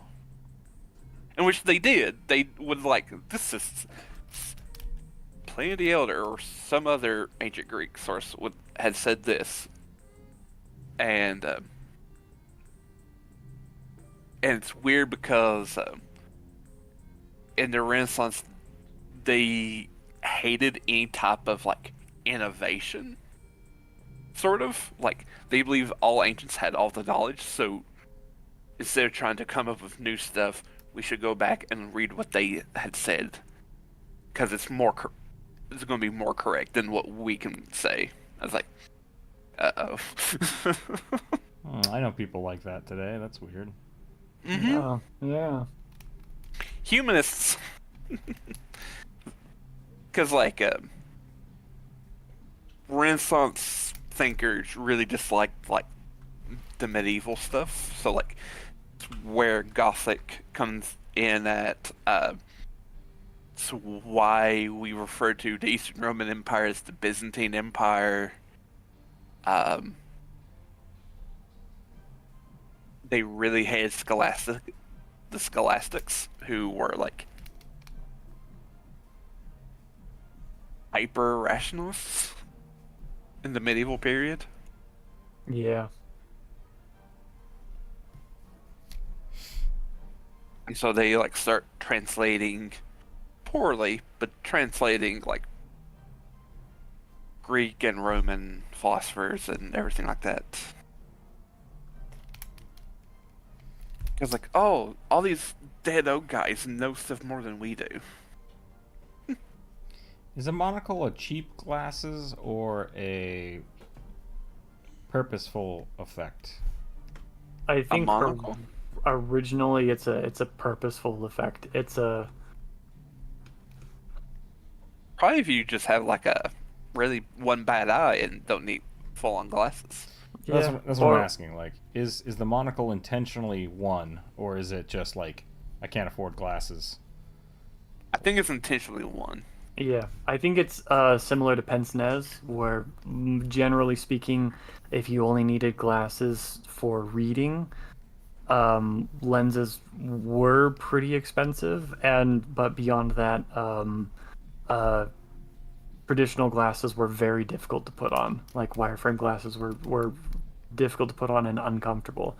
In which they did. They would like, this is Pliny the Elder or some other ancient Greek source had said this. And it's weird because in the Renaissance, they hated any type of like innovation. Sort of like they believe all ancients had all the knowledge, so instead of trying to come up with new stuff, we should go back and read what they had said because it's it's going to be more correct than what we can say. I was like, uh-oh. I know people like that today. That's weird. Mm-hmm. Oh, yeah. Humanists. Because like Renaissance thinkers really disliked like the medieval stuff, so like it's where Gothic comes in at. It's why we refer to the Eastern Roman Empire as the Byzantine Empire. They really hated the Scholastics, who were like hyper rationalists in the medieval period. Yeah. And so they like start translating poorly, but translating like Greek and Roman philosophers and everything like that. Because like, oh, all these dead old guys know stuff more than we do. Is a monocle a cheap glasses or a purposeful effect? I think monocle? Originally it's a purposeful effect. It's a Probably if you just have like a really one bad eye and don't need full-on glasses. That's what I'm asking. Like, is the monocle intentionally one, or is it just like I can't afford glasses? I think it's intentionally one. Yeah, I think it's similar to pince-nez, where generally speaking, if you only needed glasses for reading, lenses were pretty expensive, but beyond that, traditional glasses were very difficult to put on. Like wireframe glasses were difficult to put on and uncomfortable.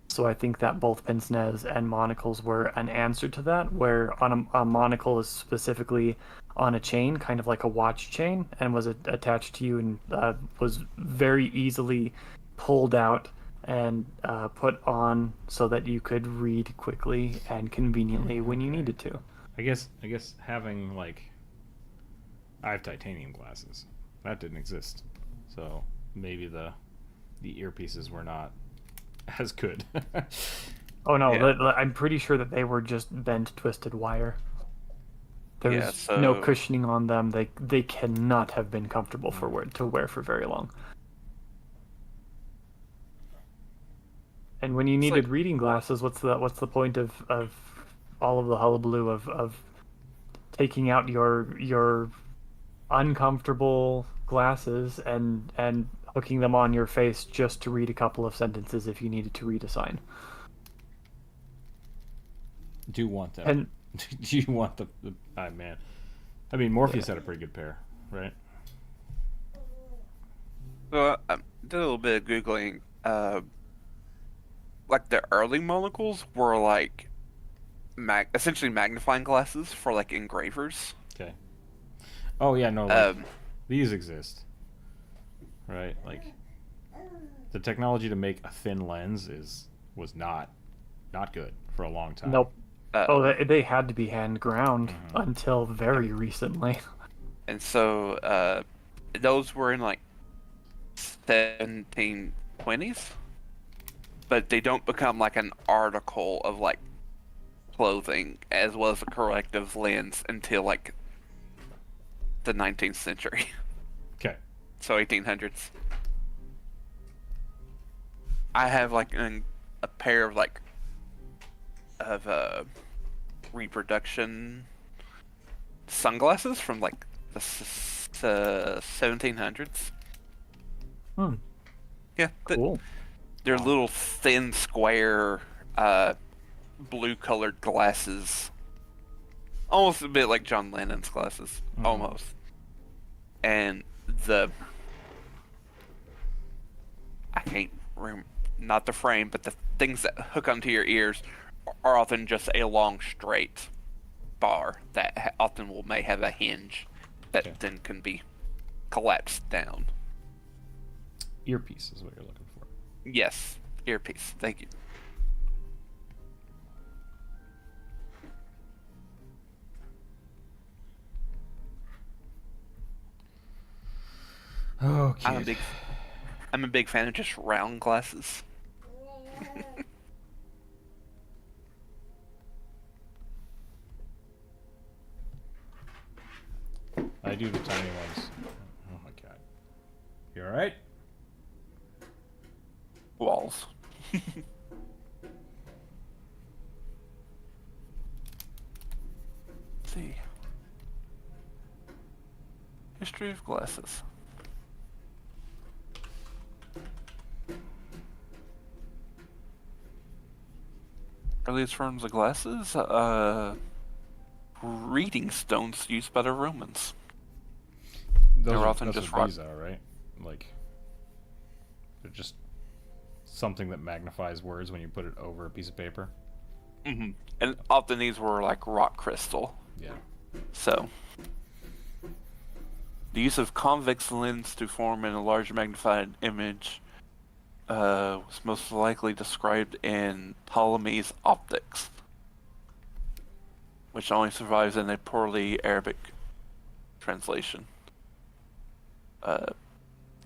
So I think that both pince-nez and monocles were an answer to that, where on a monocle is specifically on a chain, kind of like a watch chain, and was attached to you and was very easily pulled out and put on so that you could read quickly and conveniently when you needed to. I guess having like I have titanium glasses. That didn't exist. So maybe the earpieces were not as good. Oh no, Yeah. I'm pretty sure that they were just bent, twisted wire. There Yeah, was so- no cushioning on them. They cannot have been comfortable to wear for very long. And when you It's needed like- reading glasses, what's the point of all of the hullabaloo of taking out your uncomfortable glasses and hooking them on your face just to read a couple of sentences if you needed to read a sign? Do you want them? And Do you want the man? I mean, Morpheus had a pretty good pair, right? So I did a little bit of Googling. like the early monocles were like essentially magnifying glasses for like engravers. Okay. Oh yeah, no, like Um, these exist, right? Like the technology to make a thin lens was not good for a long time. Nope. uh, Oh, they had to be hand ground Mhm. until very recently. and so those were in like 1720s, but they don't become like an article of like clothing as well as a corrective lens until like the 19th century. Okay. So 1800s. I have like a pair of like reproduction sunglasses from like the 1700s. Hmm. Yeah, Cool. they're Wow. little thin square blue colored glasses, almost a bit like John Lennon's glasses, Mhm. almost. And the I can't rem- not the frame, but the things that hook onto your ears are often just a long straight bar that often may have a hinge that Okay. then can be collapsed down. Earpiece is what you're looking for. Yes, earpiece. Thank you. Oh, I'm a kid. big I'm a big fan of just round glasses. I do the tiny ones. Oh my god. You all right? Walls. Let's see. History of glasses. Earliest forms of glasses? Reading stones used by the Romans. Those They're are, often that's just what rock. these are, right? Like they're just something that magnifies words when you put it over a piece of paper. Hmm. And often these were like rock crystal. Yeah. So, the use of convex lens to form in a large magnified image was most likely described in Ptolemy's Optics, which only survives in a poorly Arabic translation.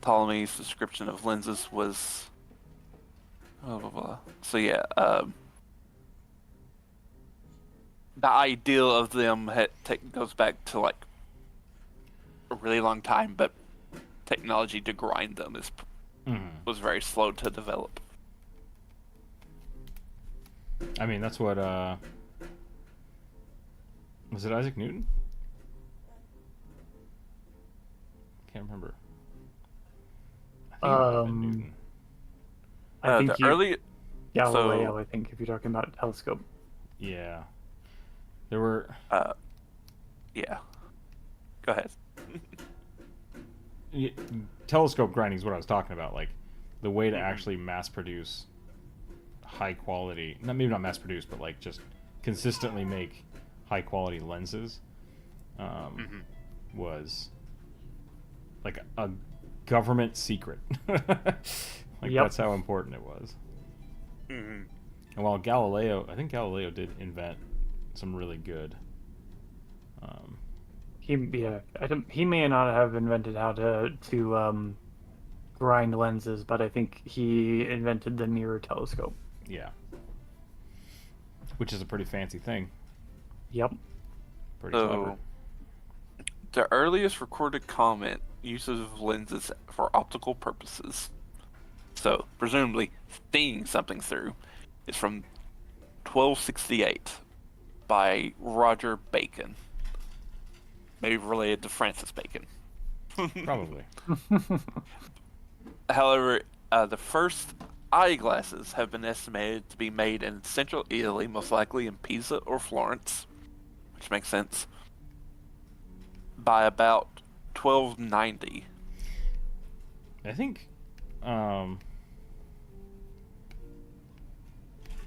Ptolemy's description of lenses was blah blah blah. So yeah, the ideal of them goes back to like a really long time, but technology to grind them was very slow to develop. I mean, that's what was it Isaac Newton? Can't remember. I think it might have been Newton. I think The early Galileo, I think, if you're talking about a telescope. Yeah. There were yeah. Go ahead. telescope grinding is what I was talking about. Like the way to actually mass produce high quality, maybe not mass produce, but like just consistently make high quality lenses was like a government secret. Like Yep. that's how important it was. Mm-hmm. And while I think Galileo did invent some really good He may not have invented how to grind lenses, but I think he invented the mirror telescope. yeah, which is a pretty fancy thing. Yep. Pretty clever. The earliest recorded comment uses of lenses for optical purposes, so presumably seeing something through, is from 1268 by Roger Bacon, maybe related to Francis Bacon. Probably. However, the first eyeglasses have been estimated to be made in central Italy, most likely in Pisa or Florence, which makes sense, by about 1290. I think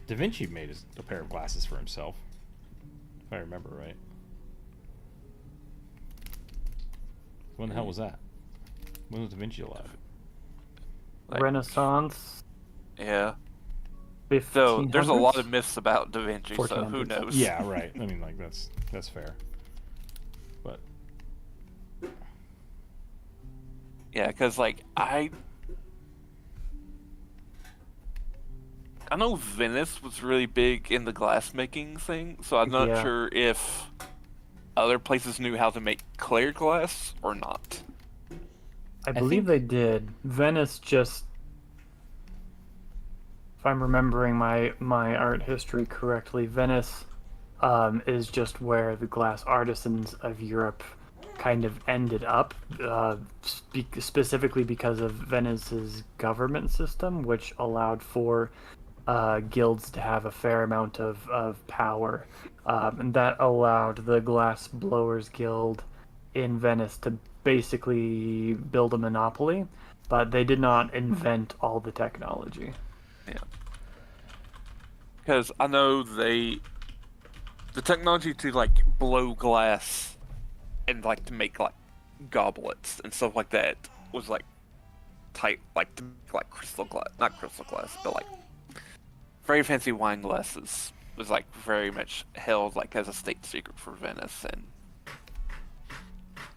Da Vinci made a pair of glasses for himself, if I remember right. When the hell was that? When was Da Vinci alive? Like, Renaissance. Yeah. So there's a lot of 1500s? myths about Da Vinci, so who 1400s. knows? Yeah, right. I mean, like that's fair. But Yeah, because like I know Venice was really big in the glassmaking thing, so I'm not Yeah. sure if other places knew how to make clear glass or not. I believe they did. Venice just, if I'm remembering my art history correctly, Venice is just where the glass artisans of Europe kind of ended up, specifically because of Venice's government system, which allowed for guilds to have a fair amount of power. And that allowed the Glass Blowers Guild in Venice to basically build a monopoly, but they did not invent all the technology. Yeah. Because I know the technology to like blow glass and like to make like goblets and stuff like that was like tight, like to make, like crystal glass, not crystal glass, but like very fancy wine glasses was like very much held like as a state secret for Venice, and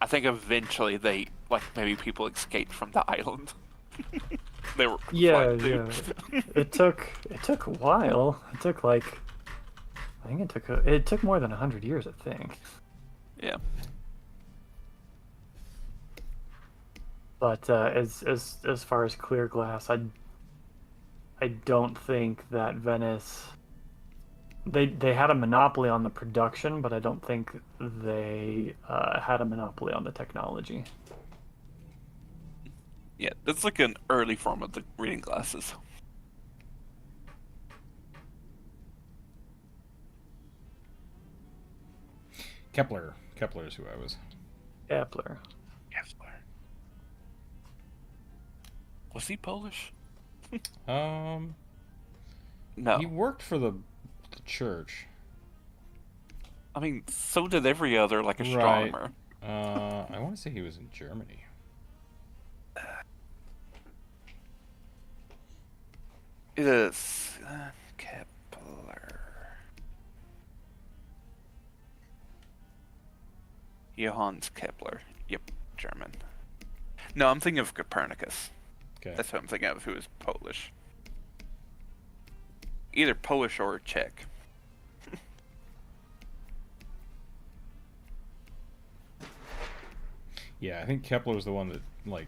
I think eventually they like maybe people escaped from the island. They were Yeah, fine, yeah. dude. It took a while. It took like, I think it took more than 100 years, I think. Yeah. But as far as clear glass, I don't think that Venice, they had a monopoly on the production, but I don't think they had a monopoly on the technology. Yeah, that's like an early form of the reading glasses. Kepler is who I was. Kepler. Kepler. Was he Polish? No. No. He worked for the church. I mean, so did every other like astronomer. Right. I want to say he was in Germany. It is Kepler. Johannes Kepler. Yep, German. No, I'm thinking of Copernicus. Okay. That's what I'm thinking of, who is Polish. Either Polish or Czech. Yeah, I think Kepler was the one that like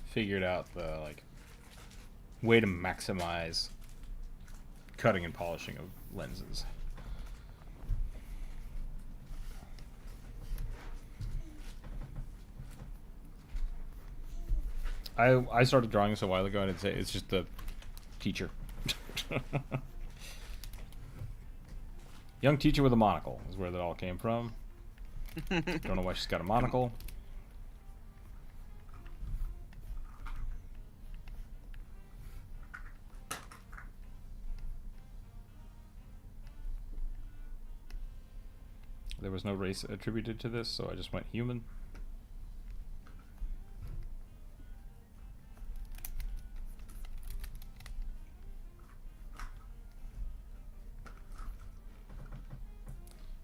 figured out the like way to maximize cutting and polishing of lenses. I started drawing this a while ago, and it's just the teacher. Young teacher with a monocle is where that all came from. Don't know why she's got a monocle. There was no race attributed to this, so I just went human.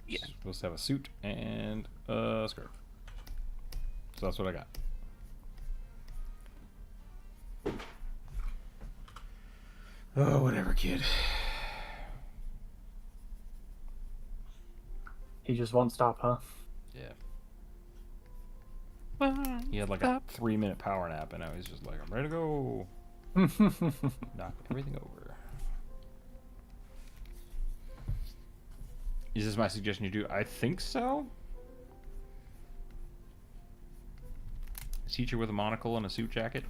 Yeah. Supposed to have a suit and a skirt. So that's what I got. Oh, whatever, kid. He just won't stop, huh? Yeah. He had like a 3-minute power nap, and now he's just like, I'm ready to go. Knock everything over. Is this my suggestion you do? I think so. A teacher with a monocle and a suit jacket.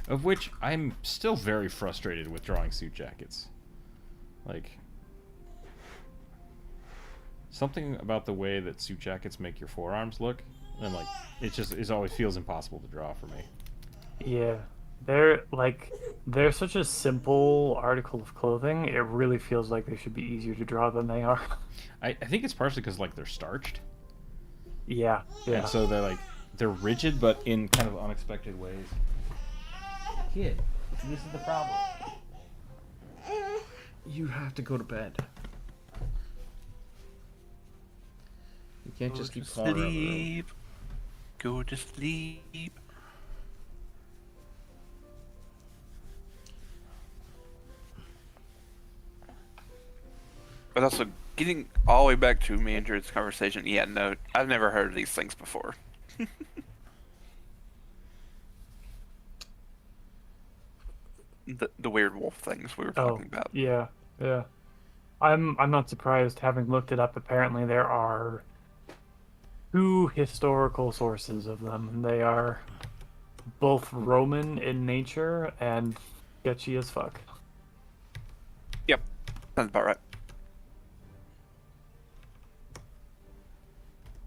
Of which I'm still very frustrated with drawing suit jackets. Like, something about the way that suit jackets make your forearms look, and like it always feels impossible to draw for me. Yeah. They're such a simple article of clothing. It really feels like they should be easier to draw than they are. I think it's partially because like they're starched, Yeah, and yeah. so they're rigid, but in kind of unexpected ways. Kid, this is the problem. You have to go to bed. You can't just keep falling around the room. Sleep. Go to sleep. But also, getting all the way back to me and Drew's conversation, yeah, no, I've never heard of these things before. The weird wolf things we were talking about. Yeah, yeah. I'm not surprised. Having looked it up, apparently there are two historical sources of them. They are both Roman in nature and sketchy as fuck. Yep, sounds about right.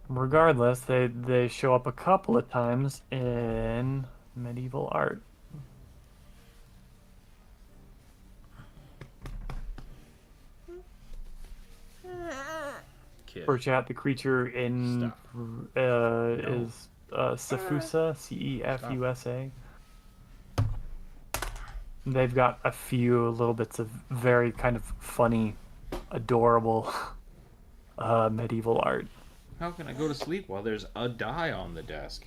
Regardless, they show up a couple of times in medieval art. Kid. For chat, the creature in is Cefusa, Cefusa. They've got a few little bits of very kind of funny, adorable medieval art. How can I go to sleep while there's a die on the desk?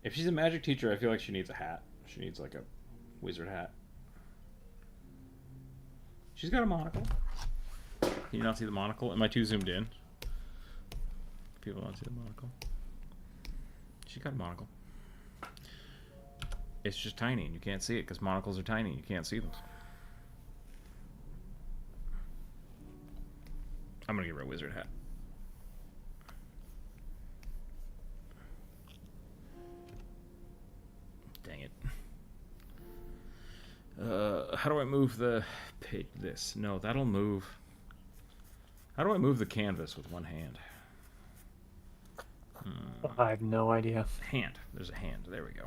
If she's a magic teacher, I feel like she needs a hat. She needs like a wizard hat. She's got a monocle. Can you not see the monocle? Am I too zoomed in? People don't see the monocle. She's got a monocle. It's just tiny and you can't see it because monocles are tiny. You can't see them. I'm gonna give her a wizard hat. Dang it. How do I move the page? This? No, that'll move. How do I move the canvas with one hand? I have no idea. Hand. There's a hand. There we go.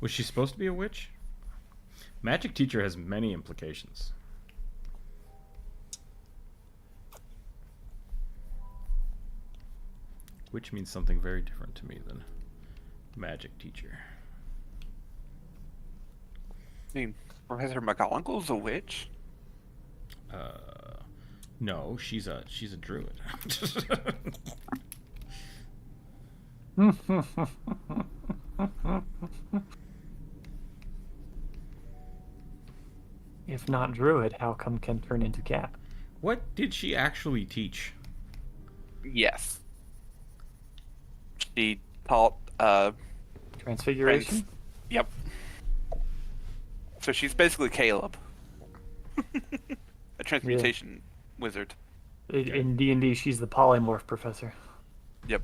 Was she supposed to be a witch? Magic teacher has many implications. Witch means something very different to me than magic teacher. I mean, Professor McGonagall's a witch. No, she's a druid. If not druid, how come can turn into cat? What did she actually teach? Yes. She taught, Transfiguration? Yep. So she's basically Caleb. A transmutation wizard. In D&D, she's the polymorph professor. Yep.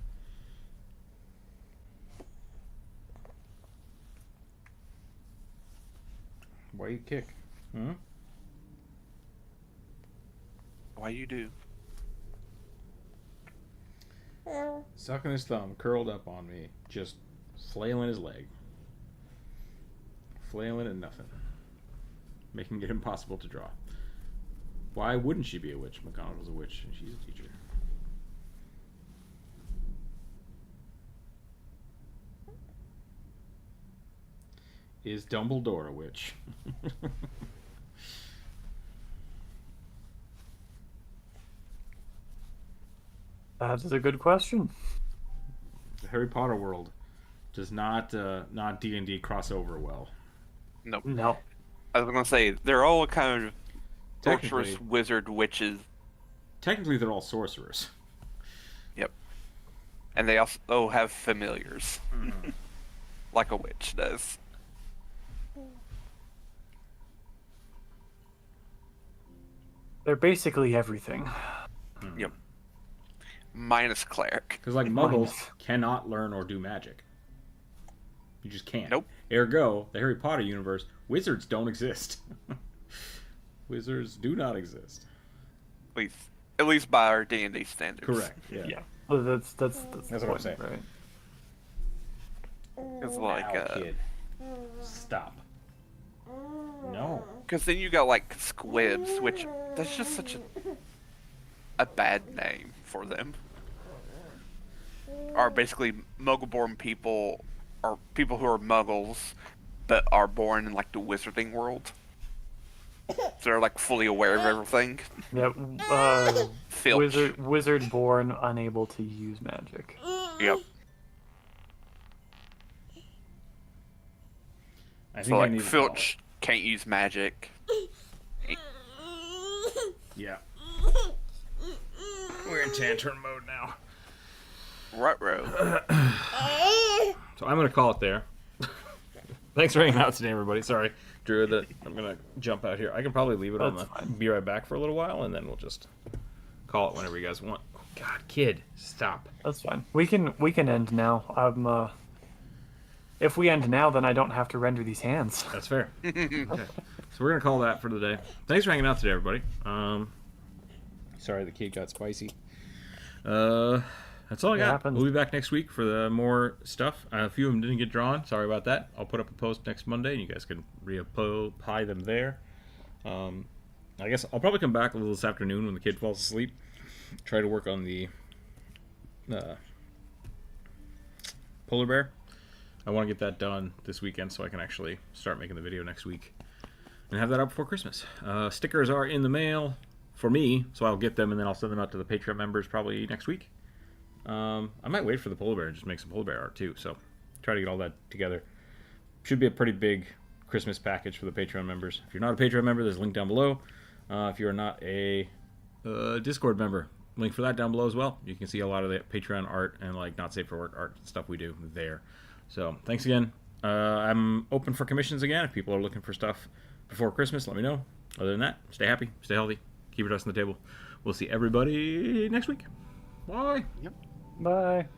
Why you kick? Hmm? Why you do? Sucking his thumb, curled up on me, just flailing his leg. Flailing at nothing. Making it impossible to draw. Why wouldn't she be a witch? McGonagall's a witch, and she's a teacher. Is Dumbledore a witch? That's a good question. The Harry Potter world does not D&D cross over well. Nope. No. I was gonna say they're all kind of Technically- sorceress, wizard, witches. Technically, they're all sorcerers. Yep. And they also have familiars, like a witch does. They're basically everything. Yep. Minus cleric. Because like muggles cannot learn or do magic. You just can't. Nope. Ergo, the Harry Potter universe, wizards don't exist. Wizards do not exist. At least by our D&D standards. Correct. Yeah. Yeah. Well, that's That's what I'm saying. right? It's like, Ow, kid. Stop. No. because then you got like squibs, which that's just such a bad name for them. Are basically Muggle-born people, or people who are Muggles, but are born in like the wizarding world. So they're like fully aware of everything. Yeah. Filch. Wizard born, unable to use magic. Yep. I think So I like need Filch can't use magic. Yeah. We're in tantrum mode now. Ruh-roh. So I'm gonna call it there. Thanks for hanging out today, everybody. Sorry, Drew, that I'm gonna jump out here. I can probably leave it on the That's fine. be right back for a little while, and then we'll just call it whenever you guys want. Oh, God, kid, stop. That's fine. We can end now. If we end now, then I don't have to render these hands. That's fair. Okay. So we're gonna call that for the day. Thanks for hanging out today, everybody. Sorry the kid got spicy. That's all I got. happens. We'll be back next week for the more stuff. A few of them didn't get drawn. Sorry about that. I'll put up a post next Monday, and you guys can reapply them there. I guess I'll probably come back a little this afternoon when the kid falls asleep. Try to work on the polar bear. I want to get that done this weekend so I can actually start making the video next week and have that up before Christmas. Stickers are in the mail for me, so I'll get them and then I'll send them out to the Patreon members probably next week. I might wait for the polar bear and just make some polar bear art too, so try to get all that together. Should be a pretty big Christmas package for the Patreon members. If you're not a Patreon member, there's a link down below. If you're not a Discord member, link for that down below as well. You can see a lot of the Patreon art and like not safe for work art stuff we do there. So thanks again. I'm open for commissions again. If people are looking for stuff before Christmas, let me know. Other than that, stay happy, stay healthy, keep your dust on the table. We'll see everybody next week. Bye. Yep. Bye.